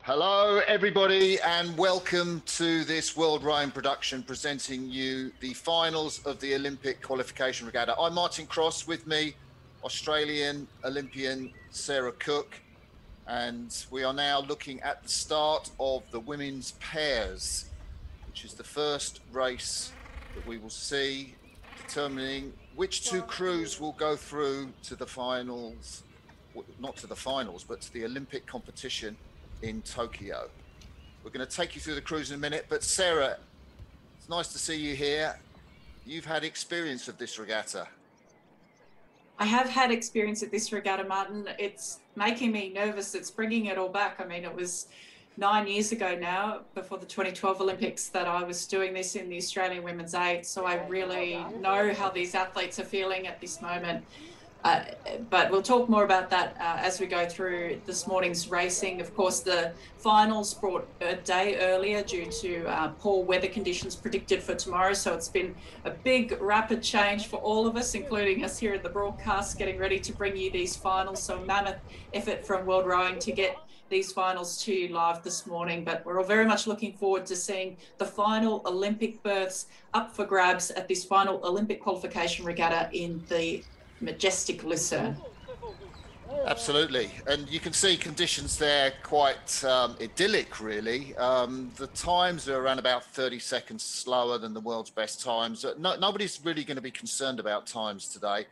Hello, everybody, and welcome to this World Rowing production presenting you the finals of the Olympic Qualification Regatta. I'm Martin Cross, with me, Australian Olympian Sarah Cook, and we are now looking at the start of the women's pairs, which is the first race that we will see, determining which two crews will go through to the finals, not to the finals, but to the Olympic competition in Tokyo. We're going to take you through the crews in a minute, but Sarah, it's nice to see you here. You've had experience of this regatta. I have had experience at this regatta, Martin. It's making me nervous. It's bringing it all back. I mean, it was 9 years ago now, before the 2012 Olympics, that I was doing this in the Australian Women's 8. So I really know how these athletes are feeling at this moment. But we'll talk more about that as we go through this morning's racing. Of course, the finals brought a day earlier due to poor weather conditions predicted for tomorrow. So it's been a big, rapid change for all of us, including us here at the broadcast, getting ready to bring you these finals. So a mammoth effort from World Rowing to get these finals to you live this morning. But we're all very much looking forward to seeing the final Olympic berths up for grabs at this final Olympic Qualification Regatta in the majestic Lucerne. Absolutely, and you can see conditions there quite idyllic, really. The times are around about 30 seconds slower than the world's best times. Nobody's really going to be concerned about times today,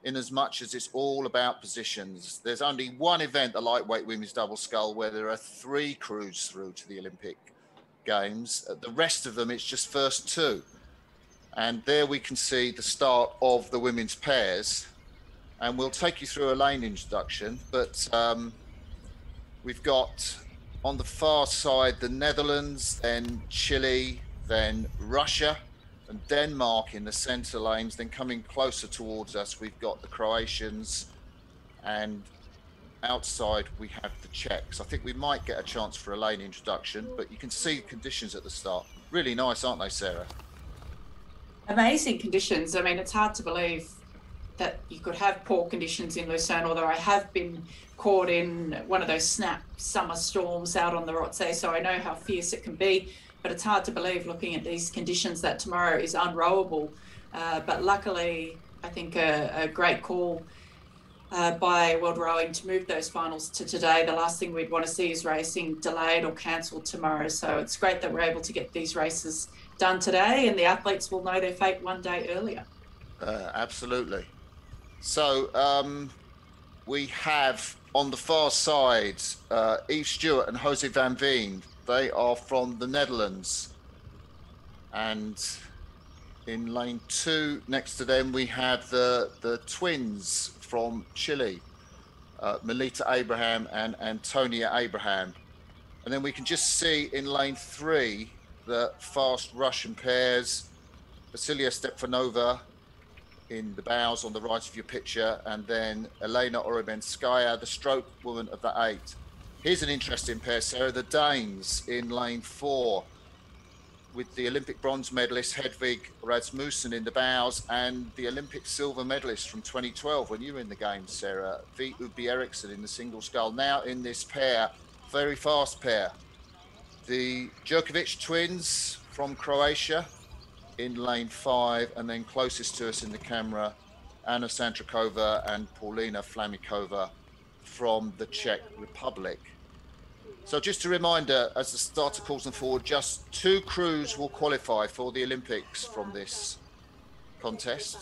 in as much as it's all about positions. There's only one event, the lightweight women's double scull, where there are 3 crews through to the Olympic Games. The rest of them, it's just first 2. And there we can see the start of the women's pairs. And we'll take you through a lane introduction, but we've got on the far side the Netherlands, then Chile, then Russia and Denmark in the center lanes. Then coming closer towards us, we've got the Croatians, and outside we have the Czechs. I think we might get a chance for a lane introduction, but you can see conditions at the start. Really nice, aren't they, Sarah? Amazing conditions. I mean, it's hard to believe that you could have poor conditions in Lucerne, although I have been caught in one of those snap summer storms out on the Rotsee, so I know how fierce it can be, but it's hard to believe, looking at these conditions, that tomorrow is unrowable. But luckily, I think a great call by World Rowing to move those finals to today. The last thing we'd want to see is racing delayed or cancelled tomorrow, so it's great that we're able to get these races done today, and the athletes will know their fate one day earlier. Absolutely. So we have on the far side Eve Stewart and Jose van Veen. They are from the Netherlands. And in lane 2 next to them we have the twins from Chile, Melita Abraham and Antonia Abraham. And then we can just see in lane 3 the fast Russian pairs, Vasilia Stepanova in the bows on the right of your picture, and then Elena Orobenskaya, the stroke woman of the 8. Here's an interesting pair, Sarah, the Danes in lane 4, with the Olympic bronze medalist Hedvig Rasmussen in the bows, and the Olympic silver medalist from 2012 when you were in the games, Sarah, V. Ubi Eriksson in the single scull. Now in this pair, very fast pair, the Djokovic twins from Croatia in lane 5, and then closest to us in the camera, Anna Santrakova and Paulina Flamikova from the Czech Republic. So just a reminder, as the starter calls them forward, just 2 crews will qualify for the Olympics from this contest.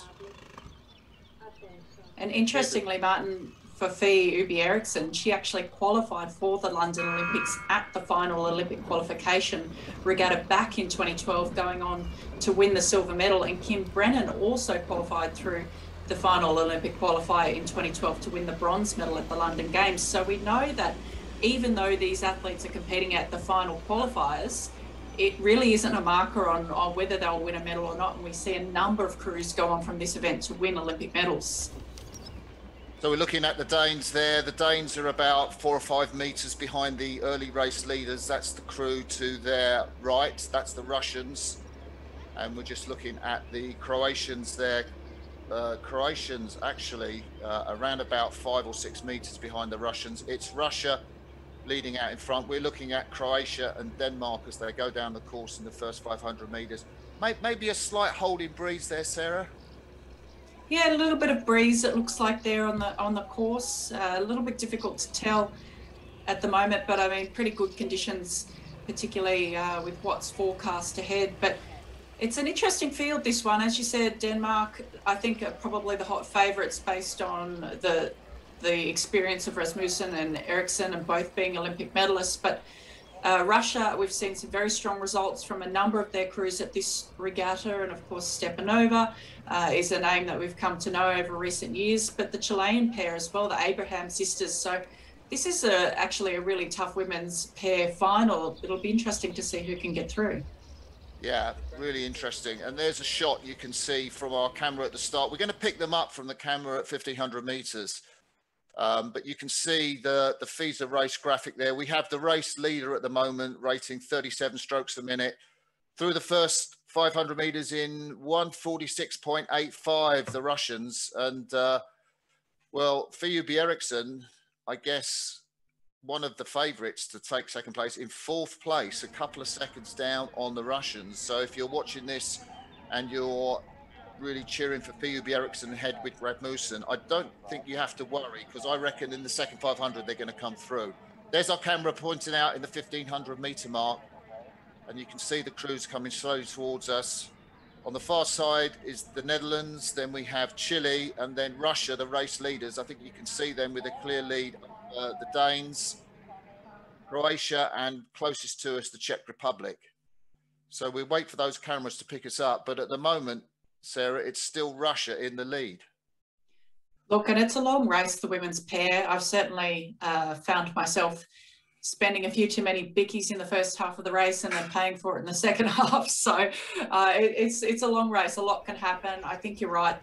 And interestingly, Martin, for Fie Ubi Eriksson, she actually qualified for the London Olympics at the final Olympic qualification regatta back in 2012, going on to win the silver medal. And Kim Brennan also qualified through the final Olympic qualifier in 2012 to win the bronze medal at the London Games. So we know that even though these athletes are competing at the final qualifiers, it really isn't a marker on whether they'll win a medal or not. And we see a number of crews go on from this event to win Olympic medals. So we're looking at the Danes there. The Danes are about 4 or 5 meters behind the early race leaders. That's the crew to their right. That's the Russians. And we're just looking at the Croatians there. Croatians actually around about 5 or 6 meters behind the Russians. It's Russia, leading out in front. We're looking at Croatia and Denmark as they go down the course in the first 500 meters. Maybe a slight holding breeze there, Sarah. Yeah, a little bit of breeze, it looks like there on the course. A little bit difficult to tell at the moment, but I mean, pretty good conditions, particularly with what's forecast ahead. But it's an interesting field, this one. As you said, Denmark, I think, are probably the hot favourites based on the experience of Rasmussen and Eriksson, and both being Olympic medalists. But Russia, we've seen some very strong results from a number of their crews at this regatta, and of course Stepanova is a name that we've come to know over recent years, but the Chilean pair as well, the Abraham sisters. So this is actually a really tough women's pair final. It'll be interesting to see who can get through. Yeah, really interesting. And there's a shot you can see from our camera at the start. We're going to pick them up from the camera at 1,500 meters. But you can see the FISA race graphic there. We have the race leader at the moment rating 37 strokes a minute. Through the first 500 meters in 1:46.85, the Russians. And, well, Fiyubi Eriksson, I guess, one of the favourites to take second place, in fourth place, a couple of seconds down on the Russians. So if you're watching this and you're really cheering for Fiyubi Eriksson and Hedvig Rasmussen, I don't think you have to worry, because I reckon in the second 500 they're going to come through. There's our camera pointing out in the 1,500 metre mark, and you can see the crews coming slowly towards us. On the far side is the Netherlands, then we have Chile, and then Russia, the race leaders. I think you can see them with a clear lead. The Danes, Croatia, and closest to us, the Czech Republic. So we wait for those cameras to pick us up. But at the moment, Sarah, it's still Russia in the lead. Look, and it's a long race, the women's pair. I've certainly found myself spending a few too many bickies in the first half of the race and then paying for it in the second half. So it's a long race. A lot can happen. I think you're right.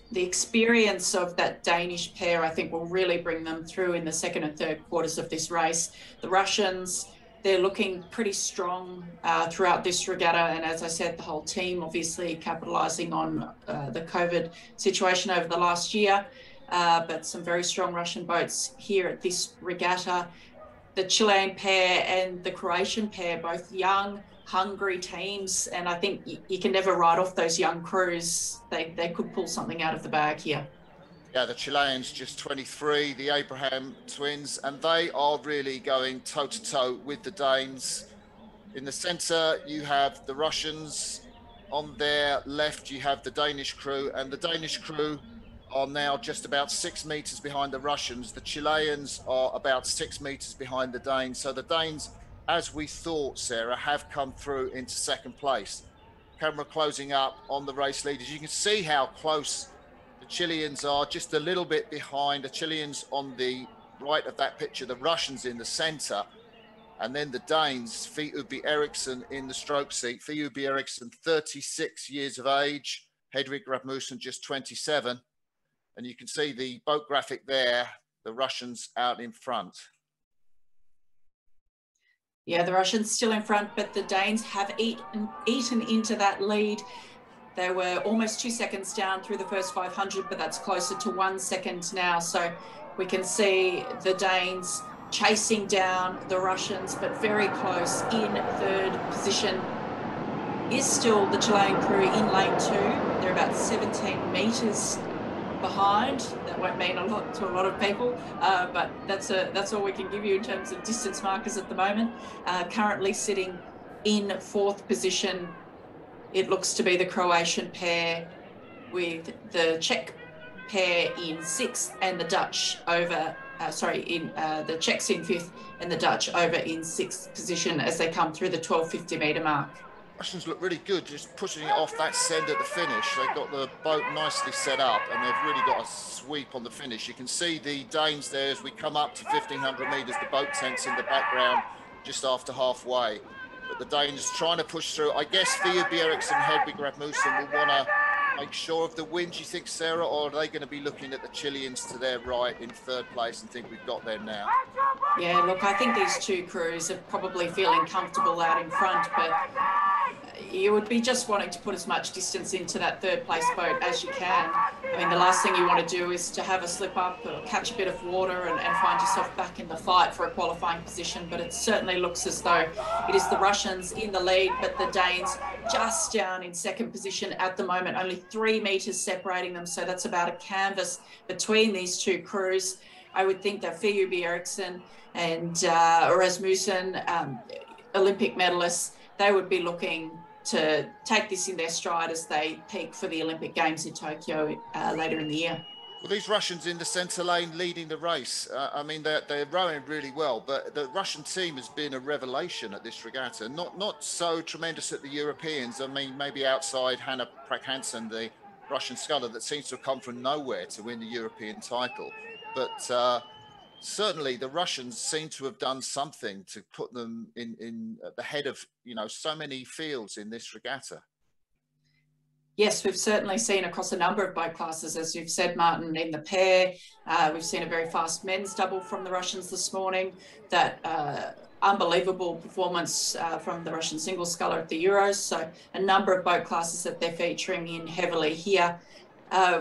The experience of that Danish pair, I think, will really bring them through in the second and third quarters of this race. The Russians, they're looking pretty strong throughout this regatta. And as I said, the whole team obviously capitalising on the COVID situation over the last year. But some very strong Russian boats here at this regatta. The Chilean pair and the Croatian pair, both young, hungry teams. And I think you can never write off those young crews. They could pull something out of the bag here. Yeah, the Chileans just 23, the Abraham twins, and they are really going toe-to-toe with the Danes. In the centre, you have the Russians. On their left, you have the Danish crew, and the Danish crew are now just about 6 meters behind the Russians. The Chileans are about 6 meters behind the Danes. So the Danes, as we thought, Sarah, have come through into second place. Camera closing up on the race leaders. You can see how close the Chileans are, just a little bit behind. The Chileans on the right of that picture, the Russians in the center, and then the Danes, Fiyubi Eriksson in the stroke seat. Fiyubi Eriksson, 36 years of age. Hedvig Rasmussen, just 27. And you can see the boat graphic there, the Russians out in front. Yeah, the Russians still in front, but the Danes have eaten into that lead. They were almost 2 seconds down through the first 500, but that's closer to 1 second now. So we can see the Danes chasing down the Russians, but very close. In third position is still the Chilean crew in lane 2. They're about 17 meters behind. That won't mean a lot to a lot of people, but that's all we can give you in terms of distance markers at the moment. Currently sitting in fourth position, it looks to be the Croatian pair, with the Czech pair in sixth and the Dutch over, the Czechs in fifth and the Dutch over in sixth position as they come through the 1250 metre mark. Russians look really good, just pushing it off that send at the finish. They've got the boat nicely set up and they've really got a sweep on the finish. You can see the Danes there as we come up to 1,500 metres, the boat tents in the background just after halfway. But the Danes trying to push through. I guess Fiyubi Eriksson, Hedvig Rasmussen will want to make sure of the wind, you think, Sarah, or are they going to be looking at the Chileans to their right in third place and think we've got them now? Yeah, look, I think these two crews are probably feeling comfortable out in front, but you would be just wanting to put as much distance into that third place boat as you can. I mean, the last thing you want to do is to have a slip up or catch a bit of water and find yourself back in the fight for a qualifying position. But it certainly looks as though it is the Russians in the lead, but the Danes just down in second position at the moment, only 3 meters separating them. So that's about a canvas between these two crews. I would think that FOQR Eriksen and Rasmussen, Olympic medalists, they would be looking to take this in their stride as they peak for the Olympic Games in Tokyo later in the year. Well, these Russians in the centre lane leading the race, I mean, they're rowing really well, but the Russian team has been a revelation at this regatta. Not so tremendous at the Europeans. I mean, maybe outside Hanna Prack-Hansen, the Russian sculler that seems to have come from nowhere to win the European title. But certainly the Russians seem to have done something to put them in at the head of, you know, so many fields in this regatta. Yes, we've certainly seen across a number of boat classes, as you've said, Martin, in the pair. We've seen a very fast men's double from the Russians this morning. That unbelievable performance from the Russian single sculler at the Euros. So a number of boat classes that they're featuring in heavily here.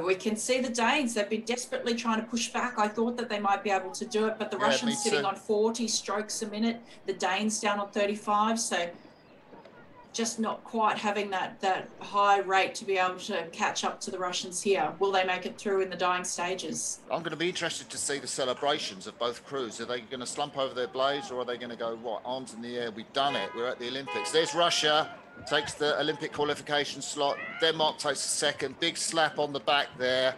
We can see the Danes, they've been desperately trying to push back. I thought that they might be able to do it, but the Russians sitting on 40 strokes a minute, the Danes down on 35. So just not quite having that high rate to be able to catch up to the Russians here. Will they make it through in the dying stages? I'm going to be interested to see the celebrations of both crews. Are they going to slump over their blades, or are they going to go, what, arms in the air, we've done it, we're at the Olympics. There's Russia, takes the Olympic qualification slot. Denmark takes a second. Big slap on the back there.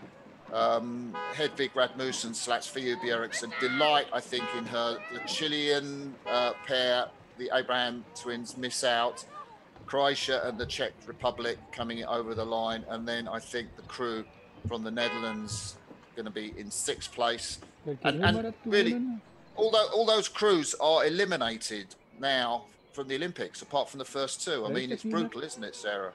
Hedvig Rasmussen slaps FOQR Eriksen. Delight, I think, in her. The Chilean pair, the Abraham twins, miss out. Croatia and the Czech Republic coming over the line. And then I think the crew from the Netherlands going to be in 6th place. And really, all those crews are eliminated now from the Olympics, apart from the first 2. I mean, it's brutal, isn't it, Sarah?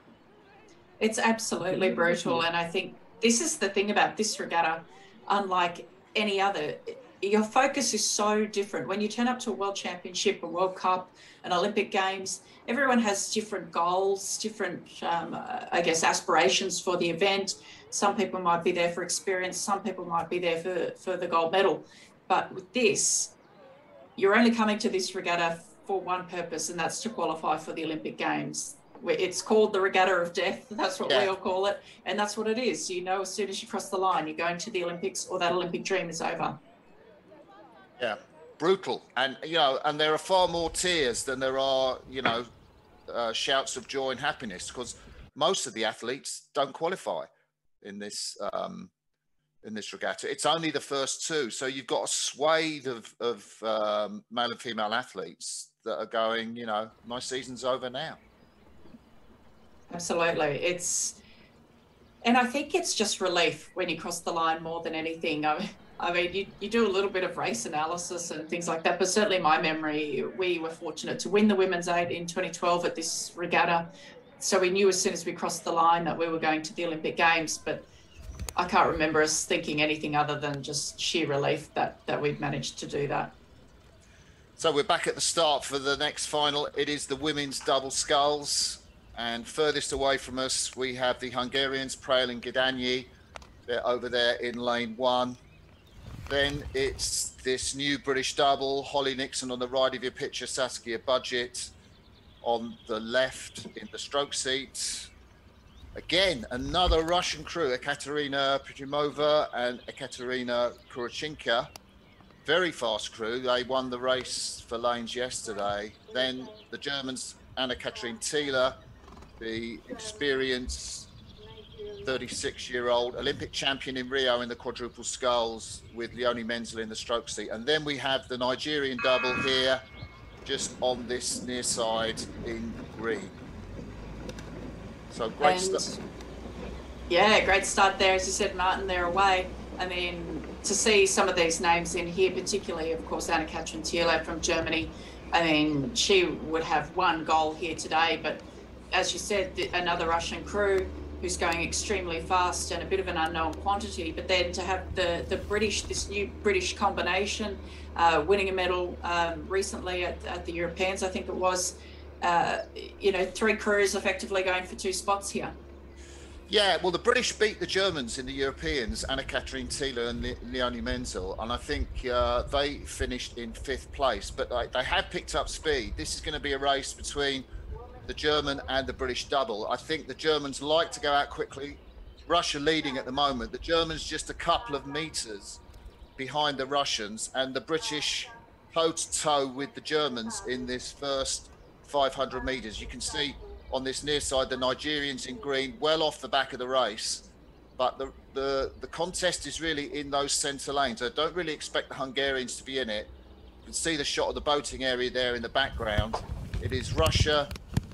It's absolutely brutal. And I think this is the thing about this regatta, unlike any other. Your focus is so different. When you turn up to a World Championship, a World Cup, an Olympic Games, everyone has different goals, different, I guess, aspirations for the event. Some people might be there for experience. Some people might be there for the gold medal. But with this, you're only coming to this regatta for one purpose, and that's to qualify for the Olympic Games. It's called the Regatta of Death. That's what we all call it. And that's what it is. You know, as soon as you cross the line, you're going to the Olympics, or that Olympic dream is over. Yeah, brutal. And, you know, and there are far more tears than there are, you know, shouts of joy and happiness, because most of the athletes don't qualify in this regatta. It's only the first 2. So you've got a swathe of male and female athletes that are going, you know, my season's over now. Absolutely. And I think it's just relief when you cross the line more than anything. I mean, you do a little bit of race analysis and things like that, but certainly my memory, we were fortunate to win the Women's 8 in 2012 at this regatta. So we knew as soon as we crossed the line that we were going to the Olympic Games, but I can't remember us thinking anything other than just sheer relief that we'd managed to do that. So we're back at the start for the next final. It is the women's double sculls. And furthest away from us, we have the Hungarians, Prail and Gidanyi. They're over there in lane 1. Then it's this new British double, Holly Nixon on the right of your picture, Saskia Budget on the left in the stroke seat. Again, another Russian crew, Ekaterina Pridimova and Ekaterina Kurachinka. Very fast crew. They won the race for lanes yesterday. Then the Germans, Anna-Kathrin Thiele, the experienced 36-year-old Olympic champion in Rio in the quadruple sculls, with Leonie Menzel in the stroke seat. And then we have the Nigerian double here, just on this near side in green. So great stuff. Yeah, great start there. As you said, Martin, they're away. I mean, to see some of these names in here, particularly, of course, Anna-Kathrin Thiele from Germany. I mean, she would have 1 goal here today, but as you said, another Russian crew who's going extremely fast and a bit of an unknown quantity. But then to have the British, this new British combination, winning a medal recently at the Europeans, I think it was, you know, 3 crews effectively going for 2 spots here. Yeah, well, the British beat the Germans in the Europeans, Anna-Catherine Thiele and Leonie Menzel, and I think they finished in 5th place, but they have picked up speed. This is going to be a race between the German and the British double. I think the Germans like to go out quickly. Russia leading at the moment. The Germans just a couple of meters behind the Russians, and the British toe-to-toe with the Germans in this first 500 meters. You can see on this near side, the Nigerians in green, well off the back of the race. But the contest is really in those centre lanes. I don't really expect the Hungarians to be in it. You can see the shot of the boating area there in the background. It is Russia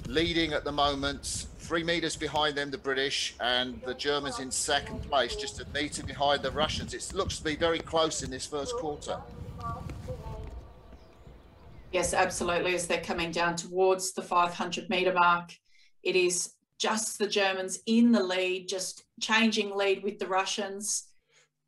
leading at the moment, 3 meters behind them, the British, and the Germans in 2nd place, just a meter behind the Russians. It looks to be very close in this first quarter. Yes, absolutely. As they're coming down towards the 500 meter mark, it is just the Germans in the lead, just changing lead with the Russians.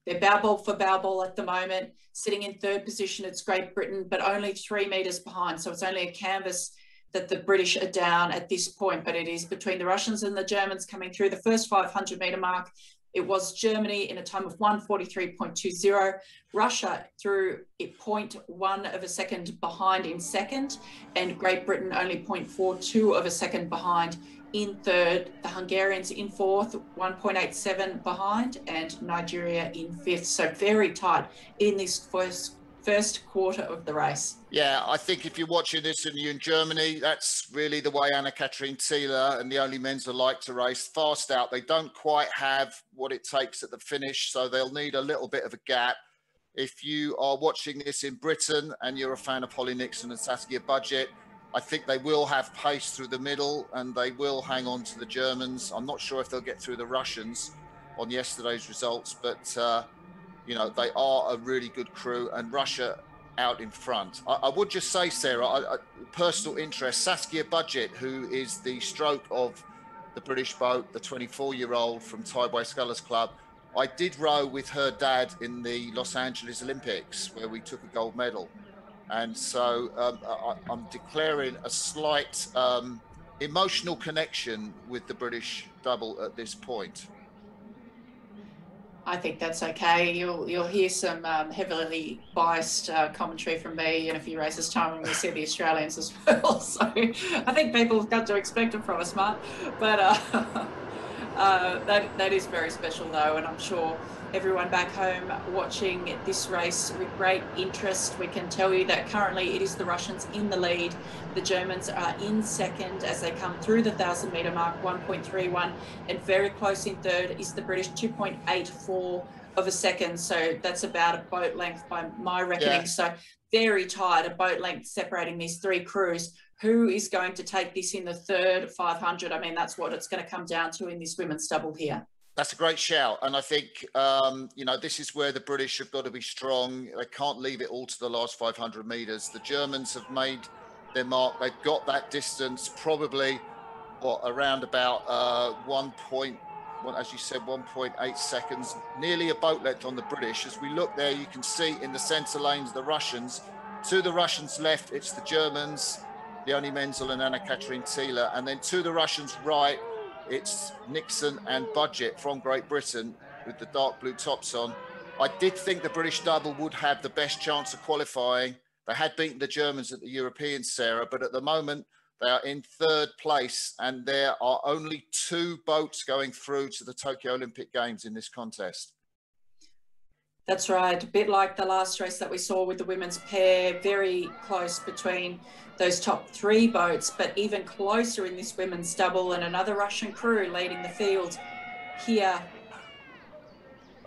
They're bow ball for bow ball at the moment. Sitting in 3rd position, it's Great Britain, but only 3 meters behind. So it's only a canvas that the British are down at this point, but it is between the Russians and the Germans coming through the first 500 meter mark. It was Germany in a time of 1:43.20. Russia through 0.1 of a second behind in 2nd, and Great Britain only 0.42 of a second behind in 3rd. The Hungarians in 4th, 1.87 behind, and Nigeria in 5th. So very tight in this first quarter of the race. Yeah, I think if you're watching this and you're in Germany, that's really the way Anna-Catherine Thiele and Leonie Menzel like to race, fast out. They don't quite have what it takes at the finish, so they'll need a little bit of a gap. If you are watching this in Britain and you're a fan of Holly Nixon and Saskia Budget, I think they will have pace through the middle and they will hang on to the Germans. I'm not sure if they'll get through the Russians on yesterday's results, but you know, they are a really good crew, and Russia out in front. I would just say, Sarah, personal interest, Saskia Budget, who is the stroke of the British boat, the 24-year-old from Tideway Scullers Club. I did row with her dad in the Los Angeles Olympics, where we took a gold medal. And so I'm declaring a slight emotional connection with the British double at this point. I think that's okay. You'll hear some heavily biased commentary from me in a few races' time when we see the Australians as well. So I think people have got to expect it from us, Mark. But that is very special, though, and I'm sure everyone back home watching this race with great interest. We can tell you that currently it is the Russians in the lead. The Germans are in 2nd as they come through the 1,000 meter mark, 1.31, and very close in 3rd is the British, 2.84 of a second. So that's about a boat length by my reckoning. Yeah. So very tight, a boat length separating these 3 crews. Who is going to take this in the 3rd 500? I mean, that's what it's going to come down to in this women's double here. That's a great shout. And I think, you know, this is where the British have got to be strong. They can't leave it all to the last 500 metres. The Germans have made their mark. They've got that distance, probably, what, around about as you said, 1.8 seconds, nearly a boat length on the British. As we look there, you can see in the centre lanes, the Russians. To the Russians' left, it's the Germans, Leonie Menzel and Anna-Catherine Thiele. And then to the Russians' right, it's Nixon and Budget from Great Britain with the dark blue tops on. I did think the British double would have the best chance of qualifying. They had beaten the Germans at the Europeans, Sarah, but at the moment they are in 3rd place and there are only 2 boats going through to the Tokyo Olympic Games in this contest. That's right. A bit like the last race that we saw with the women's pair, very close between those top 3 boats, but even closer in this women's double, and another Russian crew leading the field here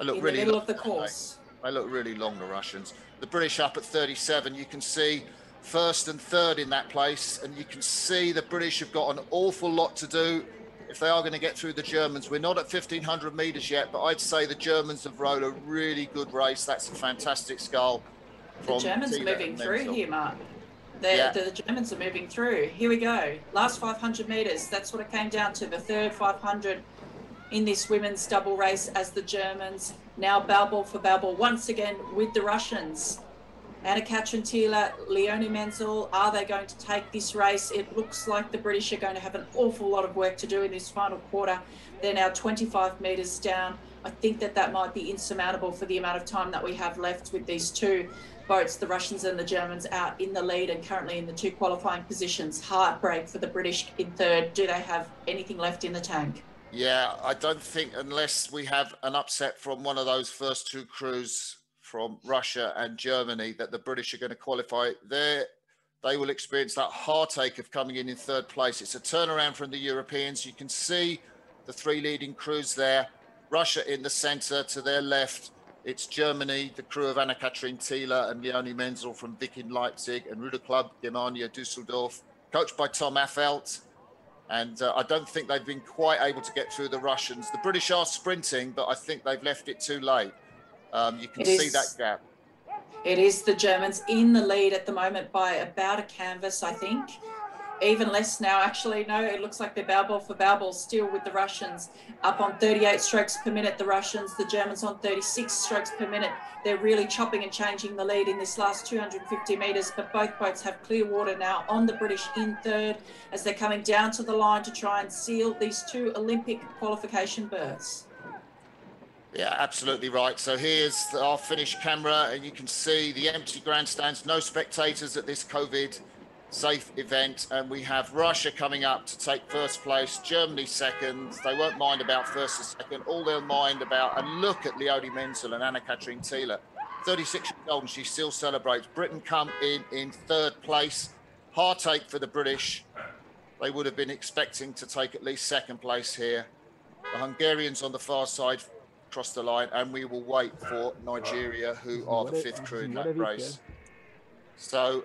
in the middle of the course. They look really long, the Russians. The British up at 37. You can see 1st and 3rd in that place, and you can see the British have got an awful lot to do if they are going to get through the Germans. We're not at 1,500 metres yet, but I'd say the Germans have rowed a really good race. That's a fantastic scull. The Germans are moving through here, Mark. The Germans are moving through. Here we go. Last 500 metres. That's what it came down to. The 3rd 500 in this women's double race as the Germans now bow ball for bow ball once again with the Russians. Anna-Katrin Thiele, Leonie Menzel, are they going to take this race? It looks like the British are going to have an awful lot of work to do in this final quarter. They're now 25 metres down. I think that might be insurmountable for the amount of time that we have left with these two boats, the Russians and the Germans, out in the lead and currently in the two qualifying positions. Heartbreak for the British in third. Do they have anything left in the tank? Yeah, I don't think, unless we have an upset from one of those first two crews from Russia and Germany, that the British are going to qualify. They will experience that heartache of coming in third place. It's a turnaround from the Europeans. You can see the three leading crews there. Russia in the centre, to their left. It's Germany, the crew of Anna-Katrin Thiele and Leonie Menzel from Viking Leipzig and Ruder Club Germania Düsseldorf, coached by Tom Affelt. And I don't think they've been quite able to get through the Russians. The British are sprinting, but I think they've left it too late. You can see that gap. It is the Germans in the lead at the moment by about a canvas, I think. Even less now, actually. No, it looks like they're bow ball for bow ball still with the Russians. Up on 38 strokes per minute, the Russians, the Germans on 36 strokes per minute. They're really chopping and changing the lead in this last 250 metres, but both boats have clear water now on the British in third as they're coming down to the line to try and seal these two Olympic qualification berths. Yeah, absolutely right. So here's our Finnish camera, and you can see the empty grandstands, no spectators at this COVID safe event, and we have Russia coming up to take first place, Germany second. They won't mind about first or second. All they'll mind about, and look at Leonie Menzel and Anna-Katrin Thiele, 36 years old, and she still celebrates. Britain come in third place. Heartache for the British. They would have been expecting to take at least second place here. The Hungarians on the far side cross the line, and we will wait for Nigeria, who are the fifth crew in that race. So,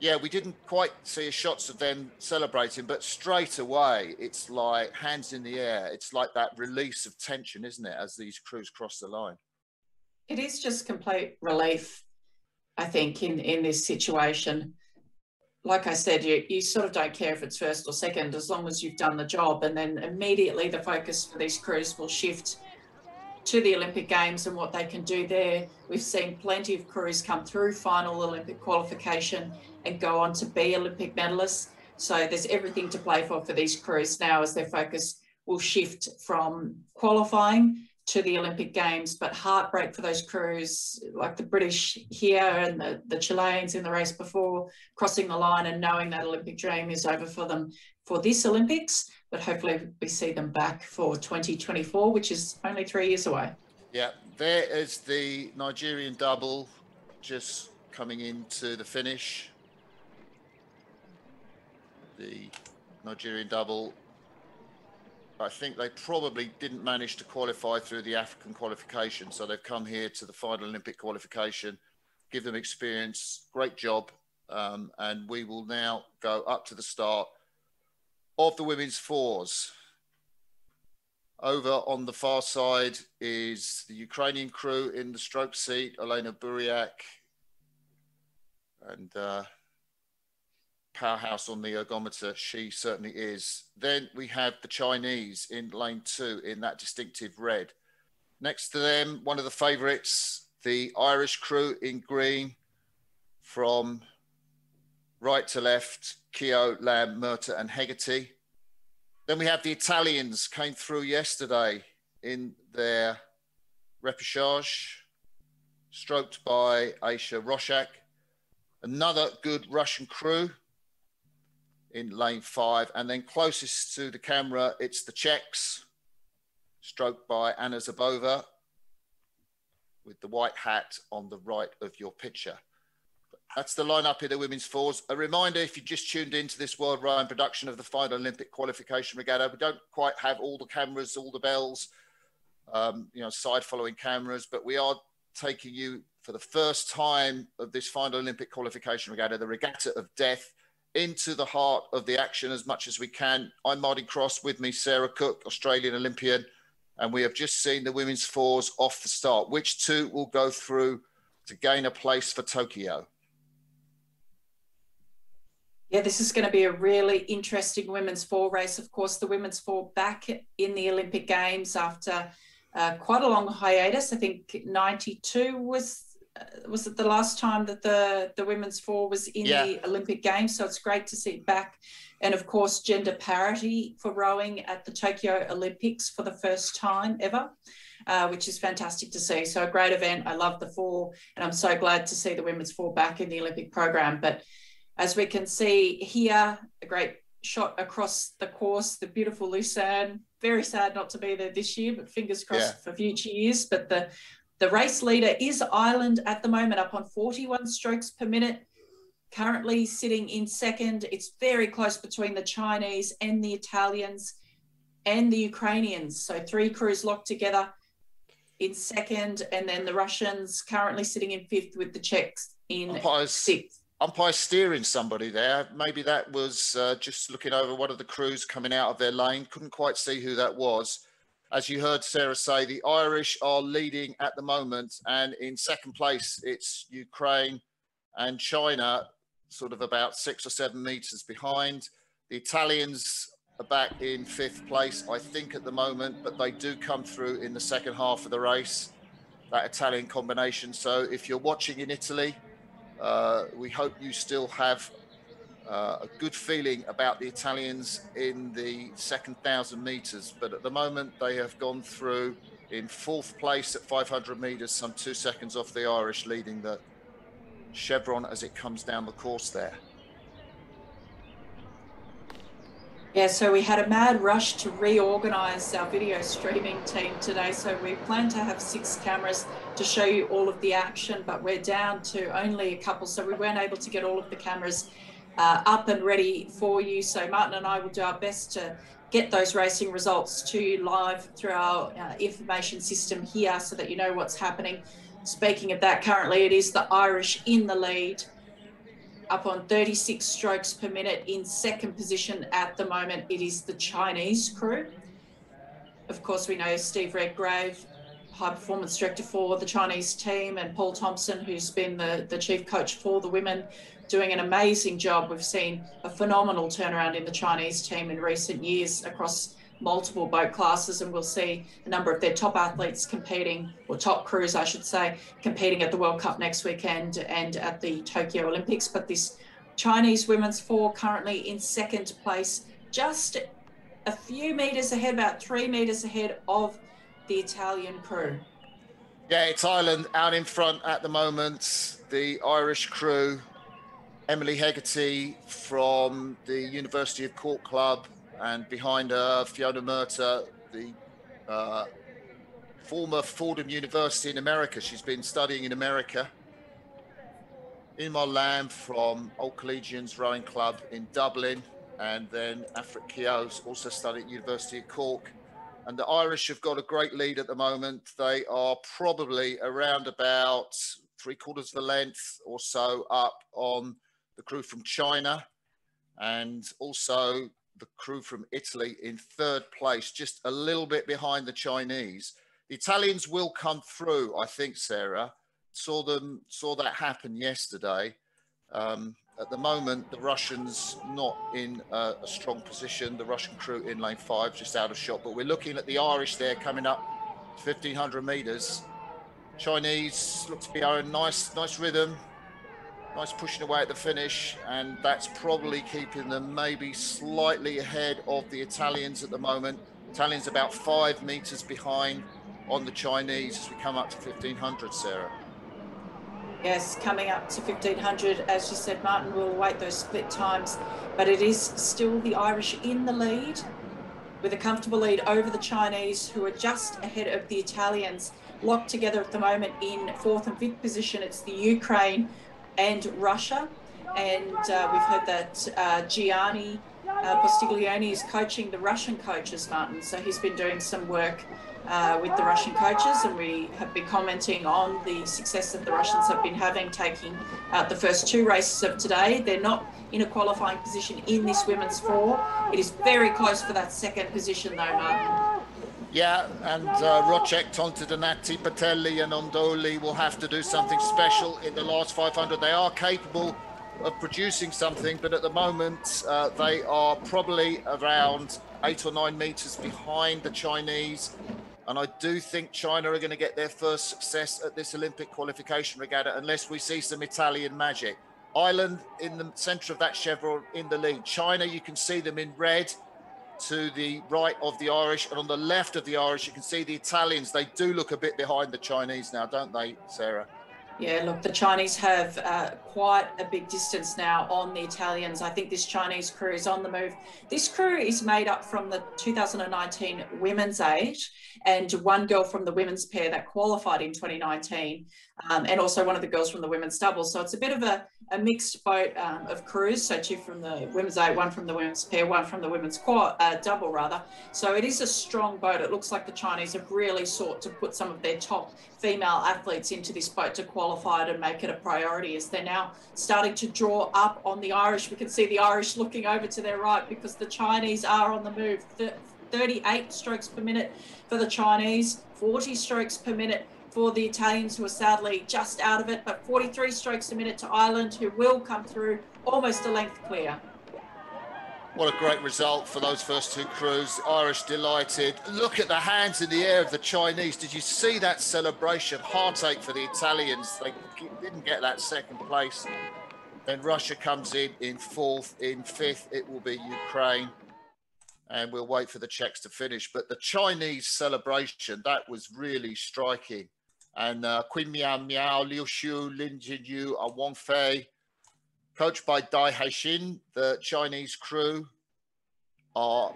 yeah, we didn't quite see shots of them celebrating, but straight away, it's like hands in the air. It's like that release of tension, isn't it, as these crews cross the line? It is just complete relief, I think, in this situation. Like I said, you sort of don't care if it's first or second, as long as you've done the job. And then immediately the focus for these crews will shift to the Olympic Games and what they can do there. We've seen plenty of crews come through final Olympic qualification and go on to be Olympic medalists. So there's everything to play for these crews now, as their focus will shift from qualifying to the Olympic Games. But heartbreak for those crews like the British here and the Chileans in the race before, crossing the line and knowing that Olympic dream is over for them for this Olympics. But hopefully we see them back for 2024, which is only 3 years away. Yeah, there is the Nigerian double just coming into the finish. The Nigerian double, I think they probably didn't manage to qualify through the African qualification. So they've come here to the final Olympic qualification, give them experience, great job. And we will now go up to the start of the women's fours. Over on the far side is the Ukrainian crew in the stroke seat, Elena Buriak, and powerhouse on the ergometer, she certainly is. Then we have the Chinese in lane 2 in that distinctive red. Next to them, one of the favourites, the Irish crew in green, from right to left, Keogh, Lamb, Murta and Hegarty. Then we have the Italians, came through yesterday in their repechage, stroked by Aisha Roshak. Another good Russian crew in lane 5. And then closest to the camera, it's the Czechs, stroked by Anna Zabova, with the white hat on the right of your picture. That's the lineup in the women's fours. A reminder, if you just tuned into this World Rowing production of the final Olympic Qualification Regatta, we don't quite have all the cameras, all the bells, side following cameras, but we are taking you for the first time of this final Olympic Qualification Regatta, the Regatta of Death, into the heart of the action as much as we can. I'm Martin Cross, with me Sarah Cook, Australian Olympian, and we have just seen the women's fours off the start. Which two will go through to gain a place for Tokyo? Yeah, this is going to be a really interesting women's four race. Of course, the women's four back in the Olympic Games after quite a long hiatus. I think 92 was was it the last time that the women's 4 was in the Olympic Games? So it's great to see it back. And of course, gender parity for rowing at the Tokyo Olympics for the first time ever, which is fantastic to see. So a great event. I love the 4, and I'm so glad to see the women's 4 back in the Olympic program. But as we can see here, a great shot across the course, the beautiful Lucerne. Very sad not to be there this year, but fingers crossed for future years. But the race leader is Ireland at the moment, up on 41 strokes per minute, currently sitting in second. It's very close between the Chinese and the Italians and the Ukrainians. So 3 crews locked together in second, and then the Russians currently sitting in 5th with the Czechs in 6th. Umpire steering somebody there. Maybe that was just looking over one of the crews coming out of their lane. Couldn't quite see who that was. As you heard Sarah say, the Irish are leading at the moment, and in second place, it's Ukraine and China, sort of about 6 or 7 meters behind. The Italians are back in 5th place, I think, at the moment, but they do come through in the second half of the race, that Italian combination. So if you're watching in Italy, we hope you still have a good feeling about the Italians in the second 1,000 meters. But at the moment, they have gone through in 4th place at 500 meters, some 2 seconds off the Irish, leading the chevron as it comes down the course there. Yeah, so we had a mad rush to reorganise our video streaming team today. So we plan to have 6 cameras to show you all of the action, but we're down to only a couple. So we weren't able to get all of the cameras up and ready for you. So Martin and I will do our best to get those racing results to you live through our information system here so that you know what's happening. Speaking of that, currently it is the Irish in the lead, up on 36 strokes per minute. In second position at the moment, it is the Chinese crew. Of course, we know Steve Redgrave, high performance director for the Chinese team, and Paul Thompson, who's been the chief coach for the women, doing an amazing job. We've seen a phenomenal turnaround in the Chinese team in recent years across multiple boat classes, and we'll see a number of their top athletes competing, or top crews, I should say, competing at the World Cup next weekend and at the Tokyo Olympics. But this Chinese women's 4 currently in second place, just a few meters ahead, about 3 meters ahead of the Italian crew. Yeah, it's Ireland out in front at the moment. The Irish crew, Emily Hegarty from the University of Cork Club, and behind her, Fiona Murta, the former Fordham University in America. She's been studying in America. Inmar Lamb from Old Collegians Rowing Club in Dublin, and then Afrit Keogh's also studied at University of Cork. And the Irish have got a great lead at the moment. They are probably around about 3/4 of the length or so up on the crew from China, and also the crew from Italy in 3rd place, just a little bit behind the Chinese. The Italians will come through, I think, Sarah. Saw that happen yesterday. At the moment, the Russians not in a strong position. The Russian crew in lane 5, just out of shot. But we're looking at the Irish there coming up 1,500 meters. Chinese look to be on nice rhythm. Nice pushing away at the finish, and that's probably keeping them maybe slightly ahead of the Italians at the moment. Italians about 5 meters behind on the Chinese as we come up to 1,500, Sarah. Yes, coming up to 1,500, as you said, Martin, we'll await those split times, but it is still the Irish in the lead, with a comfortable lead over the Chinese, who are just ahead of the Italians. Locked together at the moment in 4th and 5th position, it's the Ukraine and Russia, and we've heard that Gianni Postiglione is coaching the Russian coaches, Martin, so he's been doing some work with the Russian coaches, and we have been commenting on the success that the Russians have been having, taking the first 2 races of today. They're not in a qualifying position in this women's 4. It is very close for that second position though, Martin. Yeah, and Rocek, Tontodanati, Patelli and Ondoli will have to do something special in the last 500. They are capable of producing something, but at the moment they are probably around 8 or 9 meters behind the Chinese. And I do think China are going to get their first success at this Olympic qualification regatta unless we see some Italian magic. Ireland in the centre of that chevron in the lead. China, you can see them in red to the right of the Irish, and on the left of the Irish, you can see the Italians. They do look a bit behind the Chinese now, don't they, Sarah? Yeah, look, the Chinese have quite a big distance now on the Italians. I think this Chinese crew is on the move. This crew is made up from the 2019 women's 8 and one girl from the women's pair that qualified in 2019, and also one of the girls from the women's doubles. So it's a bit of a mixed boat of crews. So 2 from the women's 8, 1 from the women's pair, 1 from the women's double rather. So it is a strong boat. It looks like the Chinese have really sought to put some of their top female athletes into this boat to qualify it and make it a priority, as they're now starting to draw up on the Irish. We can see the Irish looking over to their right because the Chinese are on the move. 38 strokes per minute for the Chinese, 40 strokes per minute for the Italians, who are sadly just out of it, but 43 strokes a minute to Ireland, who will come through almost a length clear. What a great result for those first 2 crews. Irish delighted. Look at the hands in the air of the Chinese. Did you see that celebration? Heartache for the Italians. They didn't get that second place. Then Russia comes in 4th. In 5th, it will be Ukraine. And we'll wait for the Czechs to finish. But the Chinese celebration, that was really striking. And Qin Miao Miao, Liu Shu, Lin Jinyu, Wang Fei, coached by Dai Haixin, the Chinese crew, are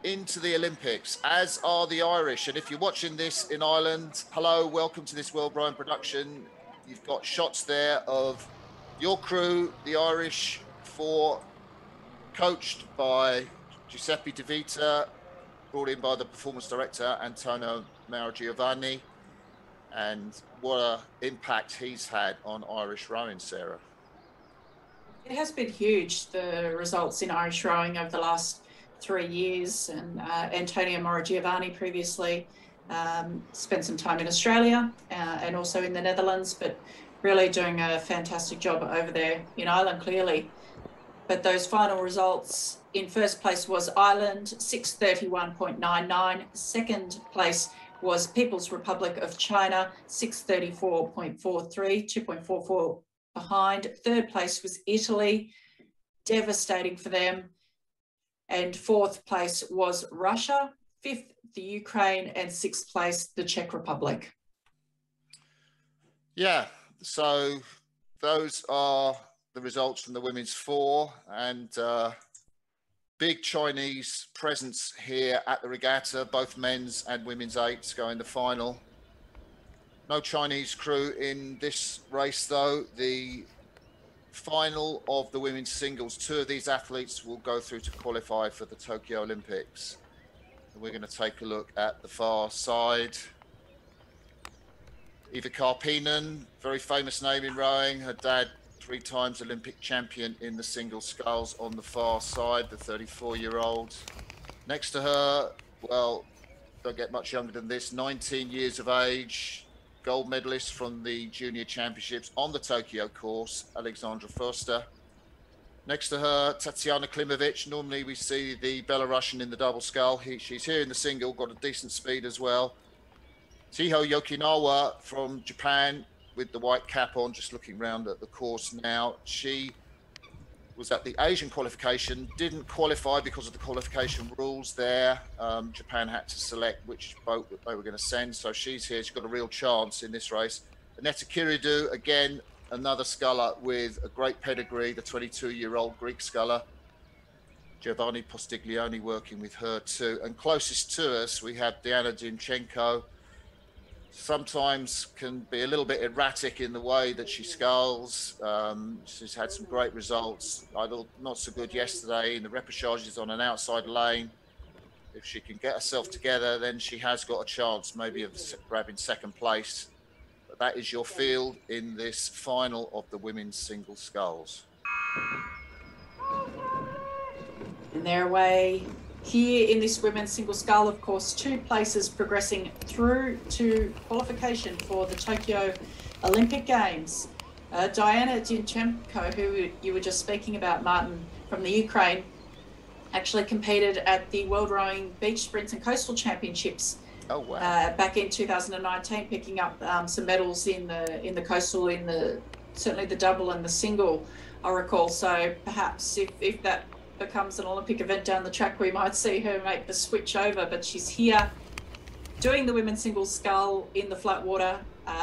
into the Olympics, as are the Irish. And if you're watching this in Ireland, hello, welcome to this World Rowing production. You've got shots there of your crew, the Irish 4, coached by Giuseppe De Vita, brought in by the performance director, Antonio Giovanni. And what an impact he's had on Irish rowing, Sarah. It has been huge, the results in Irish rowing over the last 3 years. And Antonio Giovanni previously spent some time in Australia and also in the Netherlands, but really doing a fantastic job over there in Ireland, clearly. But those final results, in first place was Ireland, 631.99. Second place was People's Republic of China, 634.43, 2.44 behind. Third place was Italy, devastating for them. And fourth place was Russia, 5th, the Ukraine, and 6th place, the Czech Republic. Yeah, so those are the results from the women's 4, and big Chinese presence here at the regatta. Both men's and women's 8s go in the final. No Chinese crew in this race, though. The final of the women's singles, 2 of these athletes will go through to qualify for the Tokyo Olympics. And we're going to take a look at the far side. Eva Karpinen, very famous name in rowing. Her dad, 3 times Olympic champion in the single sculls, on the far side, the 34-year-old. Next to her, well, don't get much younger than this, 19 years of age, gold medalist from the junior championships on the Tokyo course, Alexandra Foster. Next to her, Tatiana Klimovic. Normally we see the Belarusian in the double scull. She's here in the single, got a decent speed as well. Chiho Yokinawa from Japan, with the white cap on, just looking around at the course now. She was at the Asian qualification, didn't qualify because of the qualification rules there. Japan had to select which boat that they were going to send, so she's here. She's got a real chance in this race. Aneta Kiridu, again, another sculler with a great pedigree, the 22-year-old Greek sculler. Giovanni Postiglione working with her too. And closest to us, we have Diana Dimchenko. Sometimes can be a little bit erratic in the way that she sculls. She's had some great results. Not so good yesterday in the repêchages on an outside lane. If she can get herself together, then she has got a chance maybe of grabbing second place. But that is your field in this final of the women's single sculls. And their way here in this women's single scull, of course, 2 places progressing through to qualification for the Tokyo Olympic Games. Diana Dimchenko, who you were just speaking about, Martin, from the Ukraine, actually competed at the World Rowing Beach Sprints and Coastal Championships Oh wow! Back in 2019, picking up some medals in the coastal, certainly the double and the single, I recall. So perhaps if that becomes an Olympic event down the track, we might see her make the switch over. But she's here doing the women's single scull in the flat water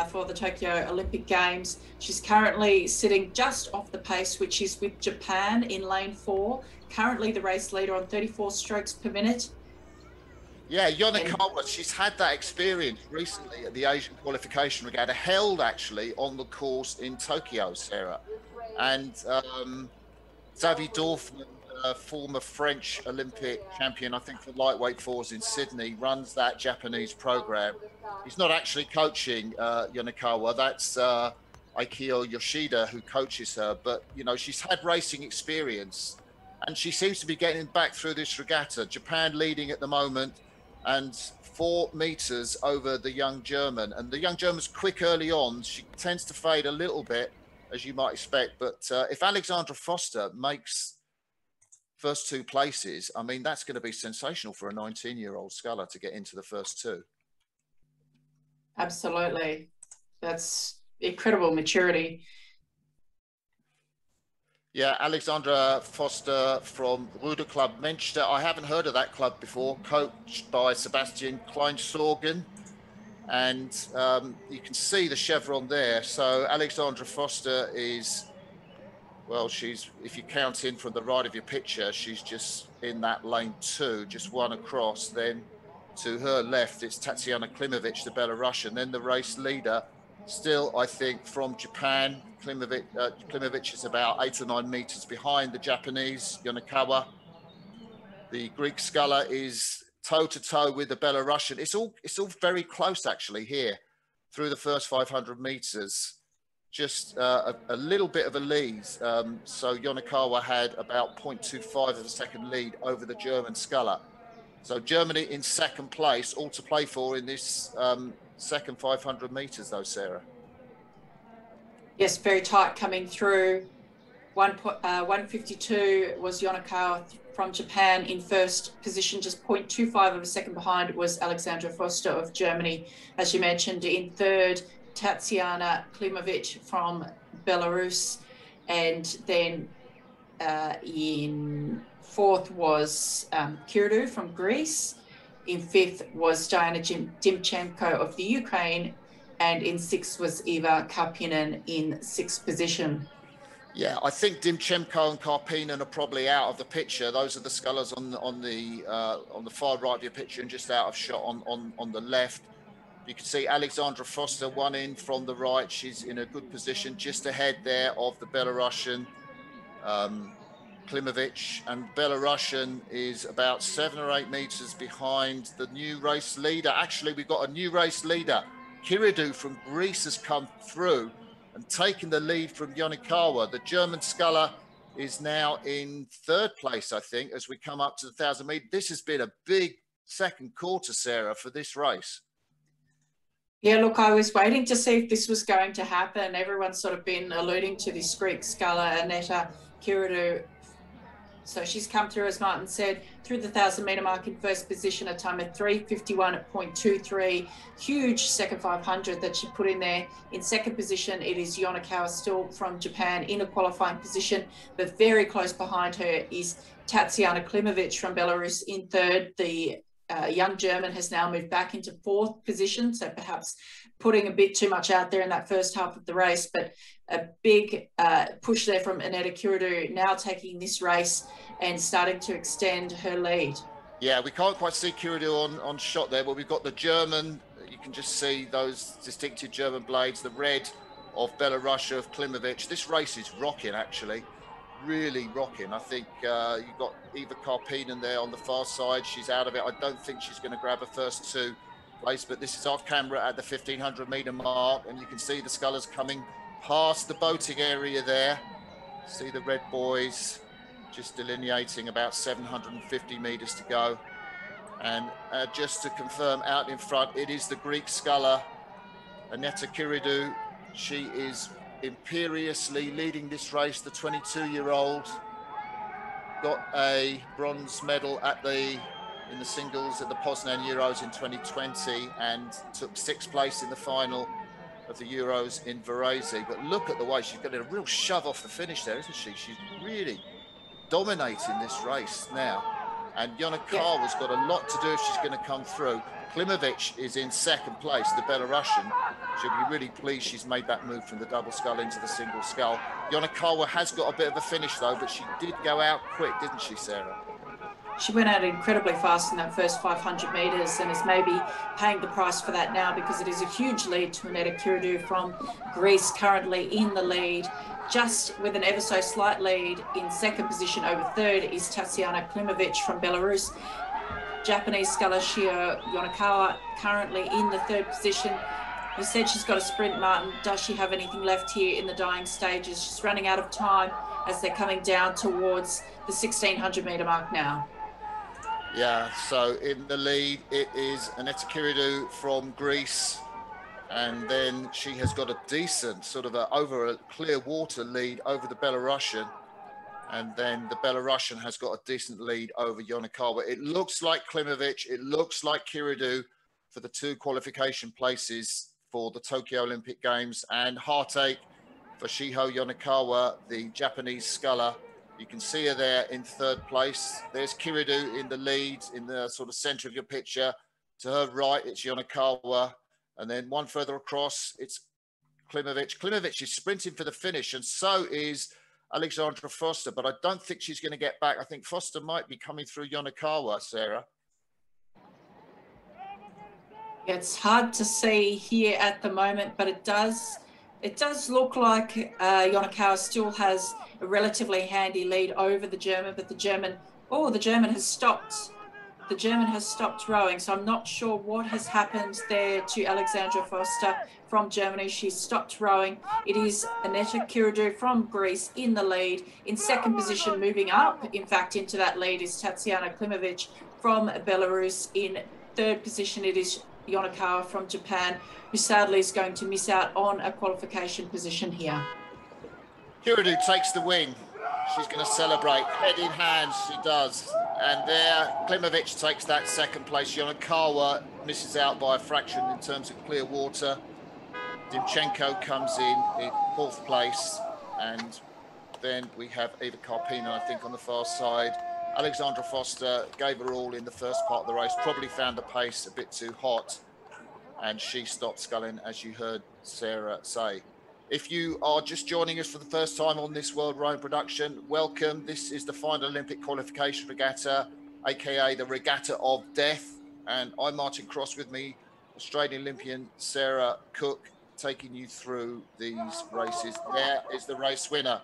for the Tokyo Olympic Games. She's currently sitting just off the pace, which is with Japan in lane 4. Currently the race leader on 34 strokes per minute. Yeah, Yonekawa, she's had that experience recently at the Asian Qualification Regatta, held actually on the course in Tokyo, Sarah. And Xavier Dorfman, former French Olympic champion, I think for lightweight fours in Sydney, runs that Japanese program. He's not actually coaching Yonekawa. That's Aikio Yoshida who coaches her. But, you know, she's had racing experience and she seems to be getting back through this regatta. Japan leading at the moment and 4 meters over the young German. And the young German's quick early on. She tends to fade a little bit, as you might expect. But if Alexandra Foster makes first 2 places, I mean, that's going to be sensational for a 19-year-old sculler to get into the first 2. Absolutely. That's incredible maturity. Yeah, Alexandra Foster from Ruder Club Manchester. I haven't heard of that club before, coached by Sebastian Kleinsorgen. And you can see the chevron there. So Alexandra Foster is, well, she's, if you count in from the right of your picture, she's just in that lane 2, just one across. Then to her left, it's Tatiana Klimovich, the Belarusian. Then the race leader, still, I think, from Japan. Klimovich is about 8 or 9 meters behind the Japanese, Yonekawa. The Greek sculler is toe-to-toe with the Belarusian. It's all very close, actually, here through the first 500 meters. Just a little bit of a lead. So Yonekawa had about 0.25 of a second lead over the German sculler. So Germany in second place, all to play for in this second 500 meters, though, Sarah. Yes, very tight coming through. 152 was Yonekawa from Japan in first position, just 0.25 of a second behind was Alexandra Foster of Germany. As you mentioned, in third, Tatiana Klimovich from Belarus. And then in fourth was Kiridou from Greece. In fifth was Diana Dimchenko of the Ukraine. And in sixth was Eva Karpinen in sixth position. Yeah, I think Dimchenko and Karpinen are probably out of the picture. Those are the scullers on the far right of your picture and just out of shot on the left. You can see Alexandra Foster, one in from the right. She's in a good position, just ahead there of the Belarusian Klimovich, and Belarusian is about 7 or 8 meters behind the new race leader. Actually, we've got a new race leader. Kiridou from Greece has come through and taken the lead from Yonekawa. The German sculler is now in third place, I think, as we come up to the 1,000 meters. This has been a big second quarter, Sarah, for this race. Yeah, look, I was waiting to see if this was going to happen. Everyone's sort of been alluding to this Greek sculler, Aneta Kiridou. So she's come through, as Martin said, through the 1,000 meter mark in first position, a time of 3:51.23. Huge second 500 that she put in there. In second position, it is Yonekawa, still from Japan, in a qualifying position, but very close behind her is Tatiana Klimovich from Belarus in third. The young German has now moved back into fourth position, so perhaps putting a bit too much out there in that first half of the race, but a big push there from Aneta Kiridou, now taking this race and starting to extend her lead. Yeah, we can't quite see Kiridou on shot there, but we've got the German. You can just see those distinctive German blades, the red of Belarus, of Klimovich. This race is rocking, actually. Really rocking. I think you've got Eva Karpinen there on the far side. She's out of it. I don't think she's going to grab a first 2 place, but this is off camera at the 1,500 meter mark, and you can see the scullers coming past the boating area there. See the red boys just delineating about 750 meters to go. And just to confirm, out in front, it is the Greek sculler, Aneta Kiridou. She is imperiously leading this race. The 22-year-old got a bronze medal at the in the singles at the Poznan Euros in 2020 and took 6th place in the final of the Euros in Varese. But look at the way she's got a real shove off the finish there, isn't she? She's really dominating this race now. And Yonakawa's got a lot to do if she's going to come through. Klimovic is in 2nd place, the Belarusian. She'll be really pleased she's made that move from the double scull into the single scull. Yonakawa has got a bit of a finish though, but she did go out quick, didn't she, Sarah? She went out incredibly fast in that first 500 metres and is maybe paying the price for that now, because it is a huge lead to Aneta Kiridou from Greece, currently in the lead. Just with an ever so slight lead in 2nd position over 3rd is Tatiana Klimovic from Belarus. Japanese sculler Shio Yonakawa currently in the 3rd position. You said she's got a sprint, Martin. Does she have anything left here in the dying stages? She's running out of time as they're coming down towards the 1600 metre mark now. Yeah, so in the lead, it is Aneta Kiridou from Greece. And then she has got a decent sort of over a clear water lead over the Belarusian. And then the Belarusian has got a decent lead over Yonakawa. It looks like Klimovic, it looks like Kiridou for the 2 qualification places for the Tokyo Olympic Games, and heartache for Shiho Yonakawa, the Japanese sculler. You can see her there in 3rd place. There's Kiridou in the lead, in the sort of center of your picture. To her right, it's Yonakawa. And then one further across, it's Klimovic. Klimovic is sprinting for the finish, and so is Alexandra Foster, but I don't think she's going to get back. I think Foster might be coming through Yonakawa, Sarah. It's hard to see here at the moment, but it does look like Yonakawa still has a relatively handy lead over the German, but the German has stopped. The German has stopped rowing, so I'm not sure what has happened there to Alexandra Foster from Germany. She's stopped rowing. It is Aneta Kiridou from Greece in the lead. In 2nd position, moving up, in fact, into that lead is Tatiana Klimovic from Belarus. In 3rd position, it is Yonakawa from Japan, who sadly is going to miss out on a qualification position here. Kiridou takes the wing. She's going to celebrate. Head in hand, she does. And there, Klimovic takes that 2nd place. Yonakawa misses out by a fraction in terms of clear water. Dimchenko comes in 4th place. And then we have Eva Karpina, I think, on the far side. Alexandra Foster gave her all in the first part of the race, probably found the pace a bit too hot, and she stopped sculling, as you heard Sarah say. If you are just joining us for the first time on this World Rowing production, welcome. This is the final Olympic Qualification Regatta, aka the Regatta of Death. And I'm Martin Cross, with me, Australian Olympian Sarah Cook, taking you through these races. There is the race winner.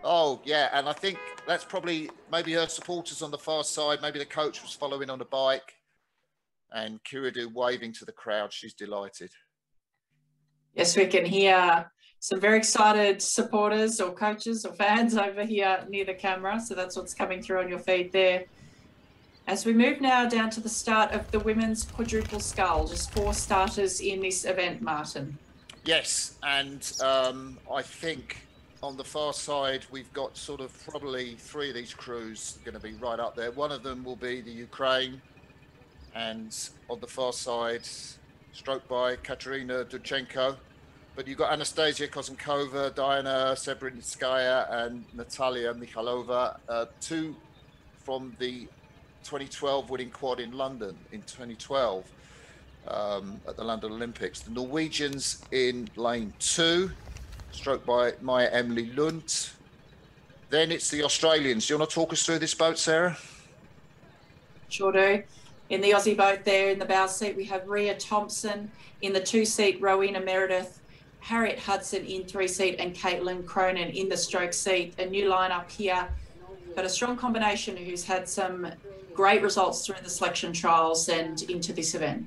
Oh, yeah, and I think that's probably maybe her supporters on the far side. Maybe the coach was following on a bike, and Kiridou waving to the crowd. She's delighted. Yes, we can hear some very excited supporters or coaches or fans over here near the camera. So that's what's coming through on your feed there. As we move now down to the start of the women's quadruple scull, just 4 starters in this event, Martin. Yes, and I think on the far side, we've got sort of probably 3 of these crews going to be right up there. One of them will be the Ukraine, and on the far side, stroked by Katerina Dudchenko. But you've got Anastasia Kozenkova, Diana Sebrinskaya, and Natalia Mikhailova, 2 from the 2012 winning quad in London in 2012 at the London Olympics. The Norwegians in lane 2, stroked by Maya Emily Lund. Then it's the Australians. Do you want to talk us through this boat, Sarah? Sure do. In the Aussie boat there in the bow seat, we have Rhea Thompson. In the 2-seat, Rowena Meredith, Harriet Hudson in 3-seat, and Caitlin Cronin in the stroke seat. A new lineup here, but a strong combination who's had some great results through the selection trials and into this event.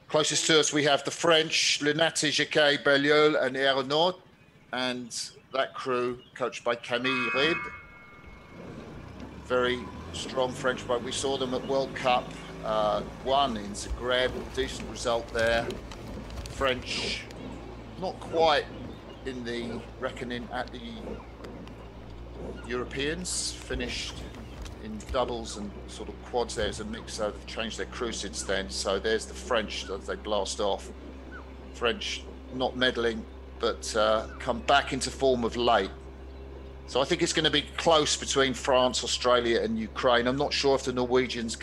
Closest to us, we have the French, Lenati Jacquet Belliol and Ernaud, and that crew coached by Camille Rib. Very strong French boat. We saw them at World Cup 1 in Zagreb, decent result there. French, not quite in the reckoning at the Europeans, finished in doubles and sort of quads. There's a mix, so they've changed their crew since then. So there's the French as they blast off. French not medaling, but come back into form of late. So I think it's going to be close between France, Australia and Ukraine. I'm not sure if the Norwegians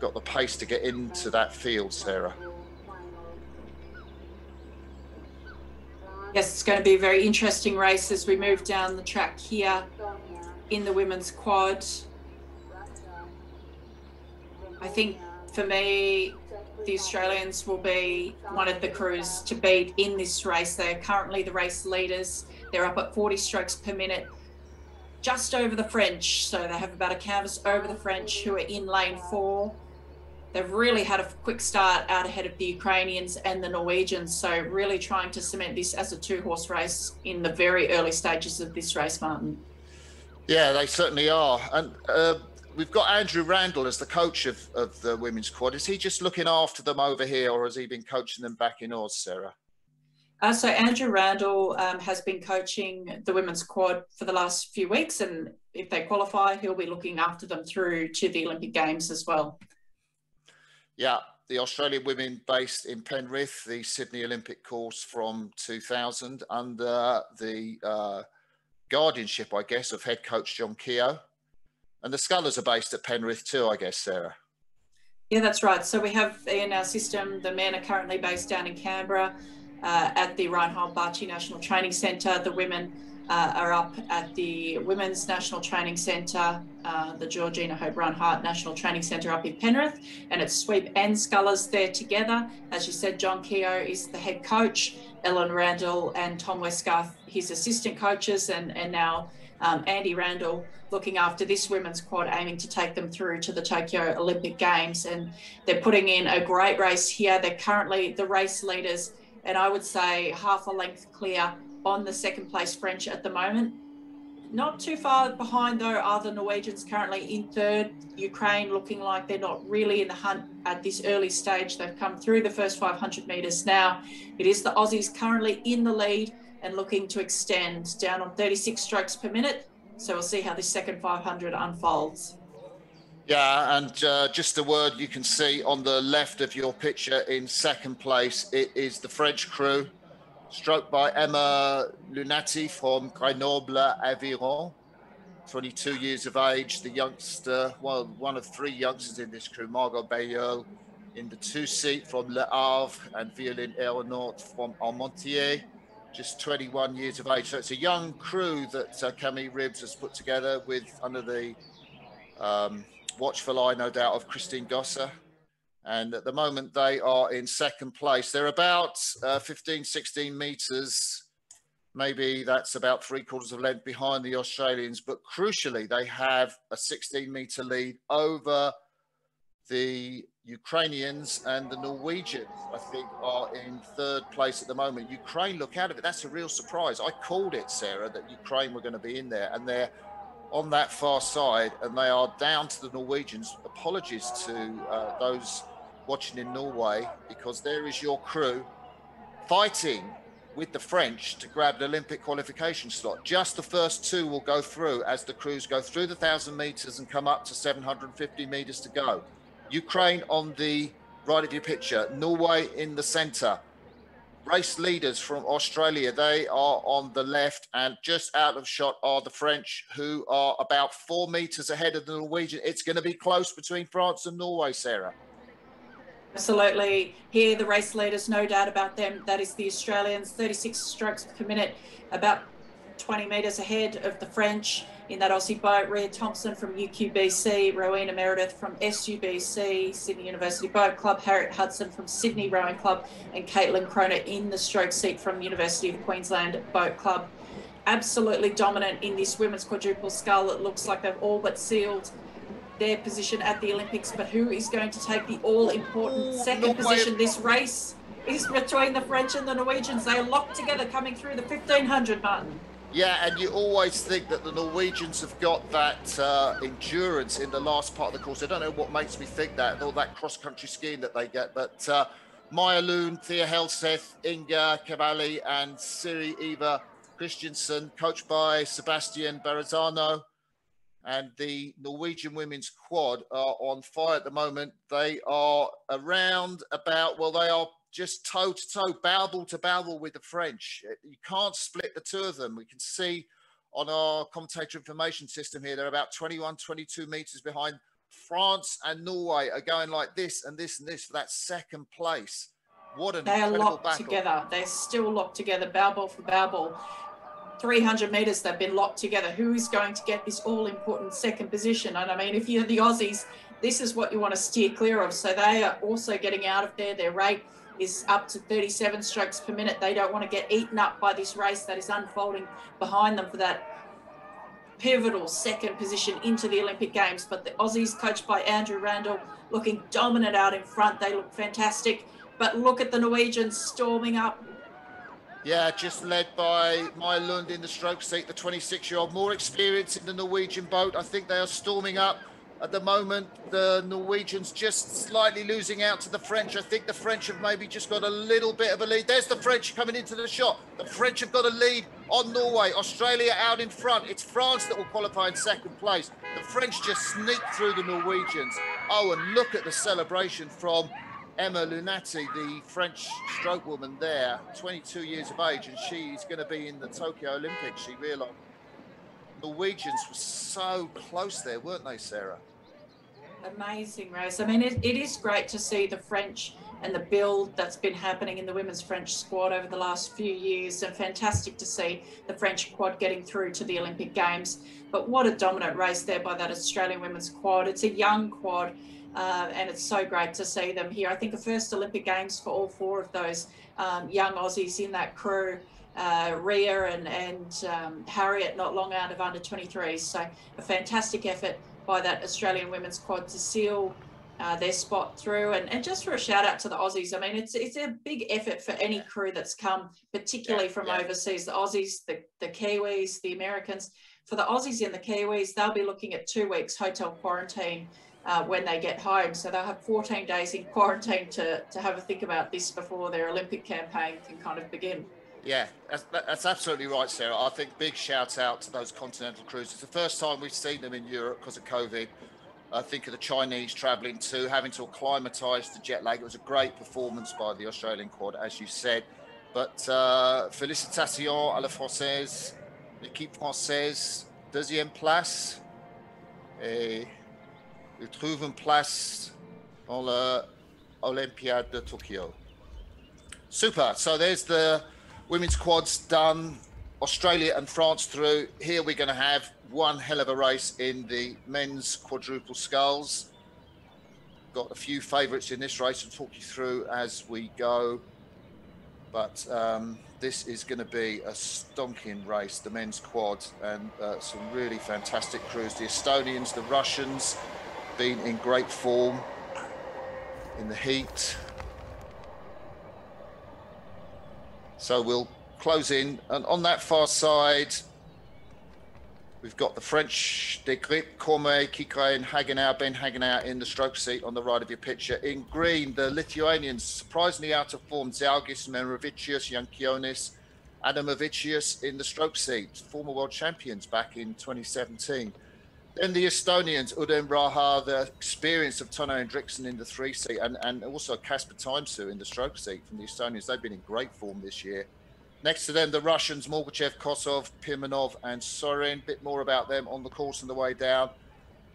got the pace to get into that field, Sarah. Yes, it's going to be a very interesting race as we move down the track here in the women's quad. I think for me, the Australians will be one of the crews to beat in this race. They're currently the race leaders. They're up at 40 strokes per minute, just over the French. So they have about a canvas over the French, who are in lane 4. They've really had a quick start out ahead of the Ukrainians and the Norwegians. So really trying to cement this as a 2-horse race in the very early stages of this race, Martin. Yeah, they certainly are. And we've got Andrew Randall as the coach of the women's quad. Is he just looking after them over here, or has he been coaching them back in Oz, Sarah? So Andrew Randall has been coaching the women's quad for the last few weeks, and if they qualify, he'll be looking after them through to the Olympic Games as well. Yeah, the Australian women based in Penrith, the Sydney Olympic course from 2000, under the guardianship, I guess, of head coach John Keogh. And the Scullers are based at Penrith too, I guess, Sarah. Yeah, that's right. So we have in our system, the men are currently based down in Canberra at the Reinhold Barchi National Training Centre. The women are up at the Women's National Training Centre, the Georgina Hope Reinhardt National Training Centre up in Penrith, and it's Sweep and Scullers there together. As you said, John Keogh is the head coach, Ellen Randall and Tom Westgarth, his assistant coaches, and now Andy Randall looking after this women's quad, aiming to take them through to the Tokyo Olympic Games. And they're putting in a great race here. They're currently the race leaders, and I would say half a length clear on the second place French at the moment. Not too far behind though are the Norwegians, currently in third. Ukraine looking like they're not really in the hunt at this early stage. They've come through the first 500 metres now. It is the Aussies currently in the lead and looking to extend, down on 36 strokes per minute. So we'll see how this second 500 unfolds. Yeah, and just a word, you can see on the left of your picture in second place, it is the French crew, stroked by Emma Lunati from Grenoble-Aviron, 22 years of age. The youngster, well, one of 3 youngsters in this crew, Margot Bayeul in the 2-seat from Le Havre, and Violin Aeronaut from Armentières, just 21 years of age. So it's a young crew that Camille Ribbs has put together with under the watchful eye, no doubt, of Christine Gosser. And at the moment, they are in second place. They're about 15, 16 metres. Maybe that's about 3/4 of a length behind the Australians. But crucially, they have a 16-metre lead over the Ukrainians, and the Norwegians, I think, are in third place at the moment. Ukraine, look out of it. That's a real surprise. I called it, Sarah, that Ukraine were going to be in there, and they're on that far side, and they are down to the Norwegians. Apologies to those watching in Norway, because there is your crew fighting with the French to grab an Olympic qualification slot. Just the first 2 will go through as the crews go through the 1,000 metres and come up to 750 metres to go. Ukraine on the right of your picture, Norway in the centre. Race leaders from Australia, they are on the left, and just out of shot are the French, who are about 4 metres ahead of the Norwegian. It's going to be close between France and Norway, Sarah. Absolutely. Here, the race leaders, no doubt about them. That is the Australians, 36 strokes per minute, about 20 metres ahead of the French. In that Aussie boat, Rhea Thompson from UQBC, Rowena Meredith from SUBC, Sydney University Boat Club, Harriet Hudson from Sydney Rowing Club, and Caitlin Croner in the stroke seat from University of Queensland Boat Club. Absolutely dominant in this women's quadruple scull. It looks like they've all but sealed their position at the Olympics, but who is going to take the all-important second position? This race is between the French and the Norwegians. They are locked together coming through the 1500, Martin. Yeah, and you always think that the Norwegians have got that endurance in the last part of the course. I don't know what makes me think that, all that cross-country skiing that they get, but Maya Loon, Thea Helseth, Inga Cavalli, and Siri Eva Christiansen, coached by Sebastian Barazano. And the Norwegian women's quad are on fire at the moment. They are around about, well, they are just toe to toe, barrel to barrel with the French. You can't split the two of them. We can see on our commentator information system here, they're about 21, 22 meters behind. France and Norway are going like this and this and this for that second place. What an incredible battle. They are locked together. They're still locked together, barrel for barrel. 300 meters, they've been locked together. Who is going to get this all-important second position? And I mean, if you're the Aussies, this is what you want to steer clear of. So they are also getting out of there. Their rate is up to 37 strokes per minute. They don't want to get eaten up by this race that is unfolding behind them for that pivotal second position into the Olympic Games. But the Aussies, coached by Andrew Randall, looking dominant out in front. They look fantastic. But look at the Norwegians storming up. Yeah, just led by Maja Lund in the stroke seat, the 26-year-old, more experience in the Norwegian boat. I think they are storming up at the moment. The Norwegians just slightly losing out to the French. I think the French have maybe just got a little bit of a lead. There's the French coming into the shot. The French have got a lead on Norway. Australia out in front. It's France that will qualify in second place. The French just sneaked through the Norwegians. Oh, and look at the celebration from Emma Lunati, the French stroke woman there, 22 years of age, and she's going to be in the Tokyo Olympics. She realised Norwegians were so close there, weren't they, Sarah? Amazing race. I mean, it is great to see the French and the build that's been happening in the women's French squad over the last few years, and fantastic to see the French quad getting through to the Olympic Games. But what a dominant race there by that Australian women's quad. It's a young quad. And it's so great to see them here. I think the first Olympic Games for all four of those young Aussies in that crew, Ria and Harriet, not long out of under 23s. So a fantastic effort by that Australian women's quad to seal their spot through. And just for a shout out to the Aussies, I mean, it's a big effort for any crew that's come, particularly from overseas, the Aussies, the Kiwis, the Americans. For the Aussies and the Kiwis, they'll be looking at 2 weeks hotel quarantine when they get home. So they'll have 14 days in quarantine to have a think about this before their Olympic campaign can kind of begin. Yeah, that's absolutely right, Sarah. I think big shout out to those continental crews. It's the first time we've seen them in Europe because of COVID. I think of the Chinese travelling too, having to acclimatise to jet lag. It was a great performance by the Australian quad, as you said. But félicitations à la Française, l'équipe française, deuxième place. Et ils trouvent une place dans l'Olympiade de Tokyo. Super. So there's the women's quads done. Australia and France through. Here we're going to have one hell of a race in the men's quadruple sculls. Got a few favourites in this race. I'll talk you through as we go. But this is going to be a stonking race, the men's quad, and some really fantastic crews. The Estonians, the Russians, been in great form in the heat. So we'll close in, and on that far side, we've got the French, De Grip, Cormier, Kikre, and Hagenauer, Ben Hagenauer in the stroke seat on the right of your picture. In green, the Lithuanians, surprisingly out of form, Zalgis, Merovicius, Jankionis, Adamovicius in the stroke seat, former world champions back in 2017. Then the Estonians, Uden Braha, the experience of Tono Hendriksen in the 3 seat, and also Kasper Timesoo in the stroke seat from the Estonians. They've been in great form this year. Next to them, the Russians, Morgachev, Kosov, Pirmanov, and Sorin. A bit more about them on the course on the way down.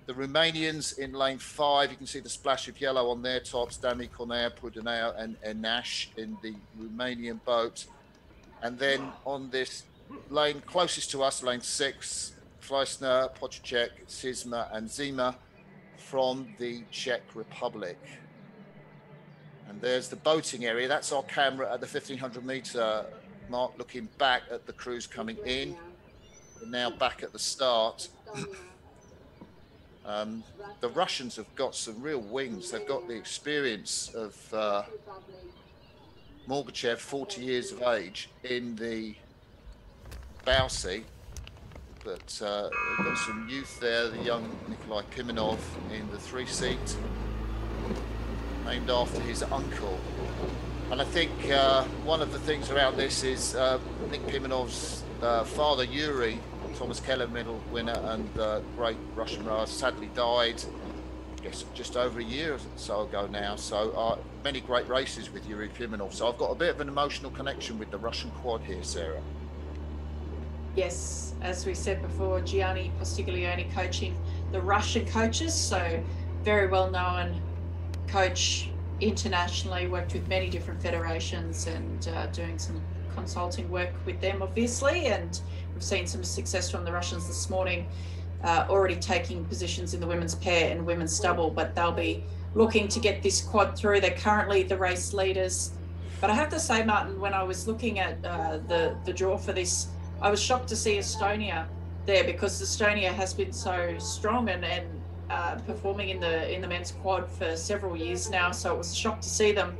The Romanians in lane 5, you can see the splash of yellow on their tops. Dami Cornea, Pudineo, and Enash in the Romanian boat. And then on this lane closest to us, lane 6, Fleissner, Pochacek, Sisma, and Zima from the Czech Republic. And there's the boating area. That's our camera at the 1500 meter mark, looking back at the crews coming in. We're now back at the start. The Russians have got some real wings. They've got the experience of Morgachev, 40 years of age, in the bow seat. But they've got some youth there, the young Nikolai Pimenov in the 3 seat, named after his uncle. And I think one of the things around this is Nick Pimenov's father, Yuri, Thomas Keller medal winner and great Russian rower, sadly died, I guess, just over a year or so ago now. So many great races with Yuri Pimenov. So I've got a bit of an emotional connection with the Russian quad here, Sarah. Yes, as we said before, Gianni Postiglione coaching the Russian coaches, so very well known coach internationally, worked with many different federations and doing some consulting work with them, obviously, and we've seen some success from the Russians this morning, already taking positions in the women's pair and women's double, but they'll be looking to get this quad through. They're currently the race leaders. But I have to say, Martin, when I was looking at the draw for this, I was shocked to see Estonia there, because Estonia has been so strong and performing in the men's quad for several years now. So it was a shock to see them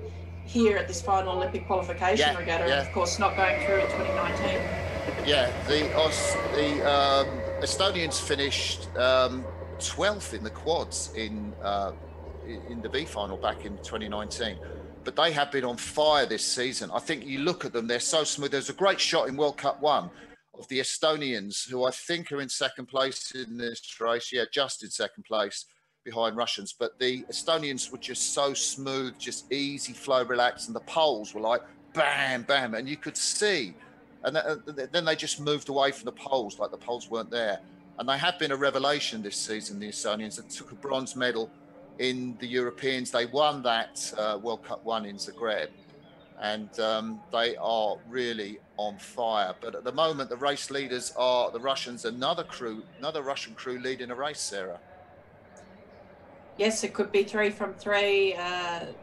here at this final Olympic qualification regatta, and of course not going through in 2019. Yeah, the Estonians finished 12th in the quads in the B final back in 2019. But they have been on fire this season. I think you look at them, they're so smooth. There's a great shot in World Cup 1 of the Estonians, who I think are in second place in this race. Yeah, just in second place behind Russians. But the Estonians were just so smooth, just easy flow, relaxed. And the poles were like, bam, bam. And you could see. And then they just moved away from the poles, like the poles weren't there. And they have been a revelation this season, the Estonians. They took a bronze medal in the Europeans. They won that World Cup 1 in Zagreb, and they are really on fire. But at the moment, the race leaders are the Russians. Another Russian crew leading a race, Sarah. Yes, it could be 3 from 3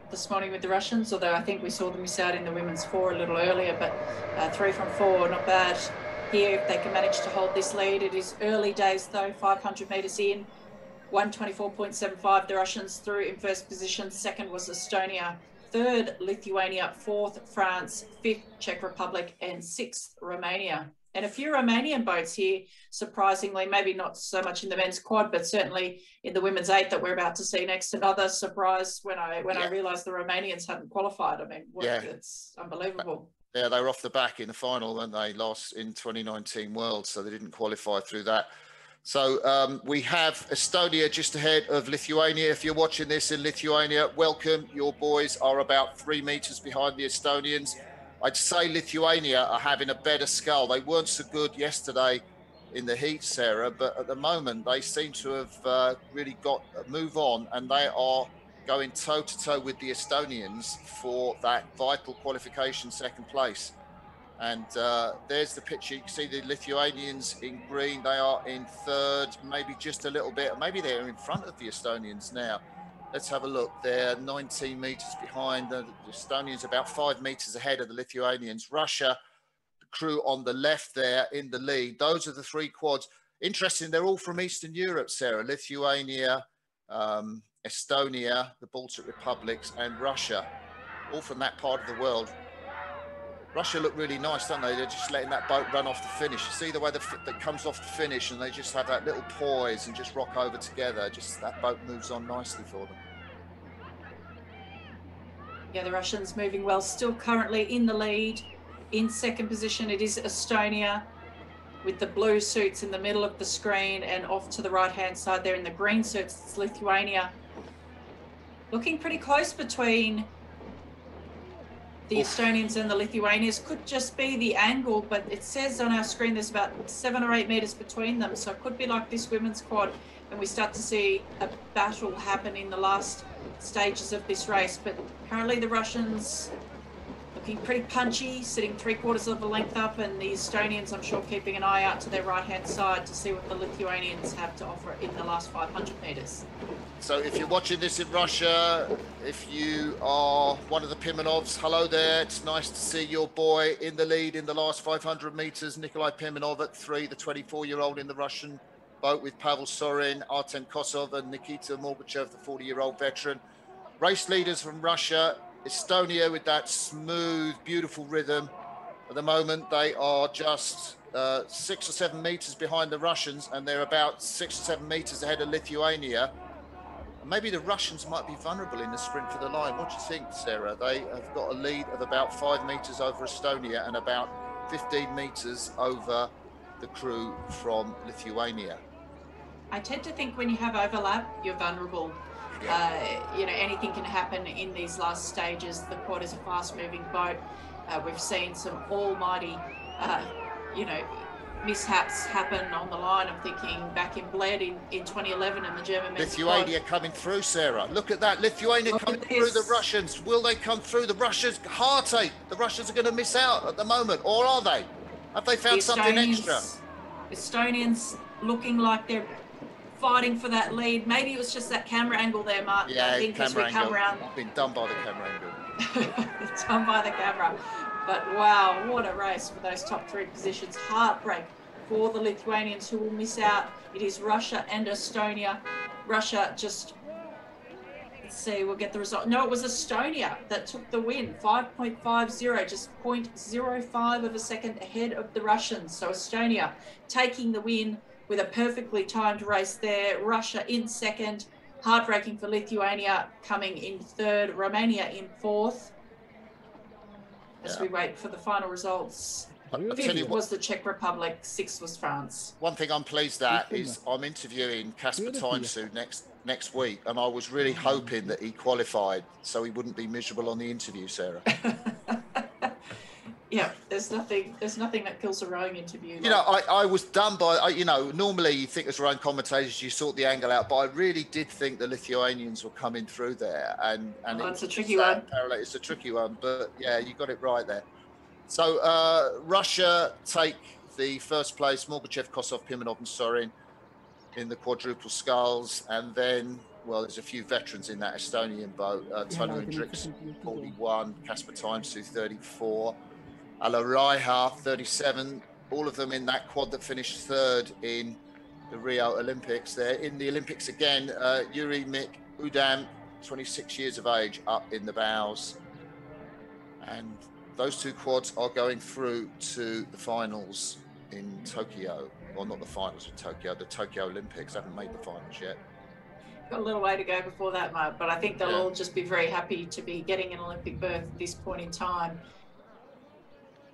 this morning with the Russians, although I think we saw them miss out in the women's 4 a little earlier, but 3 from 4, not bad here if they can manage to hold this lead. It is early days though, 500 metres in. 124.75, the Russians through in first position. Second was Estonia. Third, Lithuania. Fourth, France. Fifth, Czech Republic. And sixth, Romania. And a few Romanian boats here, surprisingly, maybe not so much in the men's quad, but certainly in the women's 8 that we're about to see next. Another surprise when I realised the Romanians hadn't qualified. I mean, it's unbelievable. Yeah, they were off the back in the final and they lost in 2019 Worlds, so they didn't qualify through that. So we have Estonia just ahead of Lithuania. If you're watching this in Lithuania, welcome. Your boys are about 3 meters behind the Estonians. I'd say Lithuania are having a better scull. They weren't so good yesterday in the heat, Sarah, but at the moment they seem to have really got a move on, and they are going toe-to-toe with the Estonians for that vital qualification second place. And there's the picture. You can see the Lithuanians in green. They are in third, maybe just a little bit. Maybe they're in front of the Estonians now. Let's have a look. They're 19 meters behind. The Estonians about 5 meters ahead of the Lithuanians. Russia, the crew on the left there in the lead. Those are the 3 quads. Interesting, they're all from Eastern Europe, Sarah. Lithuania, Estonia, the Baltic Republics, and Russia, all from that part of the world. Russia look really nice, don't they? They're just letting that boat run off the finish. You see the way that comes off the finish, and they just have that little poise and just rock over together. Just that boat moves on nicely for them. Yeah, the Russians moving well. Still currently in the lead. In second position, it is Estonia with the blue suits in the middle of the screen, and off to the right-hand side there in the green suits, it's Lithuania. Looking pretty close between the Estonians and the Lithuanians. Could just be the angle, but it says on our screen there's about 7 or 8 meters between them. So it could be like this women's quad, and we start to see a battle happen in the last stages of this race. But apparently the Russians looking pretty punchy, sitting 3/4 of a length up, and the Estonians, I'm sure, keeping an eye out to their right-hand side to see what the Lithuanians have to offer in the last 500 meters. So if you're watching this in Russia, if you are one of the Pimenovs, hello there. It's nice to see your boy in the lead in the last 500 meters. Nikolai Pimenov at 3, the 24-year-old in the Russian boat with Pavel Sorin, Artem Kosov, and Nikita Morbachev, the 40-year-old veteran. Race leaders from Russia, Estonia with that smooth, beautiful rhythm. At the moment, they are just 6 or 7 meters behind the Russians, and they're about 6 or 7 meters ahead of Lithuania. Maybe the Russians might be vulnerable in the sprint for the line. What do you think, Sarah? They have got a lead of about 5 meters over Estonia and about 15 meters over the crew from Lithuania. I tend to think when you have overlap, you're vulnerable. You know, anything can happen in these last stages. The quad is a fast-moving boat. We've seen some almighty, you know, mishaps happen on the line. I'm thinking back in Bled in 2011 and the German men's Lithuania quad. coming through, Sarah. Look at that. Lithuania coming through the Russians. Will they come through? The Russians, heartache. The Russians are going to miss out at the moment, or are they? Have they found something extra? Estonians looking like they're fighting for that lead. Maybe it was just that camera angle there, Martin. Yeah, I think as we come around. I've been done by the camera angle. Done by the camera. But wow, what a race for those top three positions. Heartbreak for the Lithuanians who will miss out. It is Russia and Estonia. Russia just, let's see, we'll get the result. No, it was Estonia that took the win. 5.50, just 0.05 of a second ahead of the Russians. So Estonia taking the win with a perfectly timed race there. Russia in second. Heartbreaking for Lithuania coming in third. Romania in fourth. As we wait for the final results. Fifth was the Czech Republic, sixth was France. One thing I'm pleased at is I'm interviewing Kasper Timesoo next week, and I was really hoping that he qualified so he wouldn't be miserable on the interview, Sarah. Yeah, there's nothing that kills a rowing interview. You know, I was done by, you know, normally you think as rowing commentators, you sort the angle out, but I really did think the Lithuanians were coming through there. And it's a tricky one. It's a tricky one, but yeah, you got it right there. So Russia take the first place, Morgachev, Kosov, Pimenov and Sorin in the quadruple sculls. And then, well, there's a few veterans in that Estonian boat. Tony Hendricks, 41, Kasper Timesoo, 34. Ala Raiha, 37, all of them in that quad that finished third in the Rio Olympics. They're in the Olympics again. Yuri Mik Udam, 26 years of age, up in the bows. And those two quads are going through to the finals in Tokyo. Well, not the finals in Tokyo, the Tokyo Olympics. Haven't made the finals yet. Got a little way to go before that, Mark, but I think they'll all just be very happy to be getting an Olympic berth at this point in time.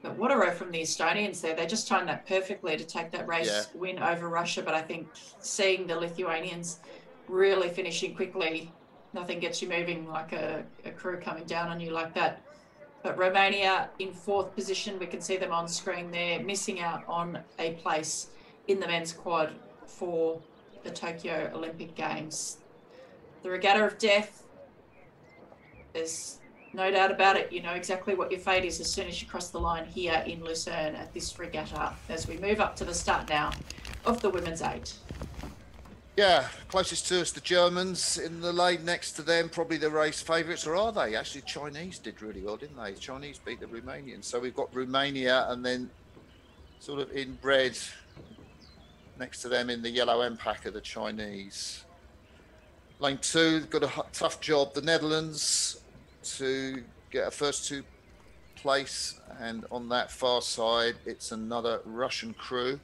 But what a row from the Estonians there. They just timed that perfectly to take that race win over Russia. But I think seeing the Lithuanians really finishing quickly, nothing gets you moving like a crew coming down on you like that. But Romania in fourth position, we can see them on screen there, missing out on a place in the men's quad for the Tokyo Olympic Games. The Regatta of Death is... no doubt about it, you know exactly what your fate is as soon as you cross the line here in Lucerne at this regatta as we move up to the start now of the women's 8. Yeah, closest to us, the Germans in the lane next to them, probably the race favourites, or are they? Actually, Chinese did really well, didn't they? The Chinese beat the Romanians. So we've got Romania and then sort of inbred next to them in the yellow M pack are the Chinese. Lane 2, got a tough job. The Netherlands to get a first two place, and on that far side it's another Russian crew.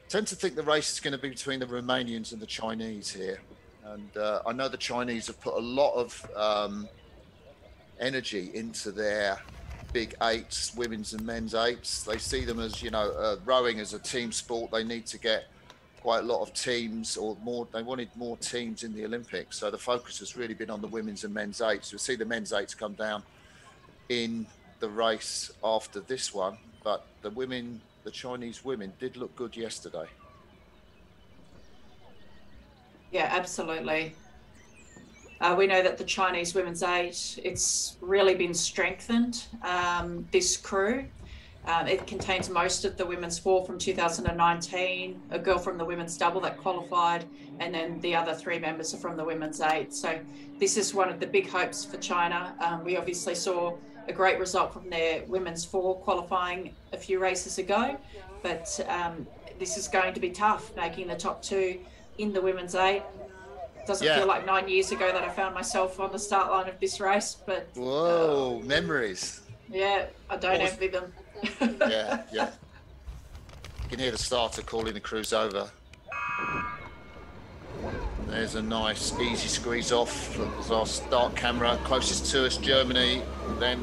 Tend to think the race is going to be between the Romanians and the Chinese here, and I know the Chinese have put a lot of energy into their big 8s, women's and men's 8s. They see them as, you know, rowing as a team sport. They need to get quite a lot of teams, or more. They wanted more teams in the Olympics, so the focus has really been on the women's and men's 8s. You'll see the men's 8s come down in the race after this one, but the women, the Chinese women, did look good yesterday. Yeah, absolutely. We know that the Chinese women's 8, it's really been strengthened, this crew. It contains most of the women's 4 from 2019, a girl from the women's double that qualified, and then the other 3 members are from the women's 8. So this is one of the big hopes for China. We obviously saw a great result from their women's 4 qualifying a few races ago, but this is going to be tough, making the top 2 in the women's 8. Doesn't feel like 9 years ago that I found myself on the start line of this race, but... Whoa, memories. Yeah, I don't envy them. Yeah. You can hear the starter calling the crews over. There's a nice easy squeeze off. There's our start camera. Closest to us, Germany. Then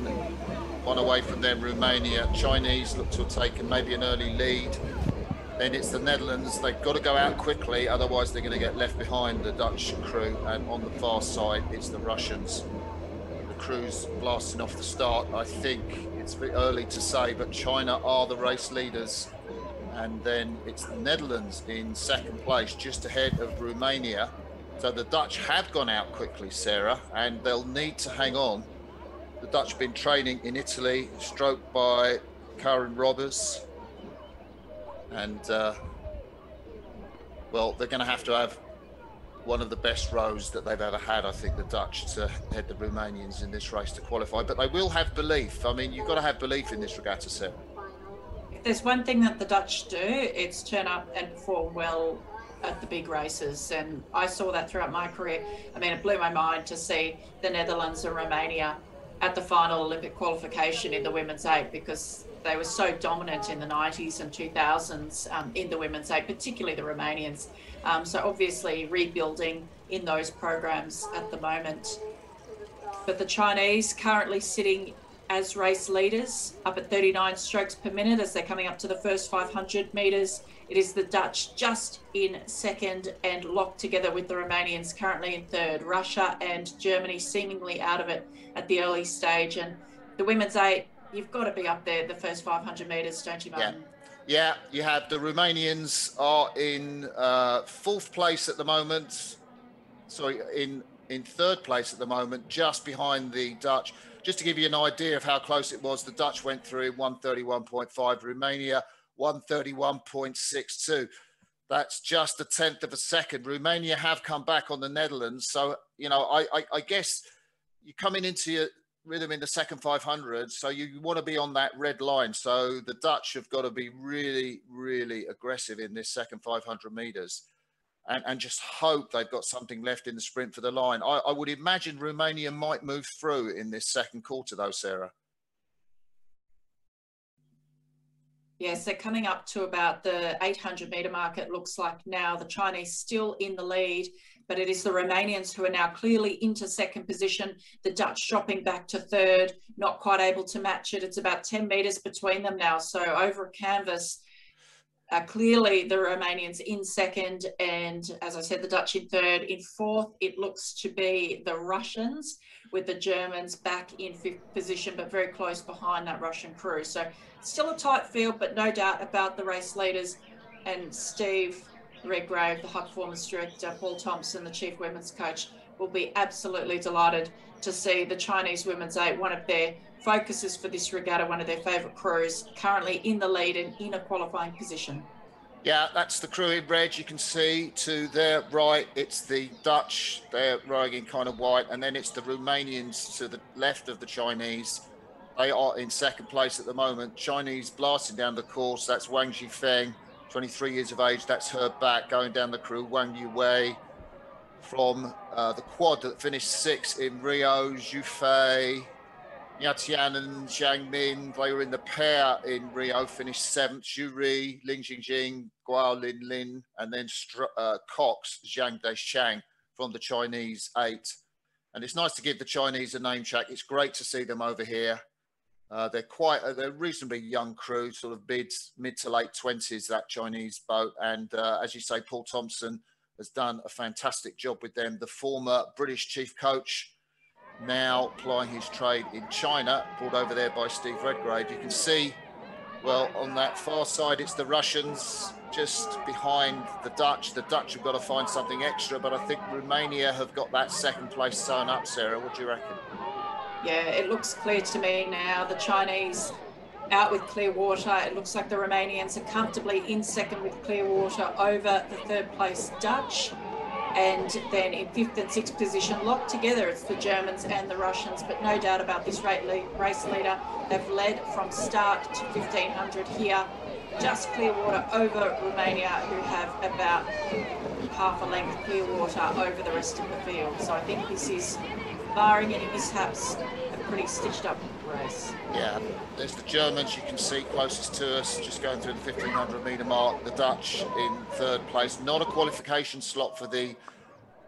one away from them, Romania. Chinese look to have taken maybe an early lead. Then it's the Netherlands. They've got to go out quickly, otherwise they're going to get left behind, the Dutch crew. And on the far side, it's the Russians. The crew's blasting off the start. I think it's a bit early to say, but China are the race leaders. And then it's the Netherlands in second place, just ahead of Romania. So the Dutch have gone out quickly, Sarah, and they'll need to hang on. The Dutch have been training in Italy, stroked by Karen Robbers. And, well, they're going to have one of the best rows that they've ever had, I think, the Dutch, to head the Romanians in this race to qualify. But they will have belief. I mean, you've got to have belief in this regatta, Sarah. If there's one thing that the Dutch do, it's turn up and perform well at the big races. And I saw that throughout my career. I mean, it blew my mind to see the Netherlands and Romania at the final Olympic qualification in the women's 8, because they were so dominant in the 90s and 2000s in the women's 8, particularly the Romanians. So obviously rebuilding in those programs at the moment. But the Chinese currently sitting as race leaders, up at 39 strokes per minute as they're coming up to the first 500 metres. It is the Dutch just in second and locked together with the Romanians currently in third. Russia and Germany seemingly out of it at the early stage. And the women's 8, you've got to be up there the first 500 metres, don't you, Martin? Yeah, you have. The Romanians are in fourth place at the moment. Sorry, in third place at the moment, just behind the Dutch. Just to give you an idea of how close it was, the Dutch went through 1:31.5, Romania 1:31.62. That's just a tenth of a second. Romania have come back on the Netherlands. So, you know, I guess you're coming into your rhythm in the second 500. So you want to be on that red line. So the Dutch have got to be really, really aggressive in this second 500 meters. And just hope they've got something left in the sprint for the line. I would imagine Romania might move through in this second quarter, though, Sarah. Yes, they're coming up to about the 800-metre mark, it looks like now. The Chinese still in the lead, but it is the Romanians who are now clearly into second position. The Dutch dropping back to third, not quite able to match it. It's about 10 metres between them now. So over a canvas, clearly the Romanians in second, and as I said, the Dutch in third. In fourth, it looks to be the Russians, with the Germans back in fifth position, but very close behind that Russian crew. So still a tight field, but no doubt about the race leaders. And Steve Redgrave, the high performance director, Paul Thompson, the chief women's coach, will be absolutely delighted to see the Chinese women's 8, one of their focuses for this regatta, one of their favourite crews, currently in the lead and in a qualifying position. Yeah, that's the crew in red. You can see to their right, it's the Dutch. They're rowing in kind of white. And then it's the Romanians to the left of the Chinese. They are in second place at the moment. Chinese blasting down the course. That's Wang Jifeng, 23 years of age. That's her back going down the crew. Wang Yuwei from the quad that finished 6th in Rio. Zhu Fei, Yao Tian and Zhang Min, they were in the pair in Rio, finished 7th. Zhu Ri, Ling Jingjing, Guao Lin Lin, and then Cox, Zhang Deishang from the Chinese 8. And it's nice to give the Chinese a name check. It's great to see them over here. They're a reasonably young crew, sort of mid to late 20s, that Chinese boat. And as you say, Paul Thompson has done a fantastic job with them. The former British chief coach, now plying his trade in China, brought over there by Steve Redgrave. You can see, well, on that far side, it's the Russians just behind the Dutch. The Dutch have got to find something extra, but I think Romania have got that second place sewn up, Sarah. What do you reckon? Yeah, it looks clear to me now. The Chinese out with clear water. It looks like the Romanians are comfortably in second with clear water over the third place Dutch. And then in fifth and sixth position, locked together, it's the Germans and the Russians. But no doubt about this race leader. They've led from start to 1500 here. Just clear water over Romania, who have about half a length clear water over the rest of the field. So I think this is, barring any mishaps, a pretty stitched up race. Yeah, there's the Germans you can see closest to us, just going through the 1500 metre mark. The Dutch in third place. Not a qualification slot for the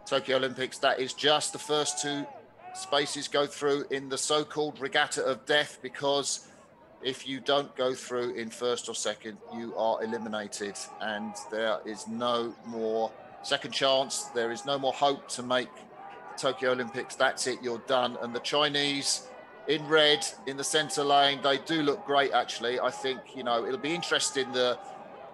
Tokyo Olympics. That is just the first 2 spaces go through in the so-called regatta of death, because If you don't go through in first or second, you are eliminated, and there is no more second chance. There is no more hope to make the Tokyo Olympics. That's it, you're done. And the Chinese in red in the center lane, they do look great, actually. I think, you know, it'll be interesting, the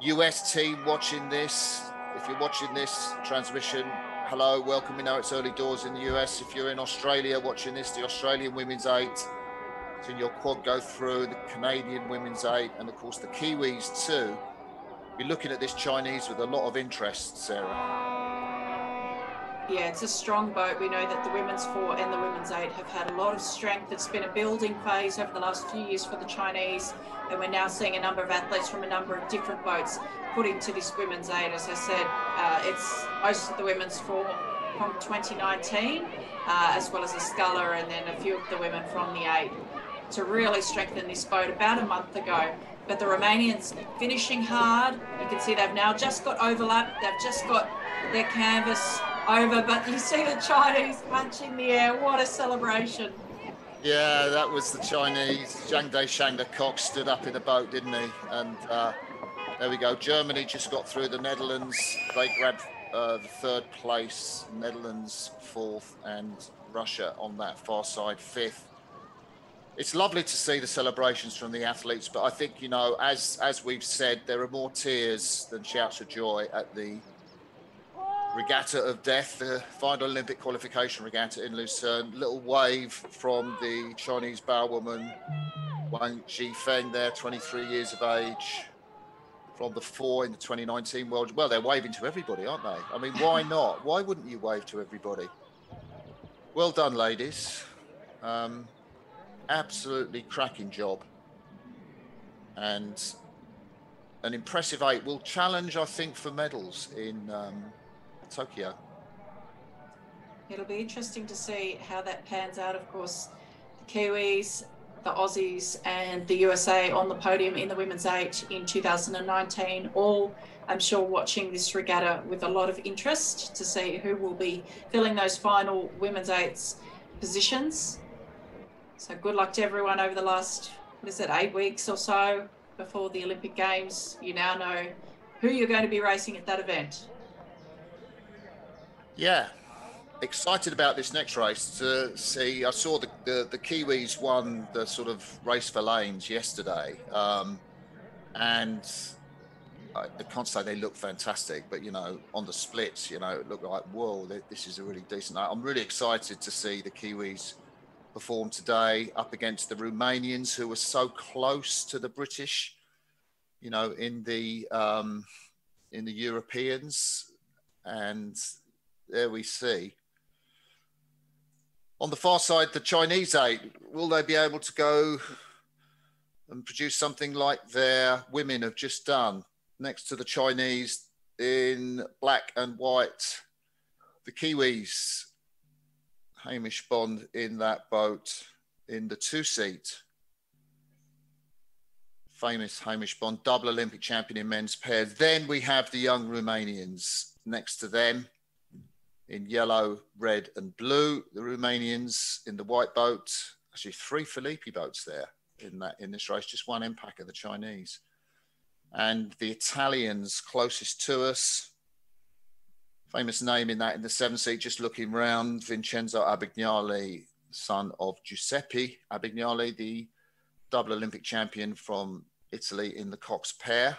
US team watching this. If you're watching this transmission, hello, welcome. We know it's early doors in the US. If you're in Australia watching this, the Australian women's 8, in your quad go through, the Canadian women's 8, and of course the Kiwis too. You're looking at this Chinese with a lot of interest, Sarah. Yeah, it's a strong boat. We know that the women's 4 and the women's 8 have had a lot of strength. It's been a building phase over the last few years for the Chinese, and we're now seeing a number of athletes from a number of different boats put into this women's 8. As I said, it's most of the women's 4 from 2019, as well as a sculler, and then a few of the women from the 8 to really strengthen this boat about a month ago. But the Romanians finishing hard. You can see they've now just got overlap. They've just got their canvas over, but you see the Chinese punching the air. What a celebration. Yeah, that was the Chinese. Zhang Deishang, the cock, stood up in the boat, didn't he? And there we go. Germany just got through. The Netherlands, they grabbed the 3rd place. Netherlands 4th, and Russia on that far side 5th. It's lovely to see the celebrations from the athletes, but I think, you know, as we've said, there are more tears than shouts of joy at the Regatta of Death, the final Olympic qualification regatta in Lucerne. Little wave from the Chinese bowwoman Wang Zhifeng there, 23 years of age, from the 4 in the 2019 World. Well, they're waving to everybody, aren't they? I mean, why not? Why wouldn't you wave to everybody? Well done, ladies. Absolutely cracking job. And an impressive 8 will challenge, I think, for medals in Tokyo. It'll be interesting to see how that pans out. Of course, the Kiwis, the Aussies, and the USA on the podium in the women's 8 in 2019, all, I'm sure, watching this regatta with a lot of interest to see who will be filling those final women's 8s positions. So good luck to everyone over the last, 8 weeks or so before the Olympic Games. You now know who you're going to be racing at that event. Yeah, excited about this next race to see. I saw the Kiwis won the sort of race for lanes yesterday, and I can't say they look fantastic, but, you know, on the splits, you know, it looked like, whoa, this is a really decent. I'm really excited to see the Kiwis perform today up against the Romanians, who were so close to the British, you know, in the Europeans. And there we see. On the far side, the Chinese 8, will they be able to go and produce something like their women have just done? Next to the Chinese in black and white, the Kiwis, Hamish Bond in that boat in the 2-seat. Famous Hamish Bond, double Olympic champion in men's pairs. Then we have the young Romanians next to them in yellow, red and blue. The Romanians in the white boat. Actually 3 Filippi boats there in this race, just 1 impact of the Chinese. And the Italians closest to us. Famous name in the 7-seat, just looking round, Vincenzo Abignali, son of Giuseppe Abignali, the double Olympic champion from Italy in the Cox pair.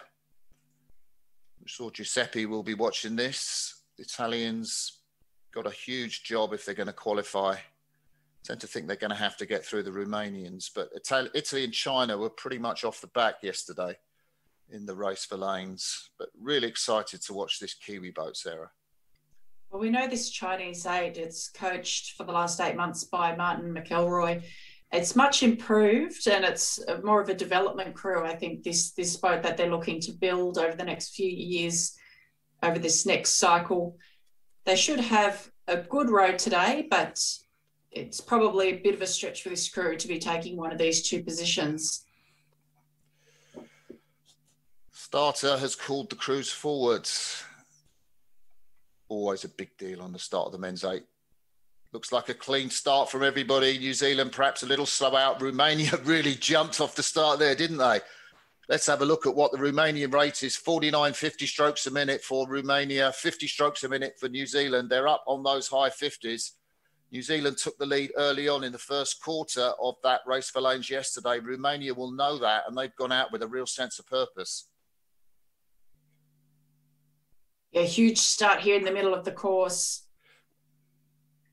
I'm sure Giuseppe will be watching this. The Italians got a huge job if they're going to qualify. I tend to think they're going to have to get through the Romanians, but Italy and China were pretty much off the back yesterday in the race for lanes. But really excited to watch this Kiwi boat, Sarah. Well, we know this Chinese 8, it's coached for the last 8 months by Martin McElroy. It's much improved, and it's more of a development crew. I think this boat that they're looking to build over the next few years, over this next cycle, they should have a good road today, but it's probably a bit of a stretch for this crew to be taking one of these 2 positions. Starter has called the crews forward. Always a big deal on the start of the men's 8 Looks like a clean start from everybody. New Zealand perhaps a little slow out. Romania really jumped off the start there, didn't they? Let's have a look at what the Romanian rate is. 49.50 strokes a minute for Romania, 50 strokes a minute for New Zealand. They're up on those high 50s. New Zealand took the lead early on in the first quarter of that race for lanes yesterday. Romania will know that, and they've gone out with a real sense of purpose. Yeah, huge start here in the middle of the course.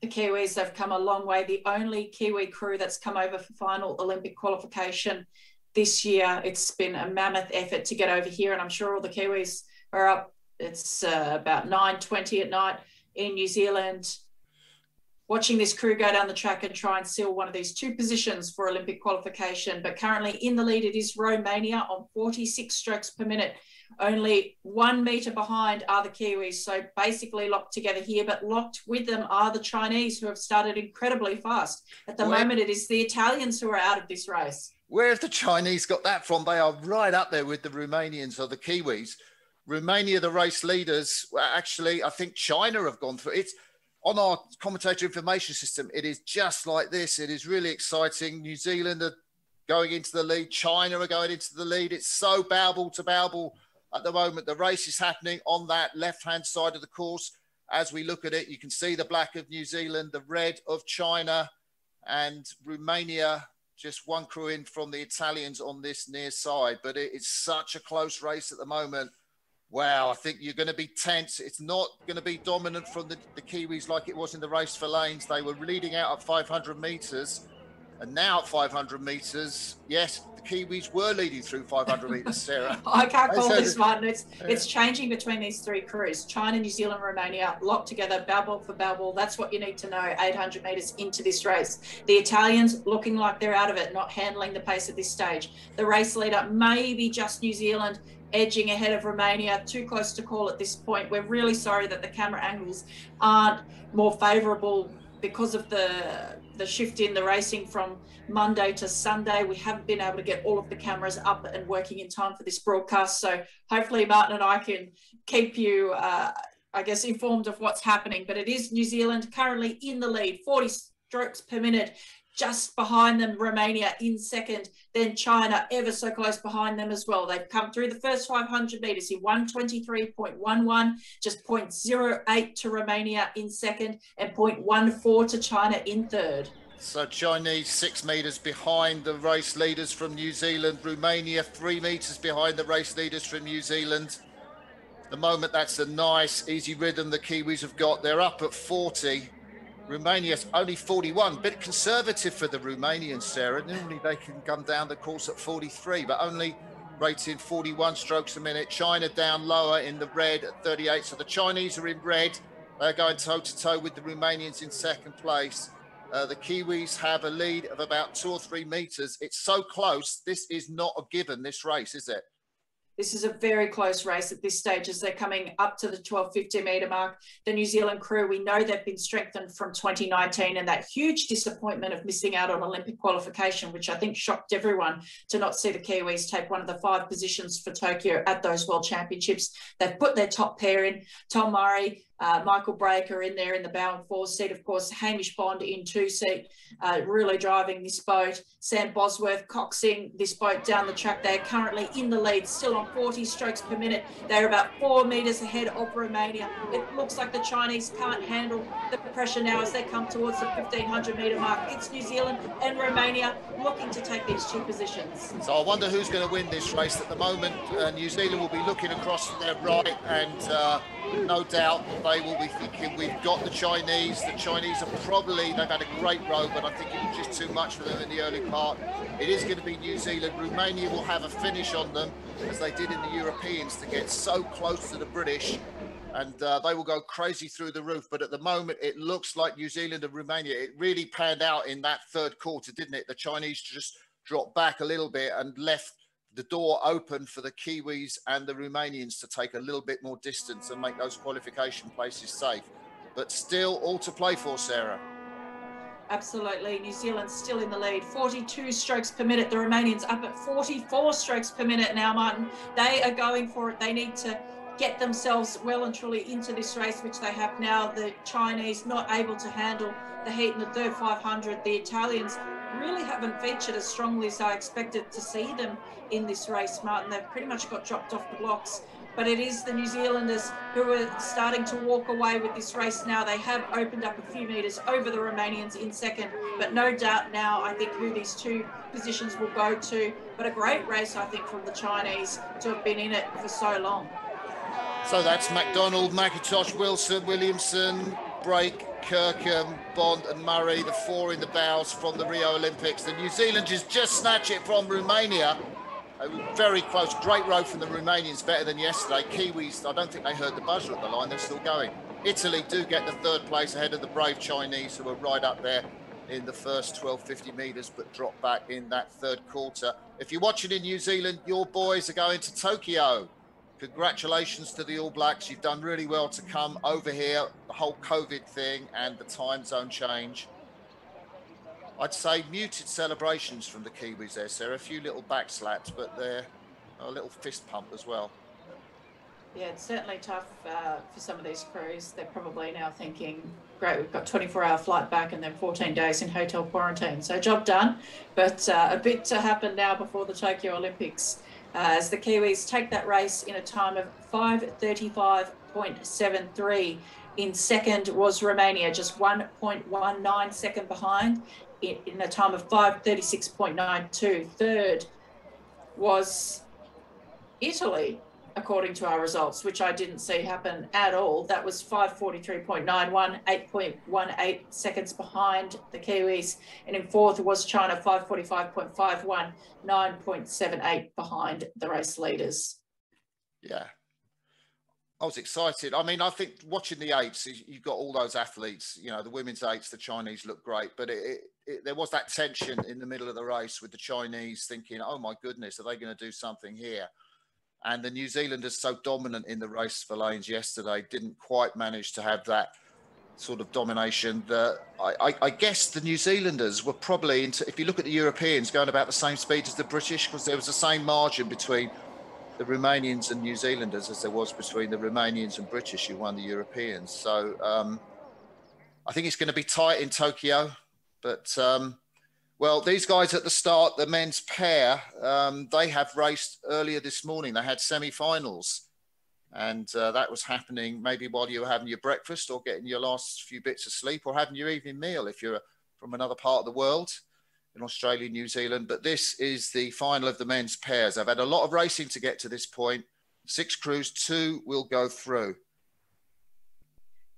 The Kiwis have come a long way. The only Kiwi crew that's come over for final Olympic qualification this year. It's been a mammoth effort to get over here, and I'm sure all the Kiwis are up. It's about 9:20 at night in New Zealand, watching this crew go down the track and try and seal one of these two positions for Olympic qualification. But currently in the lead, it is Romania on 46 strokes per minute. Only 1 metre behind are the Kiwis, so basically locked together here, but locked with them are the Chinese, who have started incredibly fast. At the moment, it is the Italians who are out of this race. Where have the Chinese got that from? They are right up there with the Romanians or the Kiwis. Romania, the race leaders, well, actually, I think China have gone through. It's on our commentator information system. It is just like this. It is really exciting. New Zealand are going into the lead. China are going into the lead. It's so Balbal to Balbal at the moment. The race is happening on that left-hand side of the course. As we look at it, you can see the black of New Zealand, the red of China, and Romania, just one crew in from the Italians on this near side. But it's such a close race at the moment. Wow, I think you're going to be tense. It's not going to be dominant from the Kiwis like it was in the race for lanes. They were leading out at 500 metres. And now at 500 metres, yes, the Kiwis were leading through 500 metres, Sarah. I can't call this one. It's changing between these three crews. China, New Zealand, Romania, locked together, Balbal for Balbal. That's what you need to know, 800 metres into this race. The Italians looking like they're out of it, not handling the pace at this stage. The race leader, maybe just New Zealand, edging ahead of Romania. Too close to call at this point. We're really sorry that the camera angles aren't more favourable because of the shift in the racing from Monday to Sunday. We haven't been able to get all of the cameras up and working in time for this broadcast. So hopefully Martin and I can keep you, I guess, informed of what's happening. But it is New Zealand currently in the lead, 40 strokes per minute. Just behind them, Romania in second, then China ever so close behind them as well. They've come through the first 500 metres in 1:23.11, just 0.08 to Romania in second and 0.14 to China in third. So Chinese 6 metres behind the race leaders from New Zealand. Romania 3 metres behind the race leaders from New Zealand. At the moment, that's a nice, easy rhythm the Kiwis have got. They're up at 40. Romania's only 41, bit conservative for the Romanians, Sarah. Normally they can come down the course at 43, but only rating 41 strokes a minute. China down lower in the red at 38. So the Chinese are in red. They're going toe-to-toe with the Romanians in second place. The Kiwis have a lead of about 2 or 3 metres. It's so close. This is not a given, this race, is it? This is a very close race at this stage as they're coming up to the 1250 metre mark. The New Zealand crew, we know they've been strengthened from 2019, and that huge disappointment of missing out on Olympic qualification, which I think shocked everyone to not see the Kiwis take one of the 5 positions for Tokyo at those World Championships. They've put their top pair in, Tom Murray, Michael Breaker in there in the bow and 4 seat, of course, Hamish Bond in 2 seat, really driving this boat. Sam Bosworth coxing this boat down the track. They're currently in the lead, still on 40 strokes per minute. They're about 4 metres ahead of Romania. It looks like the Chinese can't handle the pressure now as they come towards the 1500 metre mark. It's New Zealand and Romania looking to take these 2 positions. So I wonder who's going to win this race. At the moment, New Zealand will be looking across to their right, and no doubt they will be thinking, we've got the Chinese. The Chinese are probably, they've had a great row, but I think it was just too much for them in the early part. It is going to be New Zealand. Romania will have a finish on them, as they did in the Europeans, to get so close to the British. And they will go crazy through the roof. But at the moment, it looks like New Zealand and Romania, it really panned out in that third quarter, didn't it? The Chinese just dropped back a little bit and left the door open for the Kiwis and the Romanians to take a little bit more distance and make those qualification places safe. But still all to play for, Sarah. Absolutely. New Zealand's still in the lead, 42 strokes per minute. The Romanians up at 44 strokes per minute now, Martin. They are going for it. They need to get themselves well and truly into this race, which they have now. The Chinese not able to handle the heat in the third 500. The Italians really haven't featured as strongly as I expected to see them in this race, Martin. They've pretty much got dropped off the blocks. But it is the New Zealanders who are starting to walk away with this race now. They have opened up a few metres over the Romanians in second, but no doubt now, I think, who these two positions will go to. But a great race, I think, from the Chinese to have been in it for so long. So that's McDonald, McIntosh, Wilson, Williamson, Brake, Kirkham, Bond and Murray, the four in the bows from the Rio Olympics. The New Zealanders just snatch it from Romania. Very close, great row from the Romanians, better than yesterday. Kiwis, I don't think they heard the buzzer at the line, they're still going. Italy do get the third place ahead of the brave Chinese, who are right up there in the first 1250 metres, but drop back in that third quarter. If you're watching in New Zealand, your boys are going to Tokyo. Congratulations to the All Blacks. You've done really well to come over here. The whole COVID thing and the time zone change. I'd say muted celebrations from the Kiwis there, Sarah. A few little back slaps, but they're a little fist pump as well. Yeah, it's certainly tough for some of these crews. They're probably now thinking, great, we've got 24-hour flight back and then 14 days in hotel quarantine. So job done, but a bit to happen now before the Tokyo Olympics. As the Kiwis take that race in a time of 5:35.73. In second was Romania, just 1.19 second behind in a time of 5:36.92. Third was Italy, according to our results, which I didn't see happen at all. That was 5:43.91, 8.18 seconds behind the Kiwis. And in fourth was China, 5:45.51, 9.78 behind the race leaders. Yeah. I was excited. I mean, I think watching the eights, you've got all those athletes, you know, the women's eights, the Chinese look great, but there was that tension in the middle of the race with the Chinese thinking, oh my goodness, are they going to do something here? And the New Zealanders, so dominant in the race for lanes yesterday, didn't quite manage to have that sort of domination. I guess the New Zealanders were probably, if you look at the Europeans, going about the same speed as the British, because there was the same margin between the Romanians and New Zealanders as there was between the Romanians and British who won the Europeans. So I think it's going to be tight in Tokyo. But, well, these guys at the start, the men's pair, they have raced earlier this morning. They had semi-finals. And that was happening maybe while you were having your breakfast or getting your last few bits of sleep or having your evening meal if you're from another part of the world, in Australia, New Zealand. But this is the final of the men's pairs. I've had a lot of racing to get to this point. 6 crews, 2 will go through.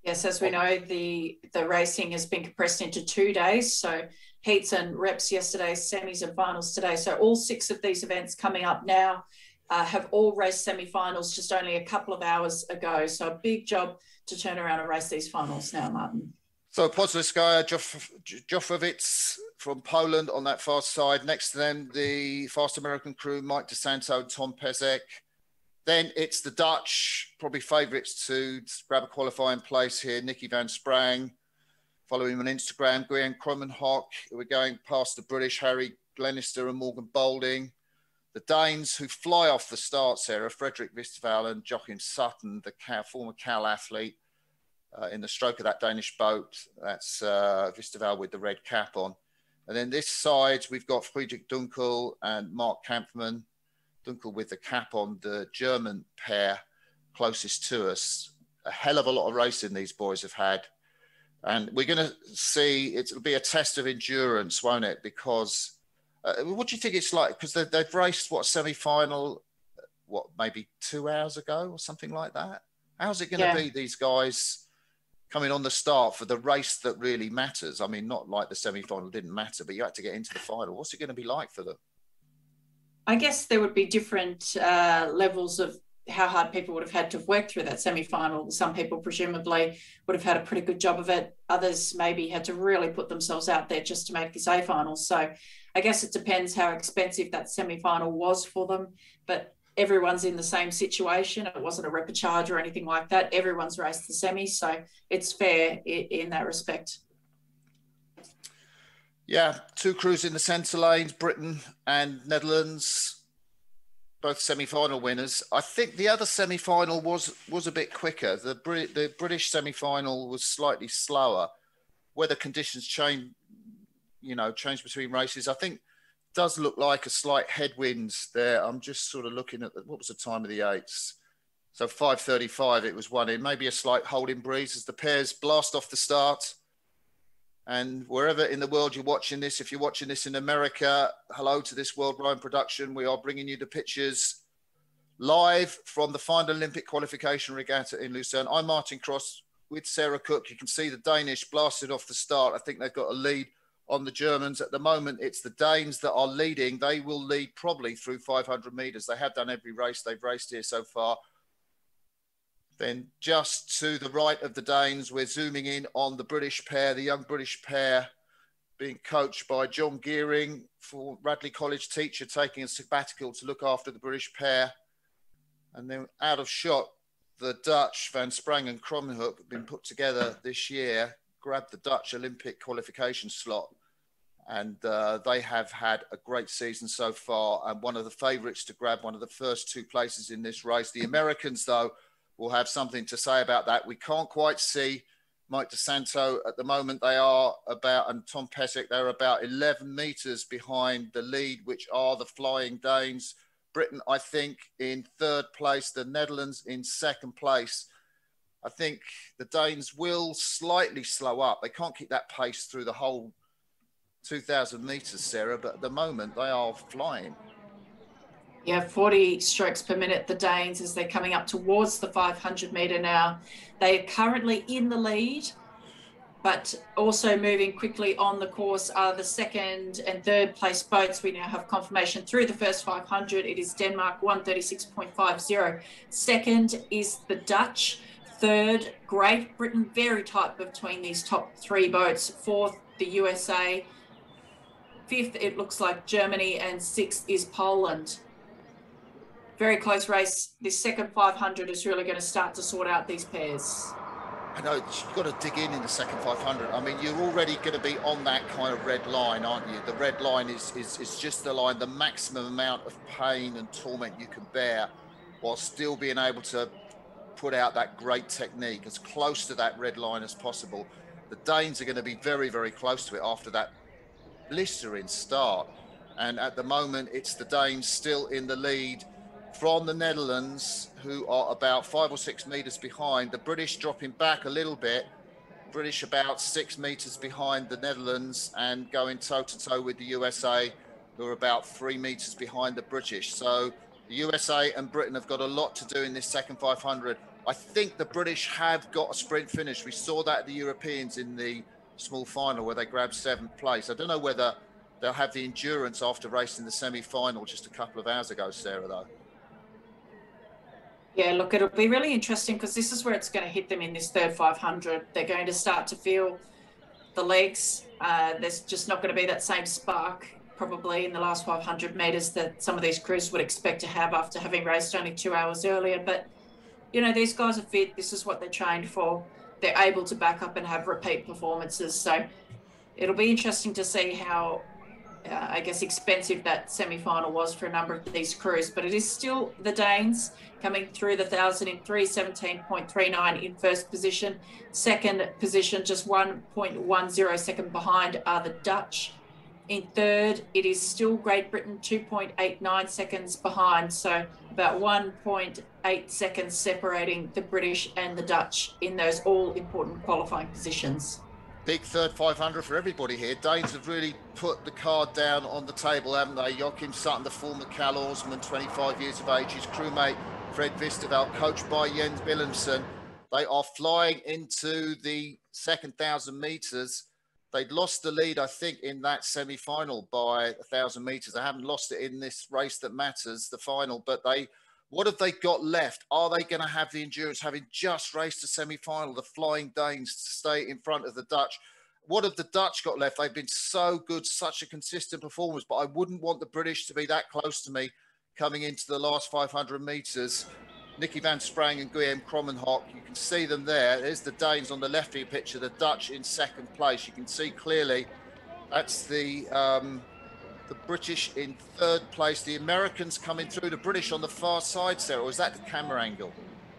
Yes, as we know, the racing has been compressed into 2 days. So heats and reps yesterday, semis and finals today. So all 6 of these events coming up now have all raced semi-finals just only a couple of hours ago. So a big job to turn around and race these finals now, Martin. So Pozleskaya, Jofowicz from Poland on that fast side. Next to them, the fast American crew, Mike DeSanto, Tom Pezek. Then it's the Dutch, probably favourites to grab a qualifying place here. Nicky van Sprang, following him on Instagram. Guian Kromenhoek. We're going past the British, Harry Glenister and Morgan Boulding. The Danes who fly off the start, Sarah, Frederick Visterval and Joachim Sutton, the former Cal athlete. In the stroke of that Danish boat, that's Visterval with the red cap on. And then this side, we've got Friedrich Dunkel and Mark Kampfmann. Dunkel with the cap on, the German pair closest to us. A hell of a lot of racing these boys have had. And we're going to see, it'll be a test of endurance, won't it? Because, what do you think it's like? Because they've raced, what, semi-final, what, maybe 2 hours ago or something like that? How's it going to be, these guys coming on the start for the race that really matters? I mean, not like the semi-final didn't matter, but you had to get into the final. What's it going to be like for them? I guess there would be different levels of how hard people would have had to work through that semi-final. Some people presumably would have had a pretty good job of it. Others maybe had to really put themselves out there just to make this A-final. So I guess it depends how expensive that semi-final was for them. But everyone's in the same situation. It wasn't a repechage or anything like that. Everyone's raced the semis, so it's fair in that respect. Yeah, 2 crews in the centre lanes, Britain and Netherlands. both semi-final winners. I think the other semi-final was a bit quicker. The British semi-final was slightly slower. Weather conditions change between races. I think it does look like a slight headwinds there. I'm just sort of looking at what was the time of the eights. So 5:35, it was one in. Maybe a slight holding breeze as the pairs blast off the start. And wherever in the world you're watching this, if you're watching this in America, hello to this World Rowing production. We are bringing you the pictures live from the final Olympic Qualification Regatta in Lucerne. I'm Martin Cross with Sarah Cook. You can see the Danish blasted off the start. I think they've got a lead on the Germans. At the moment, it's the Danes that are leading. They will lead probably through 500 meters. They have done every race they've raced here so far. Then just to the right of the Danes, we're zooming in on the British pair, the young British pair being coached by John Gearing, for Radley College teacher, taking a sabbatical to look after the British pair. And then out of shot, the Dutch, Van Sprang and Kromhoek, have been put together this year, grabbed the Dutch Olympic qualification slot. And they have had a great season so far, and one of the favourites to grab one of the first two places in this race. The Americans, though, will have something to say about that. We can't quite see Mike DeSanto at the moment. They are about, and Tom Pesek, they're about 11 metres behind the lead, which are the Flying Danes. Britain, I think, in third place. The Netherlands in second place. I think the Danes will slightly slow up. They can't keep that pace through the whole 2,000 metres, Sarah, but at the moment they are flying. Yeah, 40 strokes per minute, the Danes, as they're coming up towards the 500 metre now. They are currently in the lead, but also moving quickly on the course are the second and third place boats. We now have confirmation through the first 500. It is Denmark, 1:36.50. Second is the Dutch. Third, Great Britain, very tight between these top three boats. Fourth, the USA. Fifth, it looks like Germany, and sixth is Poland. Very close race. This second 500 is really going to start to sort out these pairs. I know, you've got to dig in the second 500. I mean, you're already going to be on that kind of red line, aren't you? The red line is just the line, the maximum amount of pain and torment you can bear while still being able to put out that great technique as close to that red line as possible. The Danes are going to be very, very close to it after that blistering start. And at the moment, it's the Danes still in the lead from the Netherlands, who are about 5 or 6 meters behind. The British dropping back a little bit. British about 6 meters behind the Netherlands, and going toe-to-toe with the USA, who are about 3 meters behind the British. So the USA and Britain have got a lot to do in this second 500. I think the British have got a sprint finish. We saw that at the Europeans in the small final where they grabbed 7th place. I don't know whether they'll have the endurance after racing the semi-final just a couple of hours ago, Sarah, though. Yeah, look, it'll be really interesting because this is where it's going to hit them in this third 500. They're going to start to feel the legs. There's just not going to be that same spark probably in the last 500 metres that some of these crews would expect to have after having raced only 2 hours earlier. But, you know, these guys are fit. This is what they're trained for. They're able to back up and have repeat performances. So it'll be interesting to see how, I guess, expensive that semi-final was for a number of these crews. But it is still the Danes coming through the 1,000 in 3:17.39 in first position. Second position, just 1.10 second behind, are the Dutch. In third, it is still Great Britain, 2.89 seconds behind. So about 1.8 seconds separating the British and the Dutch in those all-important qualifying positions. Big third 500 for everybody here. Danes have really put the card down on the table, haven't they? Joachim Sutton, the former Cal oarsman, 25 years of age, his crewmate Fred Visterveld, coached by Jens Willemsen. They are flying into the second 1,000 metres. They'd lost the lead, I think, in that semi-final by 1,000 metres. They haven't lost it in this race that matters, the final, but what have they got left? Are they going to have the endurance, having just raced a semi-final, the Flying Danes, to stay in front of the Dutch? What have the Dutch got left? They've been so good, such a consistent performance, but I wouldn't want the British to be that close to me coming into the last 500 metres. Nicky van Sprang and Guillaume Krommenhoek, you can see them there. There's the Danes on the left of your picture, the Dutch in second place. You can see clearly that's the The British in third place. The Americans coming through. The British on the far side, Sarah. Or is that the camera angle?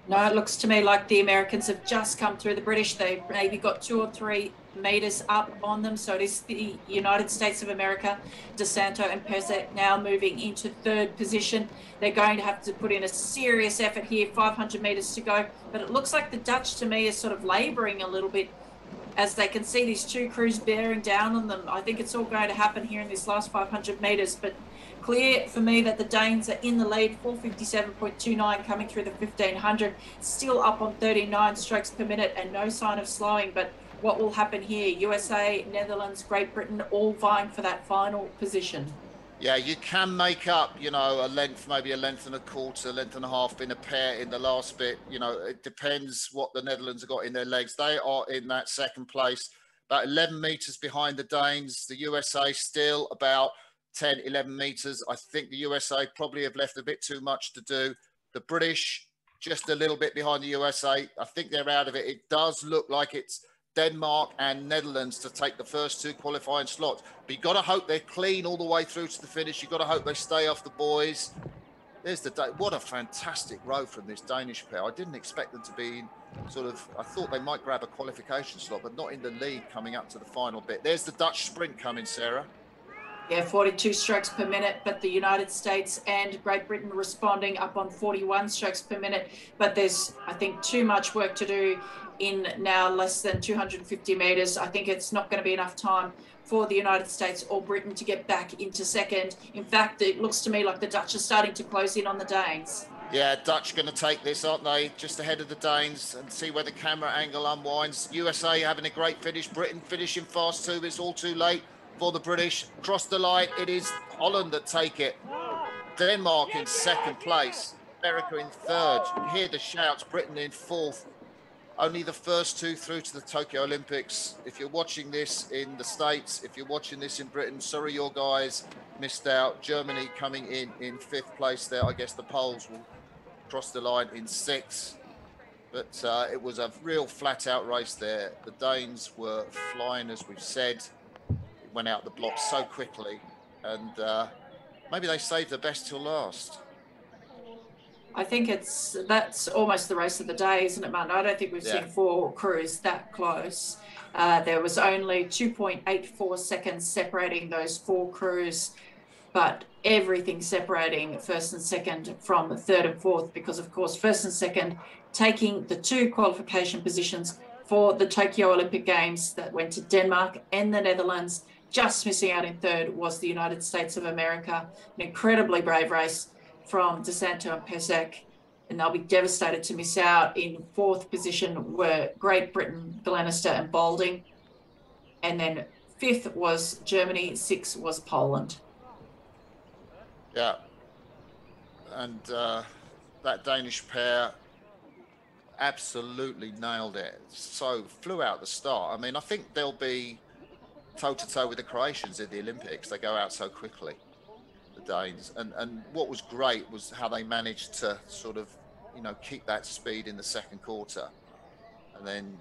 No, it looks to me like the Americans have just come through the British. They've maybe got 2 or 3 meters up on them. So it is the United States of America, DeSanto and Pesek now moving into third position. They're going to have to put in a serious effort here, 500 meters to go. But it looks like the Dutch, to me, is sort of laboring a little bit as they can see these 2 crews bearing down on them. I think it's all going to happen here in this last 500 meters, but clear for me that the Danes are in the lead, 457.29 coming through the 1500, still up on 39 strokes per minute and no sign of slowing. But what will happen here? USA, Netherlands, Great Britain, all vying for that final position. Yeah, you can make up, you know, a length, maybe a length and a quarter, length and a half in a pair in the last bit. You know, it depends what the Netherlands have got in their legs. They are in that second place, about 11 meters behind the Danes. The USA still about 10, 11 meters. I think the USA probably have left a bit too much to do. The British just a little bit behind the USA. I think they're out of it. It does look like it's Denmark and Netherlands to take the first 2 qualifying slots. But you've got to hope they're clean all the way through to the finish. You've got to hope they stay off the boys. There's the what a fantastic row from this Danish pair. I didn't expect them to be sort of, I thought they might grab a qualification slot, but not in the lead coming up to the final bit. There's the Dutch sprint coming, Sarah. Yeah, 42 strokes per minute, but the United States and Great Britain responding up on 41 strokes per minute. But there's, I think, too much work to do in now less than 250 meters. I think it's not going to be enough time for the United States or Britain to get back into second. In fact, it looks to me like the Dutch are starting to close in on the Danes. Yeah, Dutch going to take this, aren't they? Just ahead of the Danes, and see where the camera angle unwinds. USA having a great finish. Britain finishing fast too. It's all too late for the British. Cross the line. It is Holland that take it. Denmark in second place. America in third. You hear the shouts. Britain in fourth. Only the first 2 through to the Tokyo Olympics. If you're watching this in the States, if you're watching this in Britain, sorry your guys missed out. Germany coming in fifth place there. I guess the Poles will cross the line in 6th. But it was a real flat-out race there. The Danes were flying, as we've said. It went out the block so quickly. And maybe they saved the best till last. I think that's almost the race of the day, isn't it, Martin? I don't think we've seen 4 crews that close. There was only 2.84 seconds separating those 4 crews, but everything separating first and second from third and fourth, because of course first and second taking the 2 qualification positions for the Tokyo Olympic Games that went to Denmark and the Netherlands. Just missing out in third was the United States of America. An incredibly brave race from DeSanto and Pesek, and they'll be devastated to miss out. In 4th position were Great Britain, Glenister and Balding, and then 5th was Germany, 6th was Poland. Yeah, and that Danish pair absolutely nailed it. So flew out the start. I mean, I think they'll be toe-to-toe with the Croatians in the Olympics. They go out so quickly, the Danes. And what was great was how they managed to sort of, you know, keep that speed in the second quarter. And then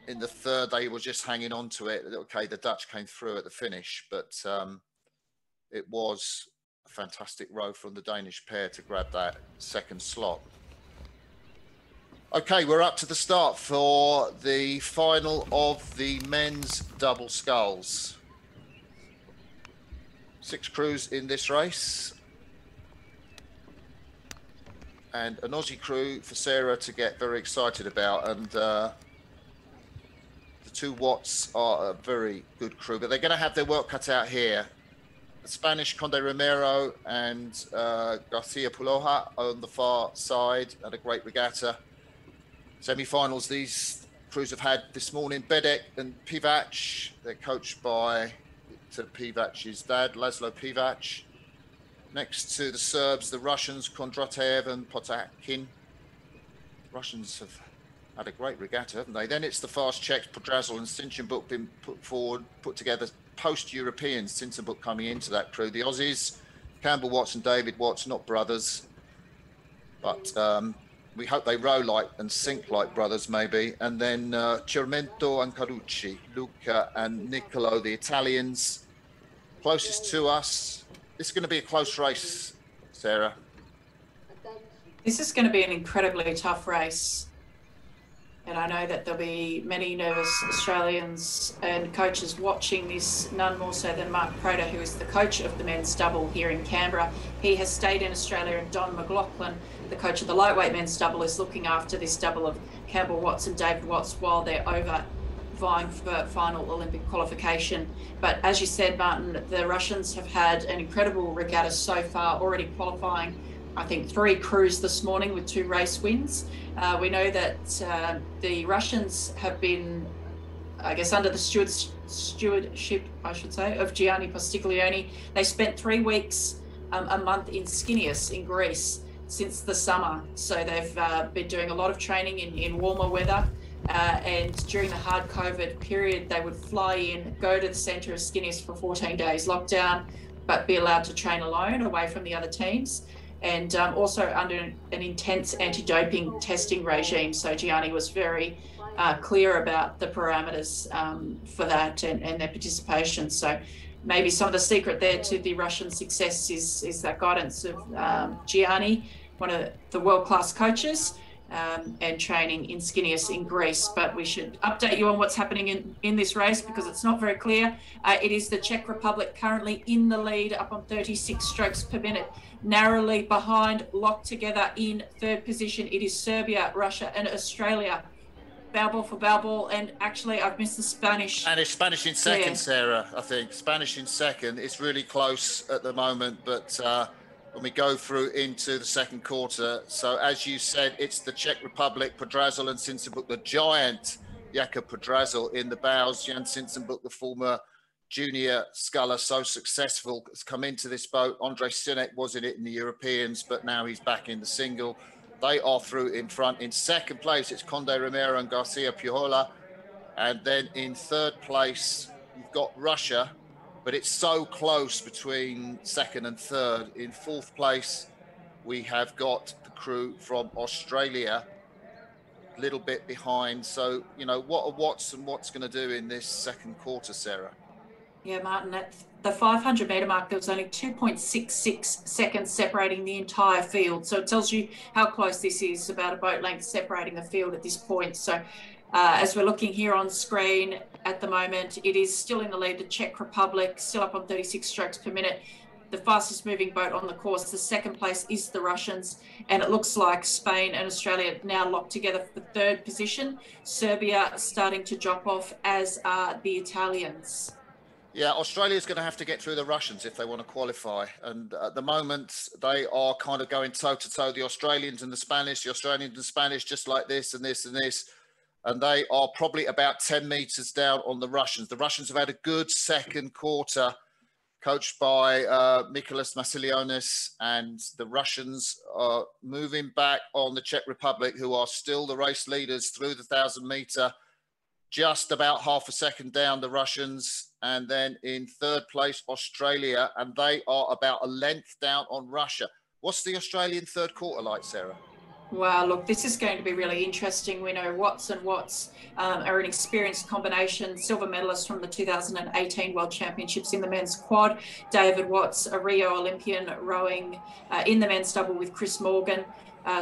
in the third, they were just hanging on to it. Okay, the Dutch came through at the finish, but it was a fantastic row from the Danish pair to grab that second slot. Okay, we're up to the start for the final of the men's double sculls. 6 crews in this race. And an Aussie crew for Sarah to get very excited about. And the 2 Watts are a very good crew, but they're going to have their work cut out here. The Spanish Conde Romero and Garcia Puloja on the far side at a great regatta. Semi-finals these crews have had this morning. Bedek and Pivac. They're coached by Pivac's dad, Laszlo Pivac. Next to the Serbs, the Russians, Kondratev and Potakin. Russians have had a great regatta, haven't they? Then it's the fast Czechs, Podrazel and Sinchenbuk been put together post-Europeans. Sinchenbuk coming into that crew. The Aussies, Campbell Watts and David Watts, not brothers, but we hope they row like and sink like brothers, maybe. And then Cirmento and Carucci, Luca and Niccolo, the Italians. closest to us. This is going to be a close race, Sarah. This is going to be an incredibly tough race. And I know that there'll be many nervous Australians and coaches watching this, none more so than Mark Prater, who is the coach of the men's double here in Canberra. He has stayed in Australia, and Don McLaughlin, the coach of the lightweight men's double, is looking after this double of Campbell Watts and David Watts while they're over vying for final Olympic qualification. But as you said, Martin, the Russians have had an incredible regatta so far, already qualifying, I think, 3 crews this morning with 2 race wins. We know that the Russians have been, I guess, under the stewardship, I should say, of Gianni Postiglione. They spent 3 weeks, a month in Skinias in Greece since the summer. So they've been doing a lot of training in warmer weather. And during the hard COVID period, they would fly in, go to the centre of Skinias for 14 days lockdown, but be allowed to train alone away from the other teams. And also under an intense anti-doping testing regime. So Gianni was very clear about the parameters for that and their participation. So maybe some of the secret there to the Russian success is that guidance of Gianni, one of the world-class coaches, and training in Skinias in Greece. But we should update you on what's happening in this race, because it's not very clear. It is the Czech Republic currently in the lead, up on 36 strokes per minute, narrowly behind, locked together in 3rd position. It is Serbia, Russia and Australia. Bow ball for bow ball. And actually, I've missed the Spanish. Spanish in second, Sarah, I think. Spanish in second. It's really close at the moment, but when we go through into the second quarter. So as you said, it's the Czech Republic, Podrazil and Sinsenbuk, the giant Jakub Podrazil in the bows. Jan Sinsenbuk, the former junior sculler, so successful, has come into this boat. Andrei Sinek was in it in the Europeans, but now he's back in the single. They are through in front. In second place, it's Conde Romero and Garcia Pujola. And then in 3rd place, you've got Russia, but it's so close between 2nd and 3rd. In 4th place, we have got the crew from Australia, a little bit behind. So, you know, what are Watts and what's going to do in this second quarter, Sarah? Yeah, Martin, at the 500 metre mark, there was only 2.66 seconds separating the entire field. So it tells you how close this is, about a boat length separating the field at this point. So as we're looking here on screen at the moment, it is still in the lead, the Czech Republic, still up on 36 strokes per minute. The fastest moving boat on the course. The 2nd place is the Russians, and it looks like Spain and Australia now locked together for the 3rd position. Serbia starting to drop off, as are the Italians. Yeah, Australia's going to have to get through the Russians if they want to qualify. And at the moment, they are kind of going toe-to-toe, the Australians and the Spanish, just like this and this and this. And they are probably about 10 metres down on the Russians. The Russians have had a good second quarter, coached by Mikolas Masilionis, and the Russians are moving back on the Czech Republic, who are still the race leaders through the 1,000 metre, just about half a second down the Russians. And then in 3rd place, Australia, and they are about a length down on Russia. What's the Australian 3rd quarter like, Sarah? Wow, look, this is going to be really interesting. We know Watts and Watts are an experienced combination, silver medalist from the 2018 World Championships in the men's quad. David Watts, a Rio Olympian, rowing in the men's double with Chris Morgan.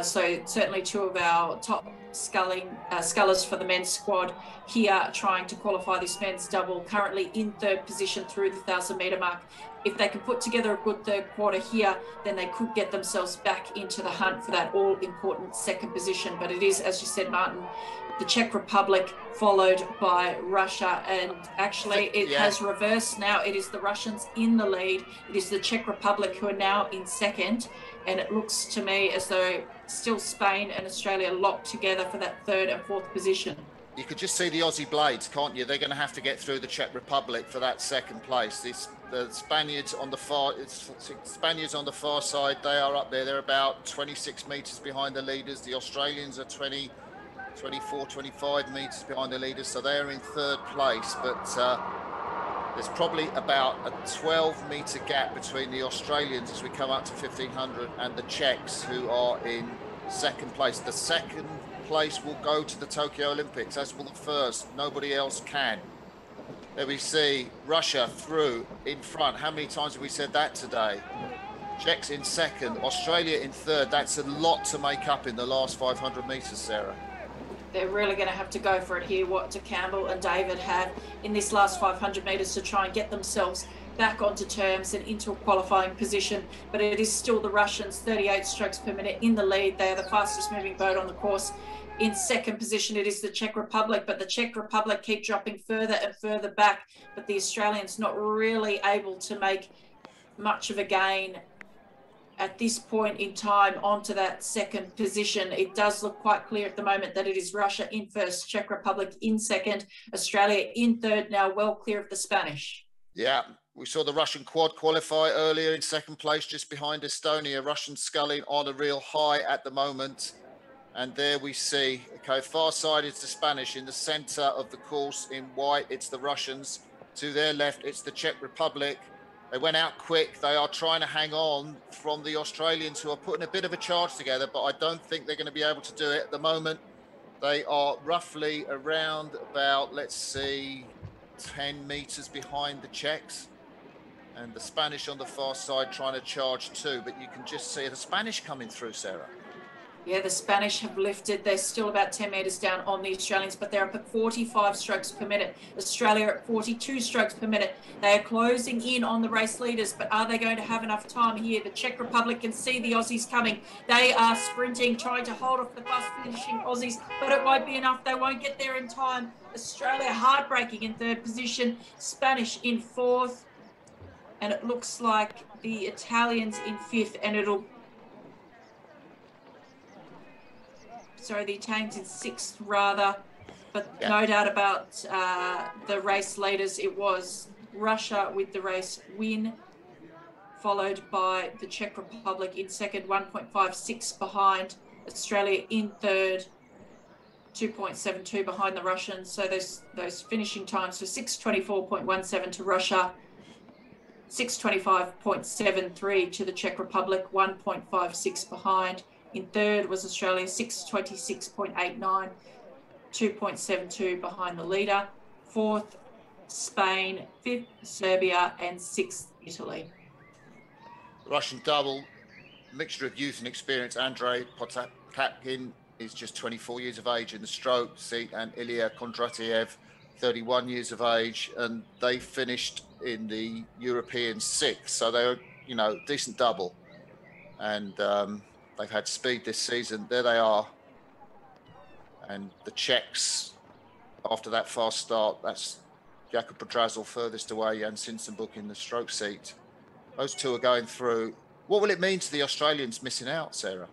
So certainly 2 of our top scullers for the men's squad here, trying to qualify this men's double, currently in 3rd position through the 1,000 metre mark. If they can put together a good 3rd quarter here, then they could get themselves back into the hunt for that all-important 2nd position. But it is, as you said, Martin, the Czech Republic followed by Russia, and actually it has reversed now. It is the Russians in the lead. It is the Czech Republic who are now in 2nd, and it looks to me as though still Spain and Australia locked together for that 3rd and 4th position. You could just see the Aussie blades, can't you? They're going to have to get through the Czech Republic for that 2nd place. The Spaniards on the far side, they are up there. They're about 26 metres behind the leaders. The Australians are 24, 25 metres behind the leaders, so they're in 3rd place. But there's probably about a 12-metre gap between the Australians as we come up to 1,500 and the Czechs, who are in 2nd place. The 2nd place will go to the Tokyo Olympics, as will the 1st. Nobody else can. There we see Russia through in front. How many times have we said that today? Czechs in second, Australia in third. That's a lot to make up in the last 500 metres, Sarah. They're really going to have to go for it here. What do Campbell and David have in this last 500 metres to try and get themselves back onto terms and into a qualifying position? But it is still the Russians, 38 strokes per minute in the lead. They are the fastest moving boat on the course. In second position, it is the Czech Republic, but the Czech Republic keep dropping further and further back. But the Australians not really able to make much of a gain at this point in time onto that second position. It does look quite clear at the moment that it is Russia in first, Czech Republic in second, Australia in third, now well clear of the Spanish. Yeah, we saw the Russian quad qualify earlier in second place, just behind Estonia. Russian sculling on a real high at the moment. And there we see, okay, far side is the Spanish. In the center of the course in white, it's the Russians. To their left, it's the Czech Republic. They went out quick. They are trying to hang on from the Australians, who are putting a bit of a charge together, but I don't think they're going to be able to do it at the moment. They are roughly around about, let's see, 10 meters behind the Czechs. And the Spanish on the far side trying to charge too, but you can just see the Spanish coming through, Sarah. Yeah, the Spanish have lifted. They're still about 10 metres down on the Australians, but they're up at 45 strokes per minute. Australia at 42 strokes per minute. They are closing in on the race leaders, but are they going to have enough time here? The Czech Republic can see the Aussies coming. They are sprinting, trying to hold off the fast finishing Aussies, but it won't be enough. They won't get there in time. Australia heartbreaking in third position. Spanish in fourth. And it looks like the Italians in fifth, and the Italians in sixth rather, but yeah. No doubt about the race leaders. It was Russia with the race win, followed by the Czech Republic in second, 1.56 behind, Australia in third, 2.72 behind the Russians. So those finishing times for 6:24.17 to Russia, 6:25.73 to the Czech Republic, 1.56 behind. In third was Australia, 6:26.89, 2.72 behind the leader. Fourth, Spain. Fifth, Serbia. And sixth, Italy. Russian double, mixture of youth and experience. Andrei Potapkin is just 24 years of age in the stroke seat, and Ilya Kondratiev, 31 years of age, and they finished in the European sixth. So they're, decent double. And they've had speed this season. There they are. And the Czechs, after that fast start, that's Jakub Podrazil furthest away, Jan Sinsenbuk in the stroke seat. Those two are going through. What will it mean to the Australians missing out, Sarah?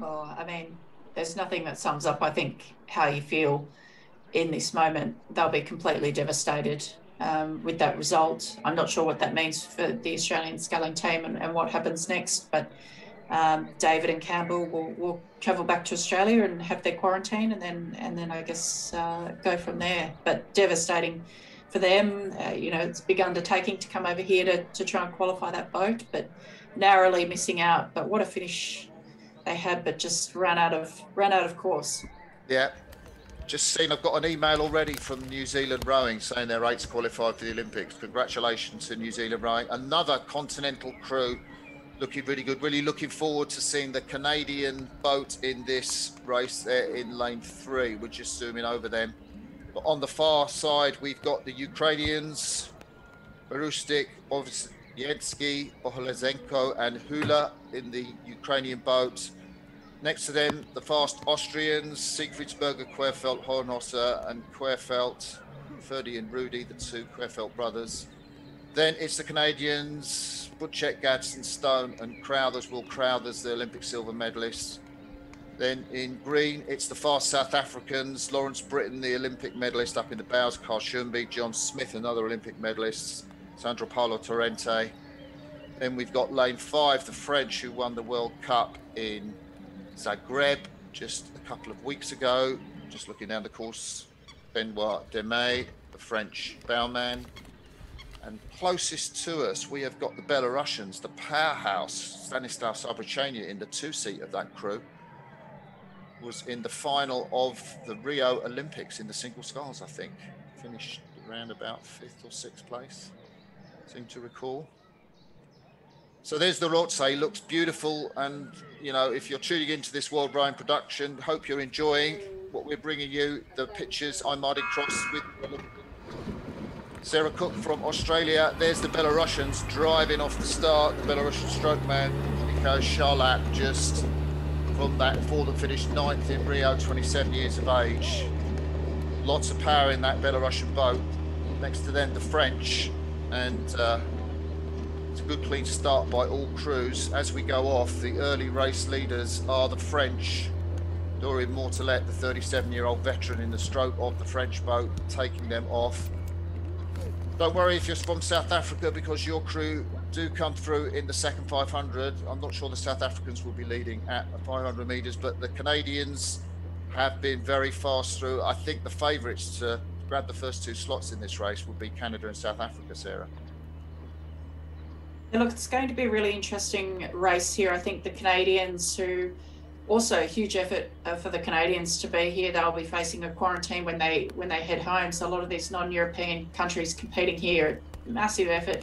Oh, I mean, there's nothing that sums up, I think, how you feel in this moment. They'll be completely devastated with that result. I'm not sure what that means for the Australian sculling team and what happens next, but David and Campbell will travel back to Australia and have their quarantine, and then I guess go from there. But devastating for them. It's a big undertaking to come over here to try and qualify that boat, but narrowly missing out. But what a finish they had, but just ran out of course. Yeah. Just seen, I've got an email already from New Zealand Rowing saying their eight's qualified for the Olympics. Congratulations to New Zealand Rowing. Another continental crew looking really good. Really looking forward to seeing the Canadian boat in this race there in lane 3. We're just zooming over them. But on the far side, we've got the Ukrainians, Barustik, Ovyensky, Oholezenko, and Hula in the Ukrainian boat. Next to them, the fast Austrians, Siegfriedsberger, Querfeld, Hornhosser, and Querfeld, Ferdy and Rudy, the two Querfeld brothers. Then it's the Canadians, Butchek, Gadsden, Stone, and Crowthers, Will Crowthers, the Olympic silver medalists. Then in green, it's the fast South Africans, Lawrence Britton, the Olympic medalist up in the bows, Carl Schoenby, John Smith, another Olympic medalist, Sandro Paolo Torrente. Then we've got lane 5, the French, who won the World Cup in Zagreb just a couple of weeks ago. Just looking down the course, Benoit Demey, the French bowman. And closest to us, we have got the Belarusians, the powerhouse, Stanislav Sabrachenia in the 2-seat of that crew. Was in the final of the Rio Olympics in the single sculls, I think. finished around about 5th or 6th place, seem to recall. So there's the Rotse, looks beautiful. And, you know, if you're tuning into this World Rowing production, hope you're enjoying what we're bringing you, the pictures. I'm Martin Cross with Sarah Cook from Australia. There's the Belarusians driving off the start. The Belarusian strokeman, Nico Charlat, just from that fall that finished 9th in Rio, 27 years of age. Lots of power in that Belarusian boat. Next to them, the French. And it's a good clean start by all crews. As we go off, the early race leaders are the French. Dorian Mortelet, the 37-year-old veteran in the stroke of the French boat, taking them off. Don't worry if you're from South Africa, because your crew do come through in the second 500. I'm not sure the South Africans will be leading at 500 meters, but the Canadians have been very fast through. I think the favourites to grab the first 2 slots in this race would be Canada and South Africa, Sarah. Yeah, look, it's going to be a really interesting race here. I think the Canadians, who also a huge effort for the Canadians to be here, they'll be facing a quarantine when they head home. So a lot of these non-European countries competing here, massive effort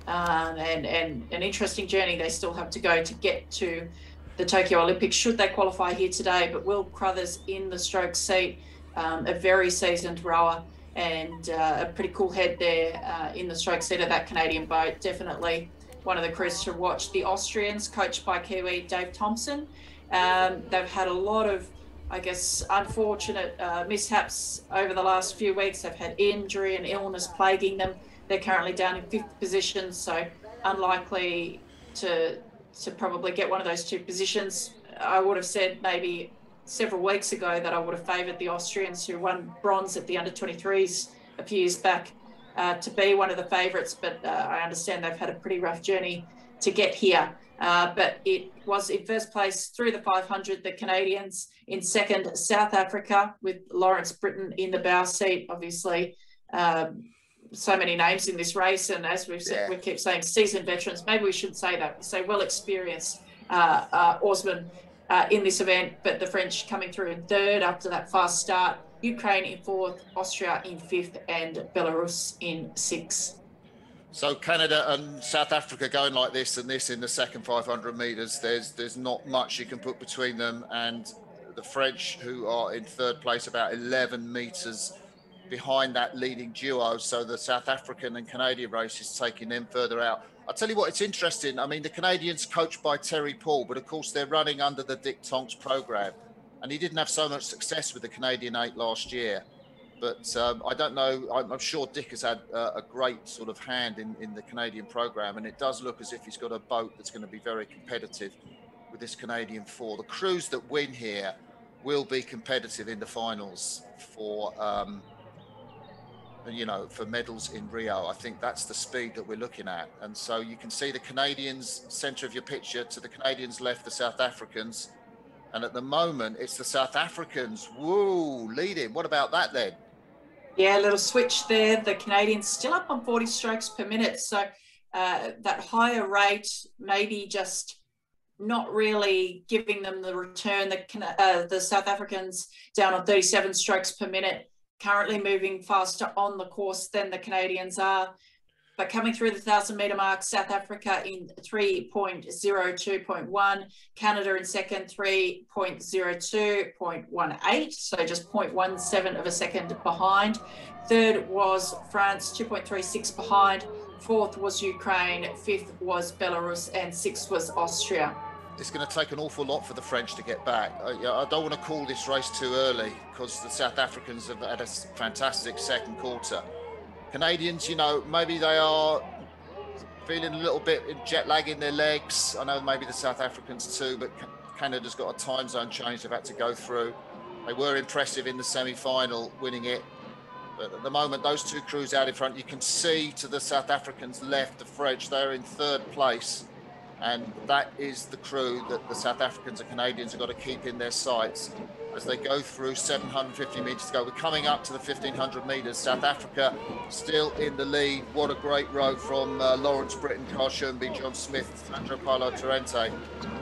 and an interesting journey they still have to go to get to the Tokyo Olympics, should they qualify here today. But Will Crothers in the stroke seat, a very seasoned rower, and a pretty cool head there in the stroke seat of that Canadian boat. Definitely one of the crews to watch. The Austrians, coached by Kiwi Dave Thompson, they've had a lot of, I guess, unfortunate mishaps over the last few weeks. They've had injury and illness plaguing them. They're currently down in 5th position, so unlikely to probably get one of those 2 positions. I would have said maybe several weeks ago that I would have favoured the Austrians, who won bronze at the under-23s a few years back, to be one of the favourites, but I understand they've had a pretty rough journey to get here. But it was in first place through the 500, the Canadians. In second, South Africa, with Lawrence Britton in the bow seat. Obviously, so many names in this race, and as we've said, we keep saying seasoned veterans. Maybe we should say that. We say well-experienced oarsmen in this event, but the French coming through in third after that fast start. Ukraine in 4th, Austria in 5th, and Belarus in 6th. So Canada and South Africa going like this and this in the second 500 meters. There's not much you can put between them, and the French, who are in third place, about 11 meters behind that leading duo. So the South African and Canadian race is taking them further out. I'll tell you what, it's interesting. I mean, the Canadians coached by Terry Paul, but of course they're running under the Dick Tonks program, and he didn't have so much success with the Canadian 8 last year. But I don't know, I'm sure Dick has had a great sort of hand in the Canadian program, and it does look as if he's got a boat that's going to be very competitive with this Canadian 4. The crews that win here will be competitive in the finals for, you know, for medals in Rio. I think that's the speed that we're looking at. And so you can see the Canadians, center of your picture, to the Canadians left, the South Africans. And at the moment, it's the South Africans, leading. What about that then? Yeah, a little switch there. The Canadians still up on 40 strokes per minute. So that higher rate, maybe just not really giving them the return. The South Africans down on 37 strokes per minute, currently moving faster on the course than the Canadians are. But coming through the 1,000-metre mark, South Africa in 3.02.1, Canada in second, 3.02.18, so just 0.17 of a second behind. Third was France, 2.36 behind. Fourth was Ukraine, fifth was Belarus, and sixth was Austria. It's going to take an awful lot for the French to get back. I don't want to call this race too early, because the South Africans have had a fantastic second quarter. Canadians, you know, maybe they are feeling a little bit in jet lag in their legs. I know maybe the South Africans too, but Canada's got a time zone change they've had to go through. They were impressive in the semi-final, winning it. But at the moment, those two crews out in front, you can see to the South Africans left, the French, they're in third place. And that is the crew that the South Africans and Canadians have got to keep in their sights as they go through 750 metres to go. We're coming up to the 1,500 metres. South Africa still in the lead. What a great row from Lawrence Britton, Carl Schoenby, John Smith, Sandro Paolo Torrente.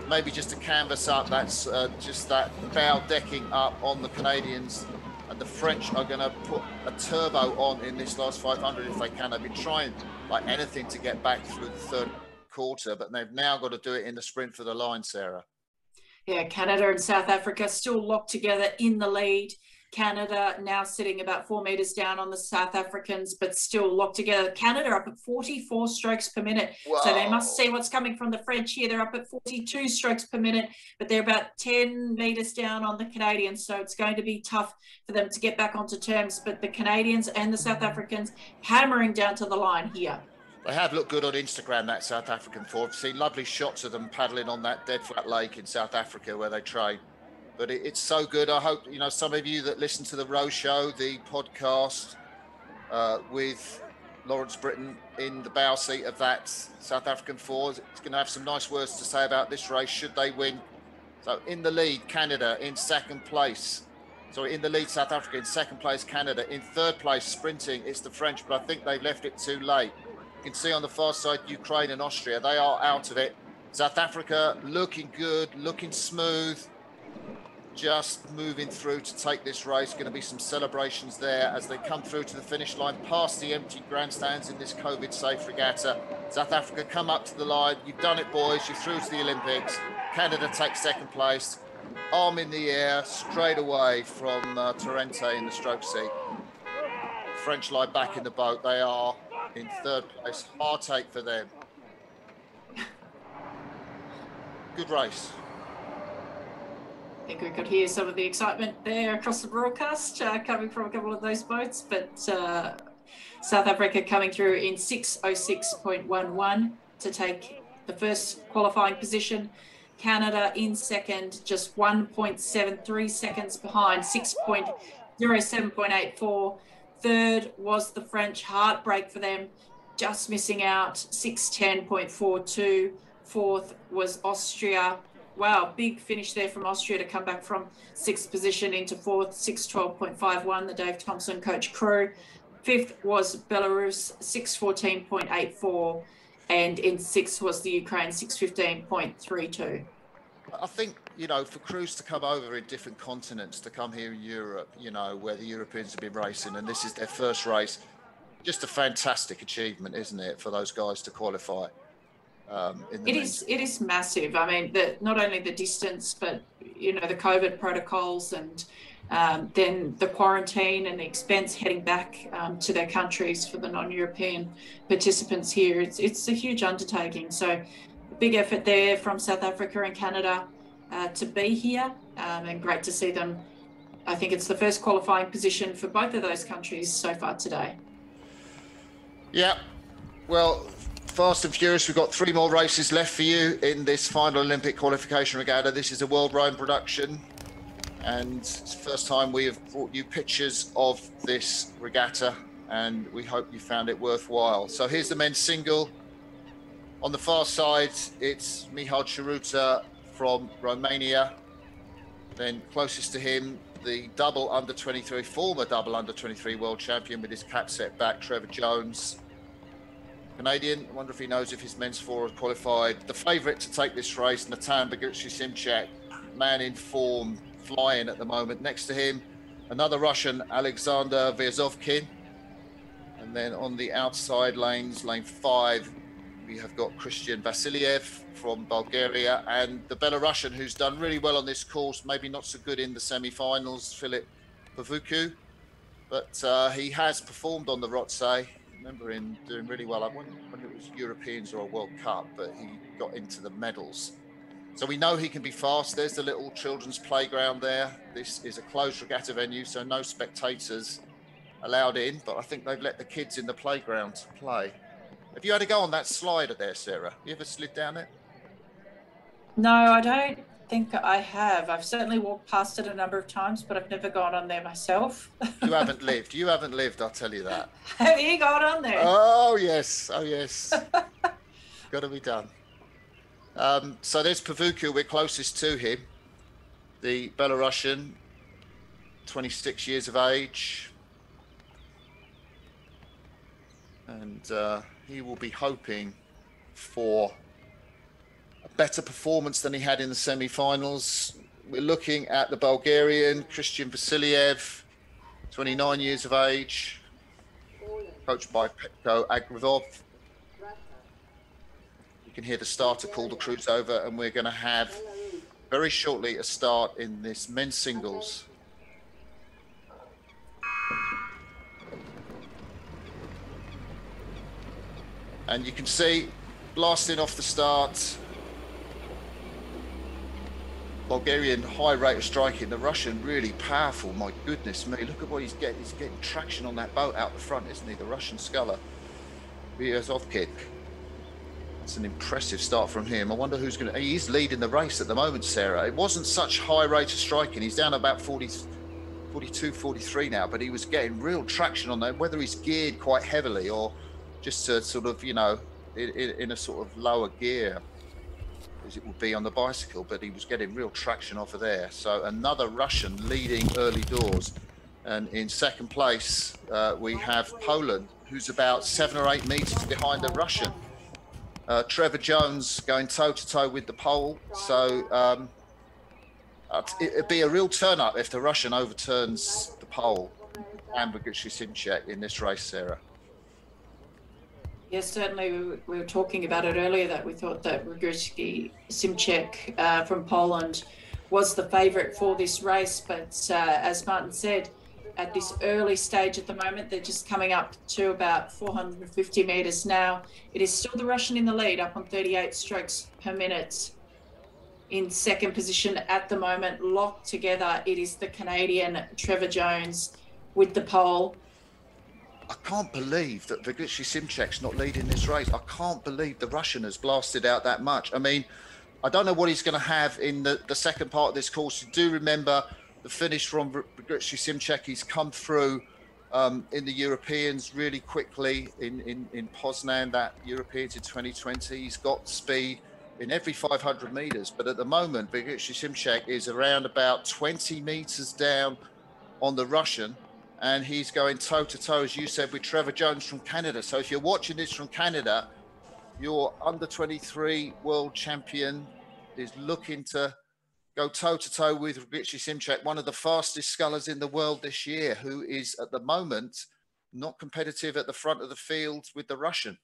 Maybe just to canvas up, that's just that bow decking up on the Canadians. And the French are going to put a turbo on in this last 500 if they can. They've been trying like anything to get back through the third quarter, but they've now got to do it in the sprint for the line, Sarah. Yeah, Canada and South Africa still locked together in the lead. Canada now sitting about 4 meters down on the South Africans, but still locked together. Canada up at 44 strokes per minute. Whoa. So they must see what's coming from the French here. They're up at 42 strokes per minute, but they're about 10 meters down on the Canadians. So it's going to be tough for them to get back onto terms. But the Canadians and the South Africans hammering down to the line here. They have looked good on Instagram, that South African forward. I've seen lovely shots of them paddling on that dead flat lake in South Africa where they train. But it's so good. I hope, you know, some of you that listen to the Row Show, the podcast with Lawrence Britton in the bow seat of that South African forward, it's going to have some nice words to say about this race should they win. So in the lead, Canada in second place. Sorry, in the lead, South Africa in second place, Canada. In third place, sprinting, it's the French, but I think they've left it too late. You can see on the far side, Ukraine and Austria, they are out of it. South Africa looking good, looking smooth, just moving through to take this race. Going to be some celebrations there as they come through to the finish line, past the empty grandstands in this COVID-safe regatta. South Africa come up to the line. You've done it, boys. You're through to the Olympics. Canada takes second place. Arm in the air, straight away from Torrente in the stroke seat. French lie back in the boat. They are in third place. Heartache for them. Good race. I think we could hear some of the excitement there across the broadcast coming from a couple of those boats, but South Africa coming through in 6:06.11 to take the first qualifying position. Canada in second, just 1.73 seconds behind, 6.07.84. Third was the French, heartbreak for them, just missing out, 6:10.42. Fourth was Austria. Wow, big finish there from Austria to come back from sixth position into fourth, 6:12.51, the Dave Thompson coach crew. Fifth was Belarus, 6:14.84. And in sixth was the Ukraine, 6:15.32. I think, you know, for crews to come over in different continents, to come here in Europe, you know, where the Europeans have been racing, and this is their first race, just a fantastic achievement, isn't it, for those guys to qualify? It is massive. I mean, not only the distance, but, you know, the COVID protocols and then the quarantine and the expense heading back to their countries for the non-European participants here. It's a huge undertaking. So a big effort there from South Africa and Canada to be here, and great to see them. I think it's the first qualifying position for both of those countries so far today. Yeah, well, fast and furious, we've got 3 more races left for you in this final Olympic qualification regatta. This is a world rowing production, and it's the first time we have brought you pictures of this regatta, and we hope you found it worthwhile. So here's the men's single. On the far side, it's Mihal Chiruta from Romania. Then closest to him, the double under 23, former double under 23 world champion with his cap set back, Trevor Jones. Canadian, I wonder if he knows if his men's four has qualified. The favourite to take this race, Natan Bogucki-Simchak, man in form, flying at the moment. Next to him, another Russian, Alexander Verzovkin. And then on the outside lanes, lane 5, we have got Christian Vasiliev from Bulgaria, and the Belarusian who's done really well on this course, maybe not so good in the semi-finals, Filip Pavuku, but he has performed on the Rotsay. Remember him doing really well when it was Europeans or a World Cup, but he got into the medals. So we know he can be fast. There's the little children's playground there. This is a closed regatta venue, so no spectators allowed in, but I think they've let the kids in the playground play. Have you had to go on that slider there, Sarah? You ever slid down it? No, I don't think I have. I've certainly walked past it a number of times, but I've never gone on there myself. You haven't lived. You haven't lived, I'll tell you that. Have you gone on there? Oh, yes. Oh, yes. Got to be done. So there's Pavuku. We're closest to him. The Belarusian, 26 years of age. And he will be hoping for a better performance than he had in the semi-finals. We're looking at the Bulgarian, Christian Vasiliev. 29 years of age, coached by Petko Agravov. You can hear the starter call the crews over, and we're going to have very shortly a start in this men's singles. And you can see blasting off the start, Bulgarian high rate of striking, the Russian really powerful. My goodness me, look at what he's getting. He's getting traction on that boat out the front, isn't he? The Russian sculler, Vyazovkin. It's an impressive start from him. I wonder who's going to... He's leading the race at the moment, Sarah. It wasn't such high rate of striking. He's down about 42, 43 now, but he was getting real traction on that, whether he's geared quite heavily or just sort of, you know, in a sort of lower gear, as it would be on the bicycle, but he was getting real traction off of there. So another Russian leading early doors. And in second place, we have Poland, who's about 7 or 8 meters behind the Russian. Trevor Jones going toe-to-toe with the Pole. So it'd be a real turn-up if the Russian overturns the Pole and Bogucki-Simchek in this race, Sarah. Yes, certainly. We were talking about it earlier that we thought that Bogucki-Simchek from Poland was the favourite for this race. But as Martin said, at this early stage at the moment, they're just coming up to about 450 metres now. It is still the Russian in the lead, up on 38 strokes per minute. In second position at the moment, locked together, it is the Canadian Trevor Jones with the pole. I can't believe that Bogucki-Simchek's not leading this race. I can't believe the Russian has blasted out that much. I mean, I don't know what he's going to have in the second part of this course. You do remember the finish from Bogucki-Simchek. He's come through in the Europeans really quickly in Poznan, that Europeans in 2020. He's got speed in every 500 meters. But at the moment, Bogucki-Simchek is around about 20 meters down on the Russian. And he's going toe-to-toe, as you said, with Trevor Jones from Canada. So if you're watching this from Canada, your under-23 world champion is looking to go toe-to-toe with Bogucki-Simchek, one of the fastest scullers in the world this year, who is at the moment not competitive at the front of the field with the Russian.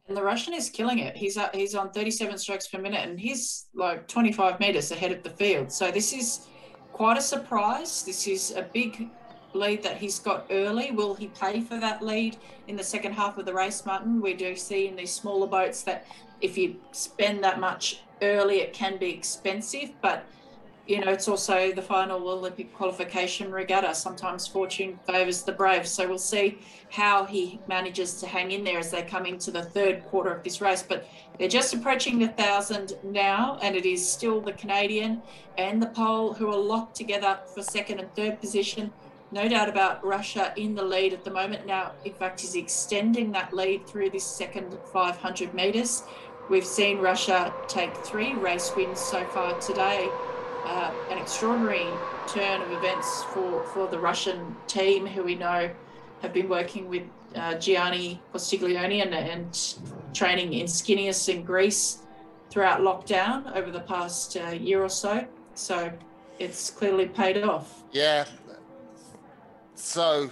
And the Russian is killing it. He's on 37 strokes per minute, and he's like 25 meters ahead of the field. So this is quite a surprise. This is a big lead that he's got early. Will he pay for that lead in the second half of the race, Martin? We do see in these smaller boats that if you spend that much early, it can be expensive, but you know, it's also the final Olympic qualification regatta. Sometimes fortune favours the brave. So we'll see how he manages to hang in there as they come into the third quarter of this race. But they're just approaching the 1,000 now, and it is still the Canadian and the Pole who are locked together for second and third position. No doubt about Russia in the lead at the moment. Now, in fact, he's extending that lead through this second 500 metres. We've seen Russia take 3 race wins so far today. An extraordinary turn of events for the Russian team, who we know have been working with Gianni Postiglione and training in Skinias in Greece throughout lockdown over the past year or so. So it's clearly paid off. Yeah. So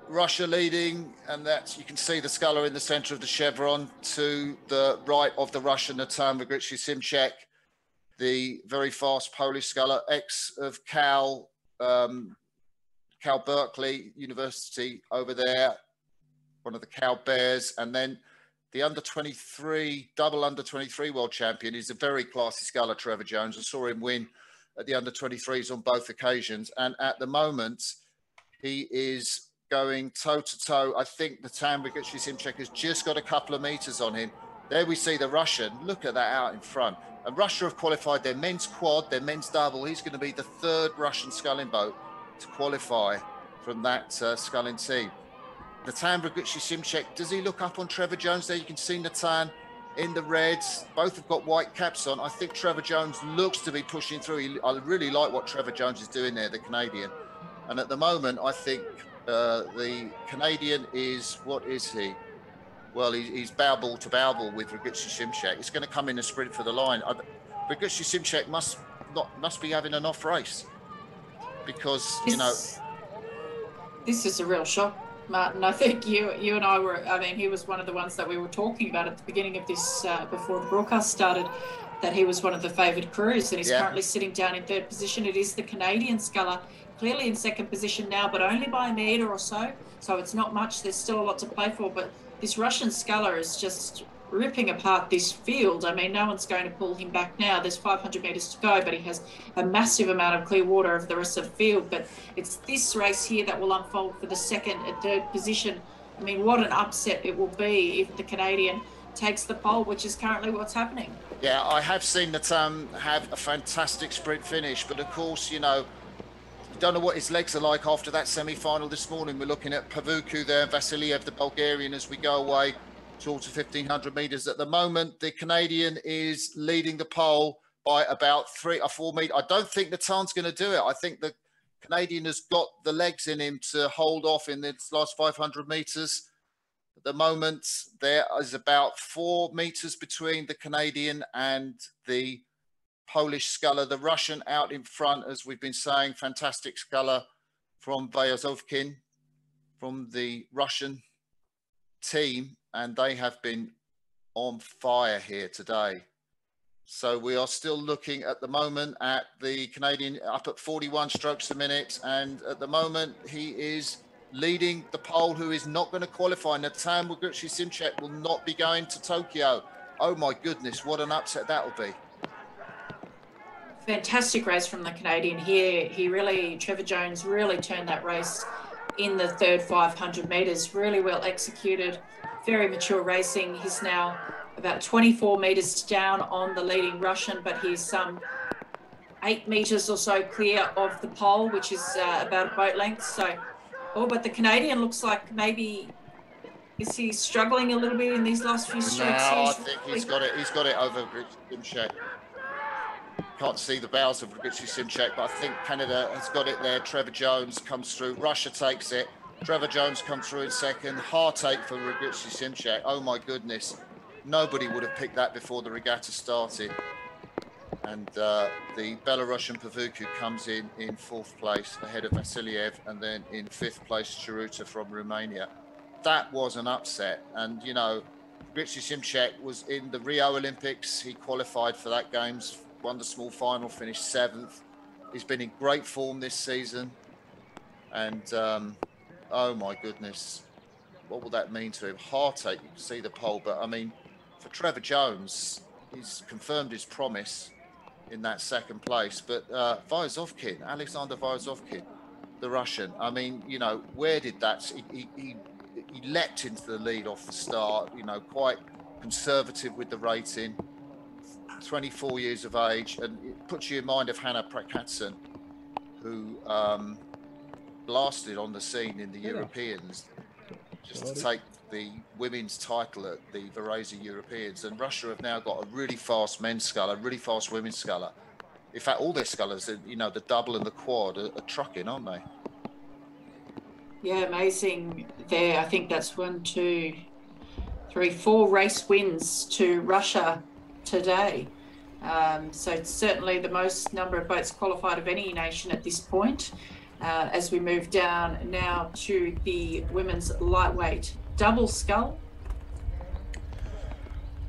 Russia leading, and that's, you can see the sculler in the center of the chevron. To the right of the Russian, Natan Bogucki-Simchek, the very fast Polish sculler, ex of Cal Berkeley University over there, one of the Cal Bears. And then the under-23, double under-23 world champion is a very classy sculler, Trevor Jones. I saw him win at the under-23s on both occasions. And at the moment, he is going toe-to-toe. I think Natan Bogucki-Simchek has just got a couple of meters on him. There we see the Russian. Look at that out in front. And Russia have qualified their men's quad, their men's double. He's going to be the third Russian sculling boat to qualify from that sculling team. Natan Bogucki-Simchek, does he look up on Trevor Jones there? You can see Natan in the reds. Both have got white caps on. I think Trevor Jones looks to be pushing through. I really like what Trevor Jones is doing there, the Canadian. And at the moment, I think the Canadian is, what is he? Well, he's bow ball to bow ball with Bogucki-Simchek. He's going to come in and sprint for the line. Bogucki-Simchek must be having an off race, because, you know, This is a real shock, Martin. I think you and I were, I mean, he was one of the ones that we were talking about at the beginning of this, before the broadcast started, that he was one of the favoured crews, and he's currently sitting down in third position. It is the Canadian sculler, clearly in second position now, but only by a metre or so. So it's not much. There's still a lot to play for, but this Russian sculler is just ripping apart this field. I mean, no one's going to pull him back now. There's 500 metres to go, but he has a massive amount of clear water of the rest of the field. But it's this race here that will unfold for the second and third position. I mean, what an upset it will be if the Canadian takes the pole, which is currently what's happening. Yeah, I have seen Natam have a fantastic sprint finish, but of course, you know, you don't know what his legs are like after that semi-final this morning. We're looking at Pavuku there, Vasiliev, the Bulgarian, as we go away towards the 1,500 metres. At the moment, the Canadian is leading the pole by about 3 or 4 metres. I don't think Natan's going to do it. I think the Canadian has got the legs in him to hold off in the last 500 metres. At the moment, there is about 4 metres between the Canadian and the Polish sculler. The Russian out in front, as we've been saying, fantastic sculler from Vyazovkin, from the Russian team, and they have been on fire here today. So we are still looking at the moment at the Canadian up at 41 strokes a minute, and at the moment he is leading the pole, who is not going to qualify. Natan Simchek will not be going to Tokyo. Oh my goodness, what an upset that will be. Fantastic race from the Canadian here. Trevor Jones really turned that race in the third 500 metres, really well executed, very mature racing. He's now about 24 metres down on the leading Russian, but he's some 8 metres or so clear of the pole, which is about a boat length. So, but the Canadian looks like maybe, is he struggling a little bit in these last few strokes? No, I think he's got it. He's got it over Simchek. Can't see the bows of Simchek, but I think Canada has got it there. Trevor Jones comes through. Russia takes it. Trevor Jones comes through in second. Heartache for Simchek. Oh my goodness. Nobody would have picked that before the regatta started. And the Belarusian Pavuku comes in 4th place ahead of Vasiliev, and then in 5th place Chiruta from Romania. That was an upset. And you know, Simchek was in the Rio Olympics. He qualified for that games, won the small final, finished 7th. He's been in great form this season. And oh my goodness, what will that mean to him? Heartache, you can see the pole, but I mean, for Trevor Jones, he's confirmed his promise in that 2nd place. But Vyazovkin, Alexander Vyazovkin, the Russian, I mean, you know, where did that, he leapt into the lead off the start, you know, quite conservative with the rating, 24 years of age, and it puts you in mind of Hanna Prakatson, who blasted on the scene in the Europeans just to take the women's title at the Varese Europeans. And Russia have now got a really fast men's sculler, really fast women's sculler. In fact, all their scullers, you know, the double and the quad are trucking, aren't they? Yeah, amazing there. I think that's 1, 2, 3, 4 race wins to Russia today. So it's certainly the most number of boats qualified of any nation at this point. As we move down now to the women's lightweight double scull.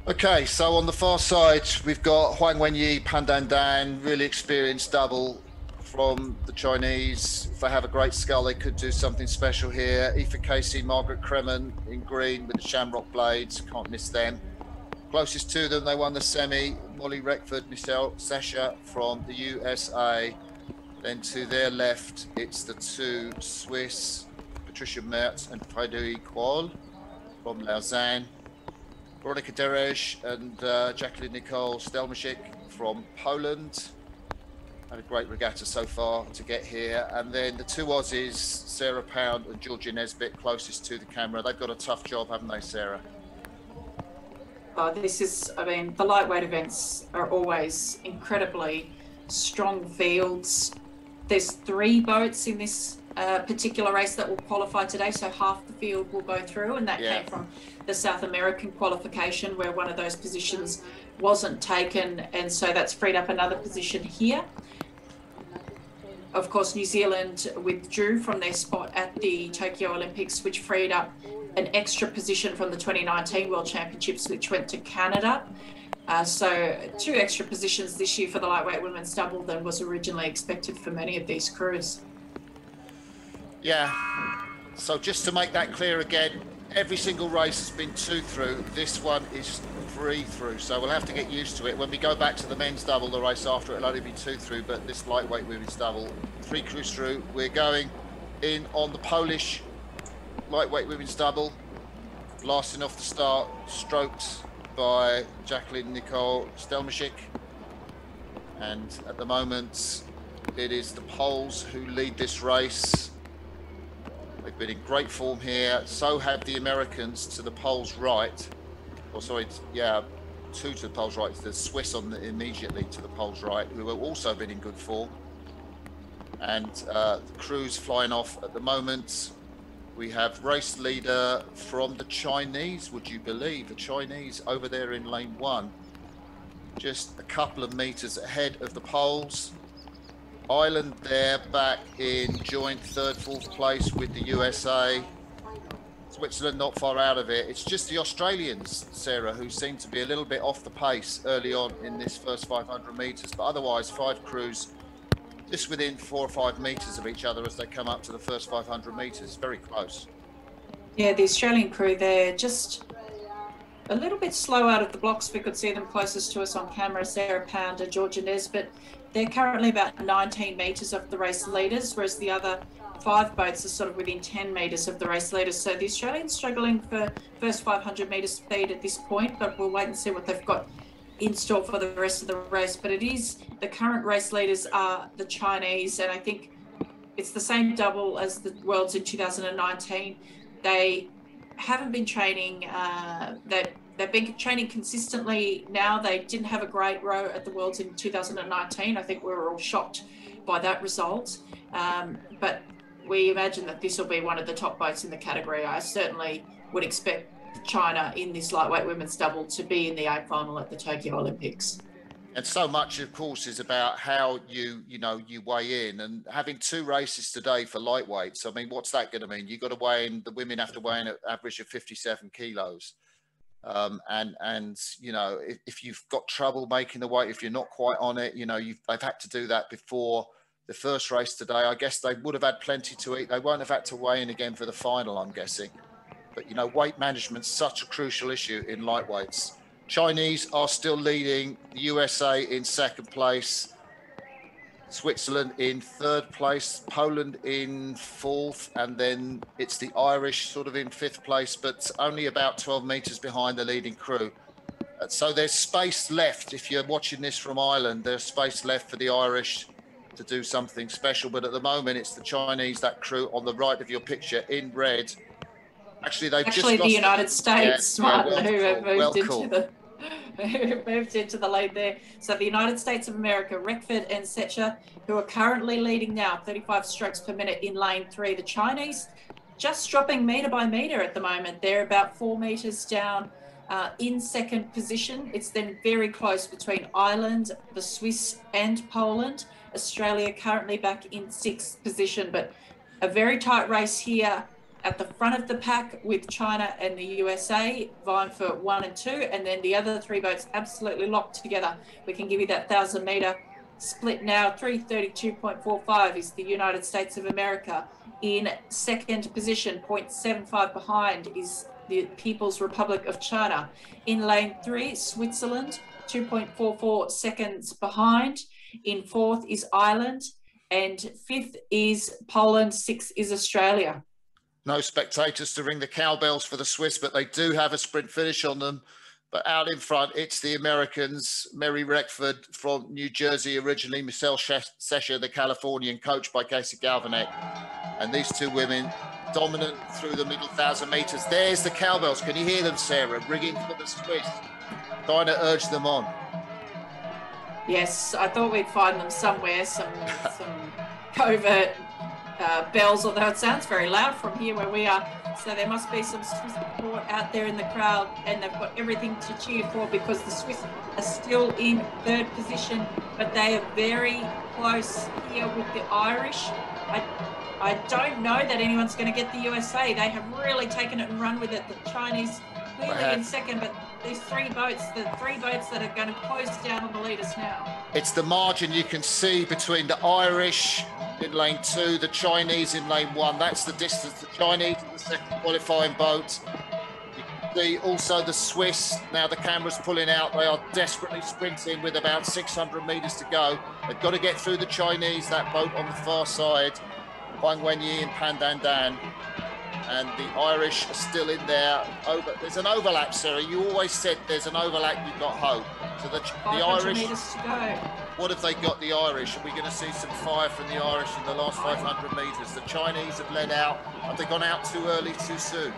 Okay, so on the far side, we've got Huang Wenyi, Pan Dan Dan, really experienced double from the Chinese. If they have a great scull, they could do something special here. Aoife Casey, Margaret Kremen in green with the shamrock blades, can't miss them. Closest to them, they won the semi, Molly Reckford, Michelle Sesha from the USA. Then to their left, it's the 2 Swiss, Patricia Mertz and Frédéric Quol from Lausanne. Veronika Derej and Jacqueline Nicole Stelmachik from Poland. Had a great regatta so far to get here. And then the 2 Aussies, Sarah Pound and Georgia Nesbitt, closest to the camera. They've got a tough job, haven't they, Sarah? This is, I mean, the lightweight events are always incredibly strong fields. There's 3 boats in this particular race that will qualify today, so half the field will go through, and that came from the South American qualification where one of those positions wasn't taken, and so that's freed up another position here. of course, New Zealand withdrew from their spot at the Tokyo Olympics, which freed up an extra position from the 2019 World Championships, which went to Canada. So 2 extra positions this year for the lightweight women's double than was originally expected for many of these crews. Yeah, so just to make that clear again, every single race has been 2 through. This one is 3 through, so we'll have to get used to it. When we go back to the men's double, the race after, it'll only be 2 through, but this lightweight women's double, 3 crews through. We're going in on the Polish lightweight women's double, blasting off the start, stroked by Jacqueline Nicole Stelmachik. And at the moment, it is the Poles who lead this race. They've been in great form here. So have the Americans to the Poles' right. Or sorry, yeah, 2 to the Poles' right. The Swiss immediately to the Poles' right, who have also been in good form. And the crews flying off at the moment. We have race leader from the Chinese, would you believe? The Chinese over there in lane 1. Just a couple of meters ahead of the Poles. Ireland there back in joint 3rd, 4th place with the USA. Switzerland not far out of it. It's just the Australians, Sarah, who seem to be a little bit off the pace early on in this first 500 meters. But otherwise, 5 crews just within 4 or 5 meters of each other as they come up to the first 500 meters. Very close. Yeah, the Australian crew, they're just a little bit slow out of the blocks. We could see them closest to us on camera, Sarah Pounder, Georgia Nesbitt. They're currently about 19 metres of the race leaders, whereas the other 5 boats are sort of within 10 metres of the race leaders. So the Australians struggling for first 500 metre speed at this point, but we'll wait and see what they've got in store for the rest of the race. But it is, the current race leaders are the Chinese, and I think it's the same double as the Worlds in 2019. They haven't been training, they've been training consistently now. They didn't have a great row at the Worlds in 2019. I think we were all shocked by that result. But we imagine that this will be one of the top boats in the category. I certainly would expect China in this lightweight women's double to be in the A final at the Tokyo Olympics. And so much, of course, is about how you weigh in. And having 2 races today for lightweights, I mean, what's that going to mean? You've got to weigh in, the women have to weigh in at average of 57 kilos. And you know, if you've got trouble making the weight, if you're not quite on it, you know, they've had to do that before the first race today. I guess they would have had plenty to eat. They won't have had to weigh in again for the final, I'm guessing. But, you know, weight management's such a crucial issue in lightweights. Chinese are still leading, the USA in 2nd place, Switzerland in 3rd place, Poland in 4th, and then it's the Irish sort of in 5th place, but only about 12 meters behind the leading crew. So there's space left. If you're watching this from Ireland, there's space left for the Irish to do something special. But at the moment, it's the Chinese, that crew on the right of your picture in red. Actually, just the United States, Martin, who have moved into the lead there. So the United States of America, Reckford and Setcher, who are currently leading now, 35 strokes per minute in lane 3. The Chinese just dropping metre by metre at the moment. They're about 4 metres down in 2nd position. It's then very close between Ireland, the Swiss and Poland. Australia currently back in 6th position, but a very tight race here at the front of the pack with China and the USA vying for 1 and 2, and then the other 3 boats absolutely locked together. We can give you that 1,000 metre split now. 332.45 is the United States of America. In 2nd position, 0.75 behind is the People's Republic of China. In lane 3, Switzerland, 2.44 seconds behind. In 4th is Ireland, and 5th is Poland, 6th is Australia. No spectators to ring the cowbells for the Swiss, but they do have a sprint finish on them. But out in front, it's the Americans, Mary Reckford from New Jersey originally, Michelle Sesha, the Californian, coached by Casey Galvanek. And these 2 women dominant through the middle 1,000 metres. There's the cowbells. Can you hear them, Sarah, ringing for the Swiss, trying to urge them on? Yes, I thought we'd find them somewhere, some covert bells, although it sounds very loud from here where we are. So there must be some Swiss support out there in the crowd, and they've got everything to cheer for because the Swiss are still in 3rd position but they are very close here with the Irish. I don't know that anyone's going to get the USA. They have really taken it and run with it. The Chinese clearly in second, but these the three boats that are going to close down on the leaders now. It's the margin you can see between the Irish in lane 2, the Chinese in lane 1. That's the distance. The Chinese in the second qualifying boat. You can see also the Swiss. Now the camera's pulling out. They are desperately sprinting with about 600 meters to go. They've got to get through the Chinese, that boat on the far side. Huang Wenyi and Pan Dan Dan. And the Irish are still in there. There's an overlap, Sarah. You always said there's an overlap, you've got hope. So the Irish, meters to go. What have they got, the Irish? Are we going to see some fire from the Irish in the last 500 metres? The Chinese have led out. Have they gone out too early, too soon?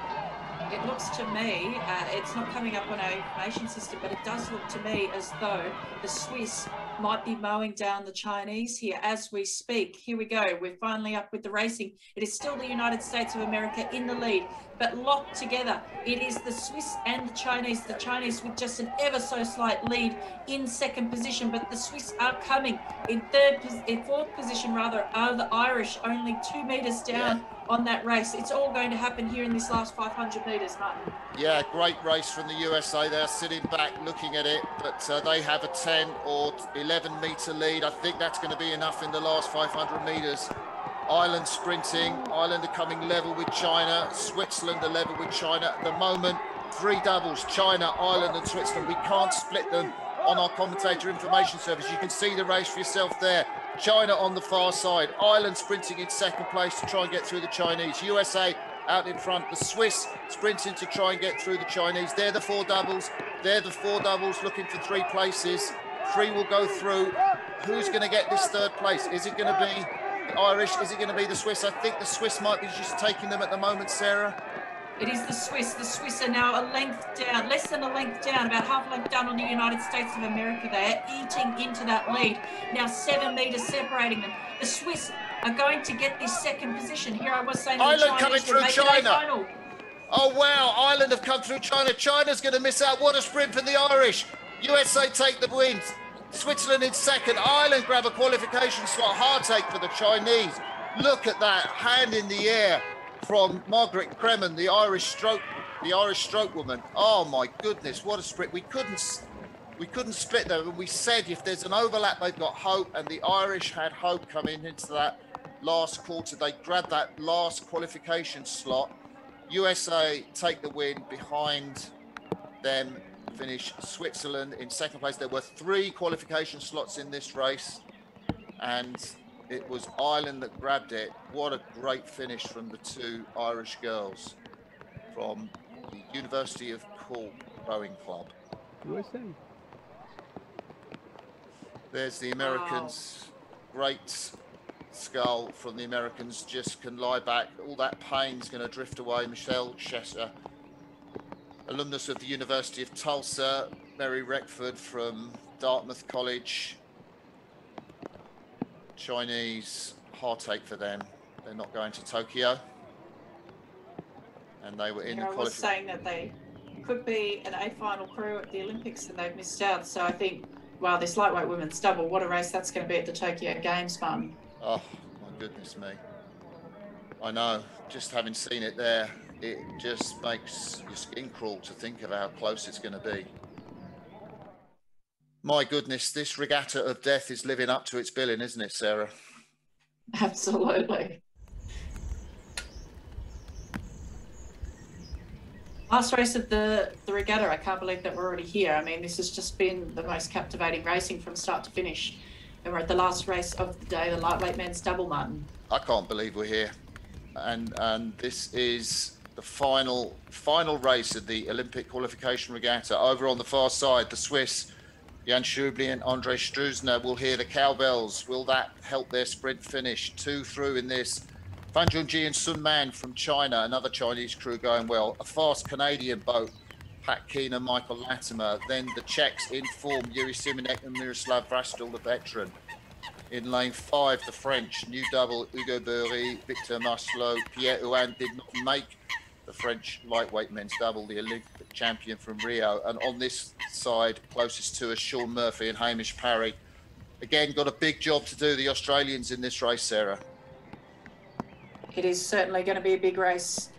It looks to me, it's not coming up on our information system, but it does look to me as though the Swiss might be mowing down the Chinese here as we speak. Here we go. We're finally up with the racing. It is still the United States of America in the lead, but locked together. It is the Swiss and the Chinese. The Chinese with just an ever so slight lead in second position, but the Swiss are coming in fourth position rather, are the Irish only 2 meters down. Yeah. On that race. It's all going to happen here in this last 500 metres, Martin. Yeah, great race from the USA. They're sitting back looking at it, but they have a 10 or 11 metre lead. I think that's going to be enough in the last 500 metres. Ireland sprinting. Ireland are coming level with China. Switzerland are level with China. At the moment, 3 doubles, China, Ireland and Switzerland. We can't split them on our commentator information service. You can see the race for yourself there. China on the far side, Ireland sprinting in second place to try and get through the Chinese. USA out in front, the Swiss sprinting to try and get through the Chinese. They're the 4 doubles. They're the 4 doubles looking for 3 places. 3 will go through. Who's going to get this 3rd place? Is it going to be the Irish? Is it going to be the Swiss? I think the Swiss might be just taking them at the moment, Sarah. It is the Swiss. The Swiss are now a length down, less than a length down, about half a length down on the United States of America. They are eating into that lead. Now 7 meters separating them. The Swiss are going to get this second position. Here I was saying Ireland coming through China. Oh, wow. Ireland have come through China. China's going to miss out. What a sprint for the Irish. USA take the win. Switzerland in second. Ireland grab a qualification slot. Heartache for the Chinese. Look at that. Hand in the air from Margaret Cremen, the Irish stroke woman. Oh my goodness, what a sprint. We couldn't split them, and we said if there's an overlap they've got hope, and the Irish had hope coming into that last quarter. They grabbed that last qualification slot. USA take the win. Behind them finish Switzerland in second place. There were 3 qualification slots in this race, and it was Ireland that grabbed it. What a great finish from the 2 Irish girls from the University of Cork Rowing Club. USA. There's the Americans. Wow. Great scull from the Americans. Just can lie back. All that pain's going to drift away. Michelle Chesser, alumnus of the University of Tulsa. Mary Reckford from Dartmouth College. Chinese, heartache for them. They're not going to Tokyo. And they were in the qualification. I was saying that they could be an A final crew at the Olympics and they've missed out. So I think, wow, this lightweight women's double, what a race that's going to be at the Tokyo Games, Martin. Oh, my goodness me. I know, just having seen it there, it just makes your skin crawl to think of how close it's going to be. My goodness, this regatta of death is living up to its billing, isn't it, Sarah? Absolutely. Last race of the regatta. I can't believe that we're already here. I mean, this has just been the most captivating racing from start to finish. And we're at the last race of the day, the lightweight men's double, Martin. I can't believe we're here. And this is the final race of the Olympic Qualification Regatta. Over on the far side, the Swiss, Jan Schubli and Andre Struzner will hear the cowbells. Will that help their sprint finish? 2 through in this. Fan Junji and Sun Man from China, another Chinese crew going well. A fast Canadian boat, Pat Keen and Michael Latimer. Then the Czechs in form, Yuri Simonek and Miroslav Vrastel, the veteran. In lane 5, the French, new double, Hugo Burry, Victor Marcelot, Pierre Huan did not make the French lightweight men's double, the Olympic champion from Rio. And on this side, closest to us, Sean Murphy and Hamish Parry. again, got a big job to do, the Australians, in this race, Sarah. It is certainly going to be a big race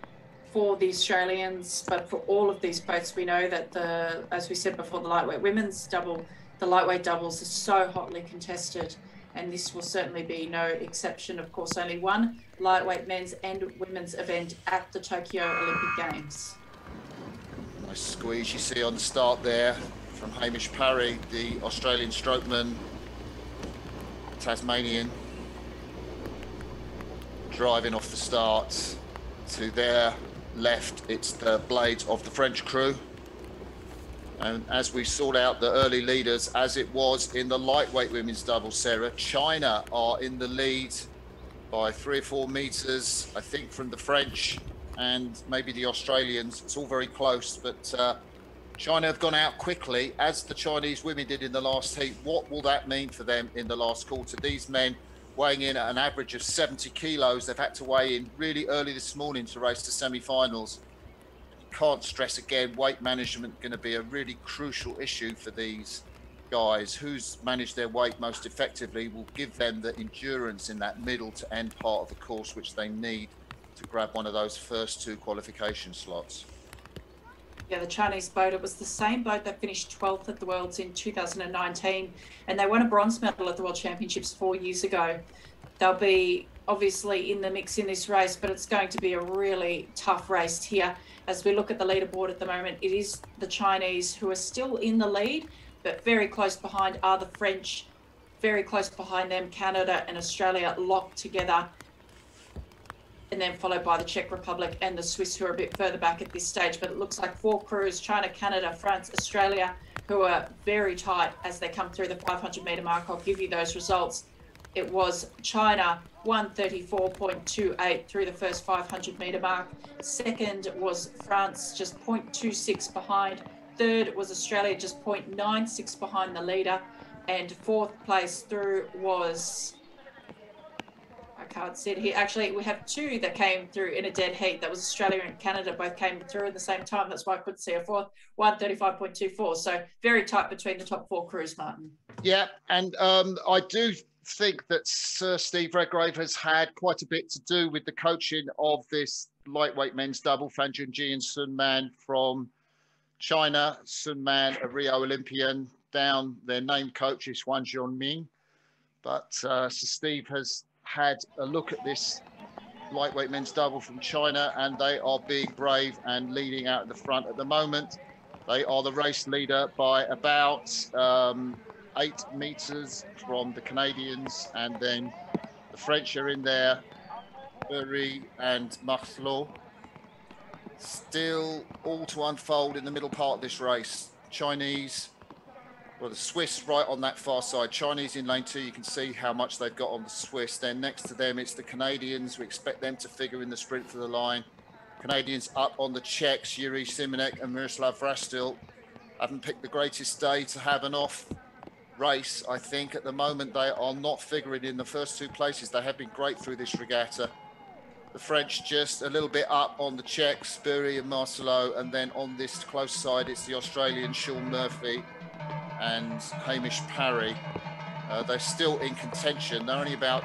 for the Australians, but for all of these boats, we know that as we said before, the lightweight women's double, the lightweight doubles are so hotly contested, and this will certainly be no exception. Of course, only one lightweight men's and women's event at the Tokyo Olympic Games. Nice squeeze you see on the start there from Hamish Parry, the Australian strokeman, Tasmanian, driving off the start. To their left, it's the blades of the French crew. And as we sort out the early leaders, as it was in the lightweight women's double, Sarah, China are in the lead by 3 or 4 meters, I think, from the French and maybe the Australians. It's all very close, but China have gone out quickly, as the Chinese women did in the last heat. What will that mean for them in the last quarter? These men weighing in at an average of 70 kilos. They've had to weigh in really early this morning to race the semi-finals. Can't stress again, weight management going to be a really crucial issue for these guys. Who's managed their weight most effectively will give them the endurance in that middle to end part of the course, which they need to grab one of those first 2 qualification slots. Yeah, the Chinese boat, it was the same boat that finished 12th at the Worlds in 2019, and they won a bronze medal at the World Championships 4 years ago. They'll be obviously in the mix in this race, but it's going to be a really tough race here. As we look at the leaderboard at the moment, it is the Chinese who are still in the lead, but very close behind are the French. Very close behind them, Canada and Australia locked together, and then followed by the Czech Republic and the Swiss, who are a bit further back at this stage. But it looks like 4 crews, China, Canada, France, Australia, who are very tight as they come through the 500 metre mark. I'll give you those results. It was China 134.28 through the first 500 metre mark. Second was France, just 0.26 behind. Third was Australia, just 0.96 behind the leader. And 4th place through was, I can't see it here. Actually, we have 2 that came through in a dead heat. That was Australia and Canada, both came through at the same time. That's why I couldn't see a 4th, 135.24. So very tight between the top 4 crews, Martin. Yeah, and I do think that Sir Steve Redgrave has had quite a bit to do with the coaching of this lightweight men's double. Fan Junji and Sun Man from China. Sun Man, a Rio Olympian, down their name coach is Huan Jianming. But Sir Steve has had a look at this lightweight men's double from China, and they are being brave and leading out at the front at the moment. They are the race leader by about 8 meters from the Canadians, and then the French are in there, Burry and Marcelot. Still all to unfold in the middle part of this race. Chinese, well, the Swiss right on that far side. Chinese in lane 2, you can see how much they've got on the Swiss. Then next to them, it's the Canadians. We expect them to figure in the sprint for the line. Canadians up on the Czechs, Yuri Simonek and Miroslav Vrastil. Haven't picked the greatest day to have an off race. I think at the moment they are not figuring in the first 2 places. They have been great through this regatta. The French just a little bit up on the Czechs, Burry and Marcelot, and then on this close side, it's the Australian Sean Murphy and Hamish Parry. They're still in contention. They're only about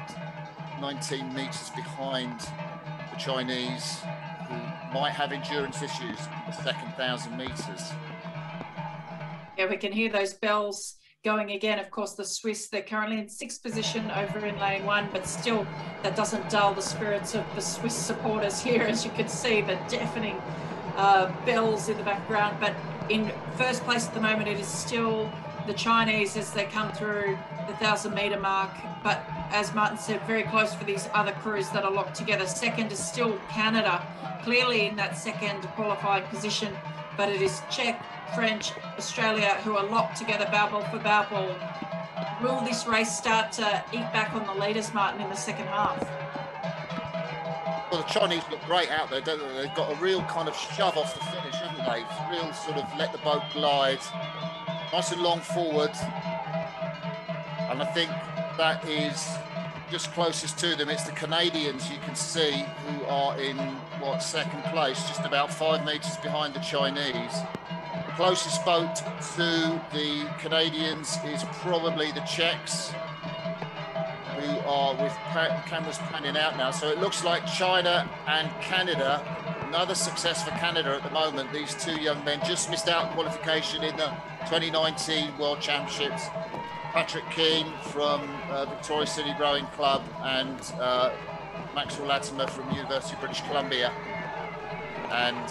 19 meters behind the Chinese, who might have endurance issues in the second 1,000 meters. Yeah, we can hear those bells going again. Of course, the Swiss, they're currently in 6th position over in lane 1, but still that doesn't dull the spirits of the Swiss supporters here. As you can see, the deafening bells in the background. But in first place at the moment, it is still the Chinese as they come through the 1,000 metre mark. But as Martin said, very close for these other crews that are locked together. Second is still Canada, clearly in that second qualifying position, but it is Czech, French, Australia who are locked together, bowball for bowball. Will this race start to eat back on the leaders, Martin, in the second half? Well, the Chinese look great out there, don't they? They've got a real kind of shove off the finish, haven't they? Real sort of let the boat glide, nice and long forward. And I think that is just closest to them. It's the Canadians you can see who are in, what, second place, just about 5 meters behind the Chinese. The closest boat to the Canadians is probably the Czechs. are with cameras panning out now. So it looks like China and Canada, another success for Canada at the moment. These two young men just missed out qualification in the 2019 World Championships. Patrick Keane from Victoria City Rowing Club and Maxwell Latimer from University of British Columbia. And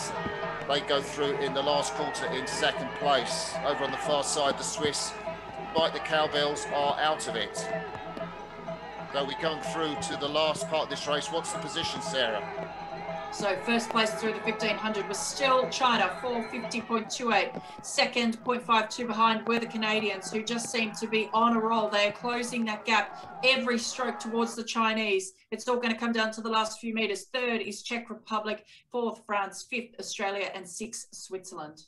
they go through in the last quarter in second place. Over on the far side, the Swiss, despite the cowbells, are out of it. So we're going through to the last part of this race. What's the position, Sarah? So first place through the 1500 was still China, 450.28. Second, 0.52 behind were the Canadians, who just seem to be on a roll. They are closing that gap every stroke towards the Chinese. It's all going to come down to the last few meters. Third is Czech Republic, fourth France, fifth Australia, and sixth Switzerland.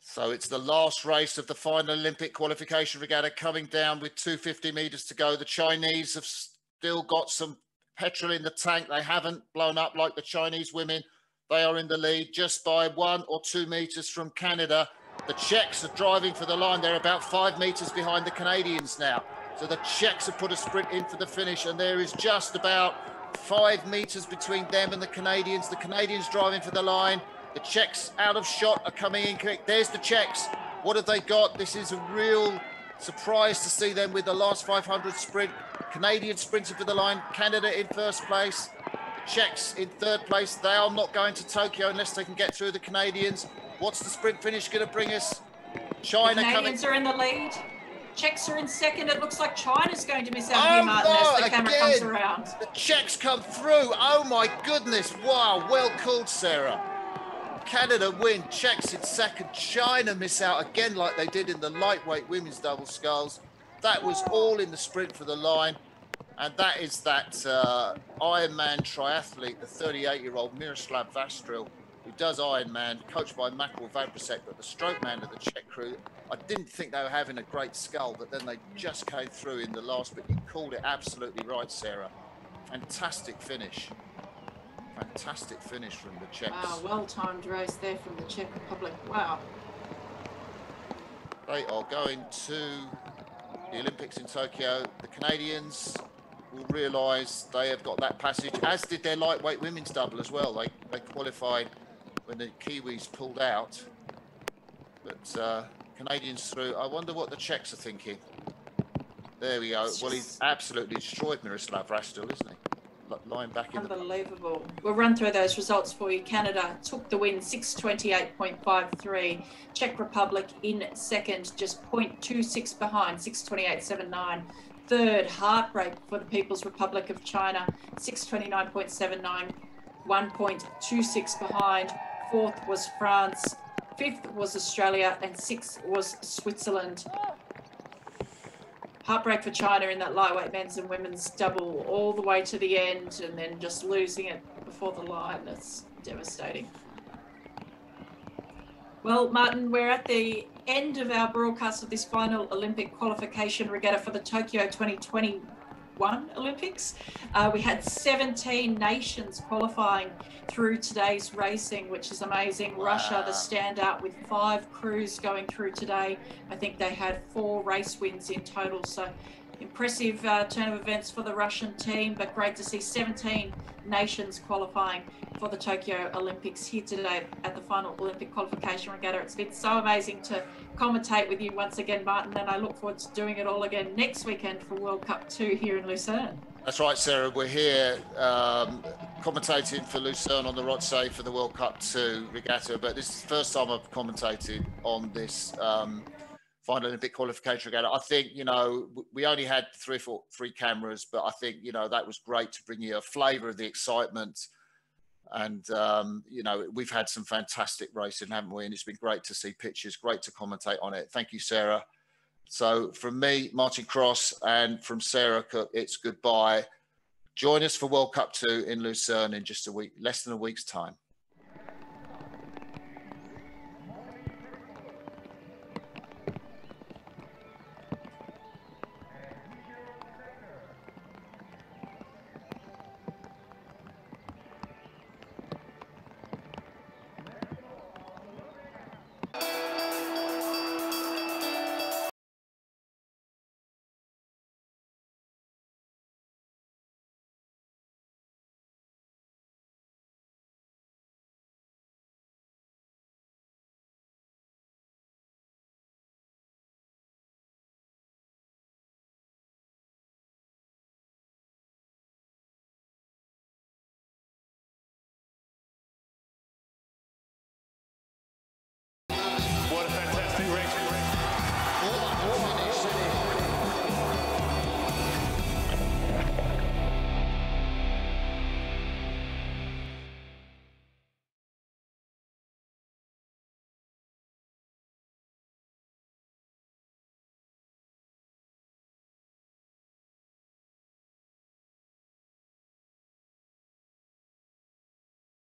So it's the last race of the final Olympic qualification regatta coming down with 250 meters to go. The Chinese have still got some petrol in the tank. They haven't blown up like the Chinese women. They are in the lead just by 1 or 2 meters from Canada. The Czechs are driving for the line. They're about 5 meters behind the Canadians now. So the Czechs have put a sprint in for the finish, and there is just about 5 meters between them and the Canadians. The Canadians driving for the line. The Czechs out of shot are coming in quick. There's the Czechs. What have they got? This is a real surprise to see them with the last 500 sprint. Canadians sprinting for the line. Canada in first place. Czechs in third place. They are not going to Tokyo unless they can get through the Canadians. What's the sprint finish going to bring us? China coming. The Canadians are in the lead. Czechs are in second. It looks like China's going to miss out here, Martin, as the camera comes around. The Czechs come through. Oh my goodness. Wow. Well called, Sarah. Canada win, Czechs in second. China miss out again like they did in the lightweight women's double sculls. That was all in the sprint for the line. And that is that Ironman triathlete, the 38-year-old Miroslav Vastril, who does Ironman, coached by Makar Vabrasek, but the stroke man of the Czech crew. I didn't think they were having a great scull, but then they just came through in the last, but you called it absolutely right, Sarah. Fantastic finish. Fantastic finish from the Czechs. Wow, well-timed race there from the Czech Republic. Wow. They are going to the Olympics in Tokyo. The Canadians will realise they have got that passage, as did their lightweight women's double as well. They qualified when the Kiwis pulled out. But Canadians through. I wonder what the Czechs are thinking. There we go. Well, he's absolutely destroyed Miroslav Vastril, isn't he? Lying back in. Unbelievable. We'll run through those results for you. Canada took the win, 6:28.53. Czech Republic in second, just 0.26 behind, 6:28.79. Third, heartbreak for the People's Republic of China, 6:29.79, 1.26 behind. Fourth was France. Fifth was Australia, and sixth was Switzerland. Heartbreak for China in that lightweight men's and women's double all the way to the end, and then just losing it before the line. That's devastating. Well, Martin, we're at the end of our broadcast of this final Olympic qualification regatta for the Tokyo 2021 Olympics. We had 17 nations qualifying through today's racing, which is amazing. Wow. Russia, the standout, with 5 crews going through today. I think they had 4 race wins in total. So impressive turn of events for the Russian team, but great to see 17 nations qualifying for the Tokyo Olympics here today at the final Olympic qualification regatta. It's been so amazing to commentate with you once again, Martin, and I look forward to doing it all again next weekend for World Cup 2 here in Lucerne. That's right, Sarah. We're here commentating for Lucerne on the Rothsay for the World Cup 2 regatta, but this is the first time I've commentated on this final Olympic qualification regatta. I think, you know, we only had three cameras, but I think, you know, that was great to bring you a flavour of the excitement. And, you know, we've had some fantastic racing, haven't we? And it's been great to see pictures, great to commentate on it. Thank you, Sarah. So from me, Martin Cross, and from Sarah Cook, it's goodbye. Join us for World Cup 2 in Lucerne in just a week, less than a week's time.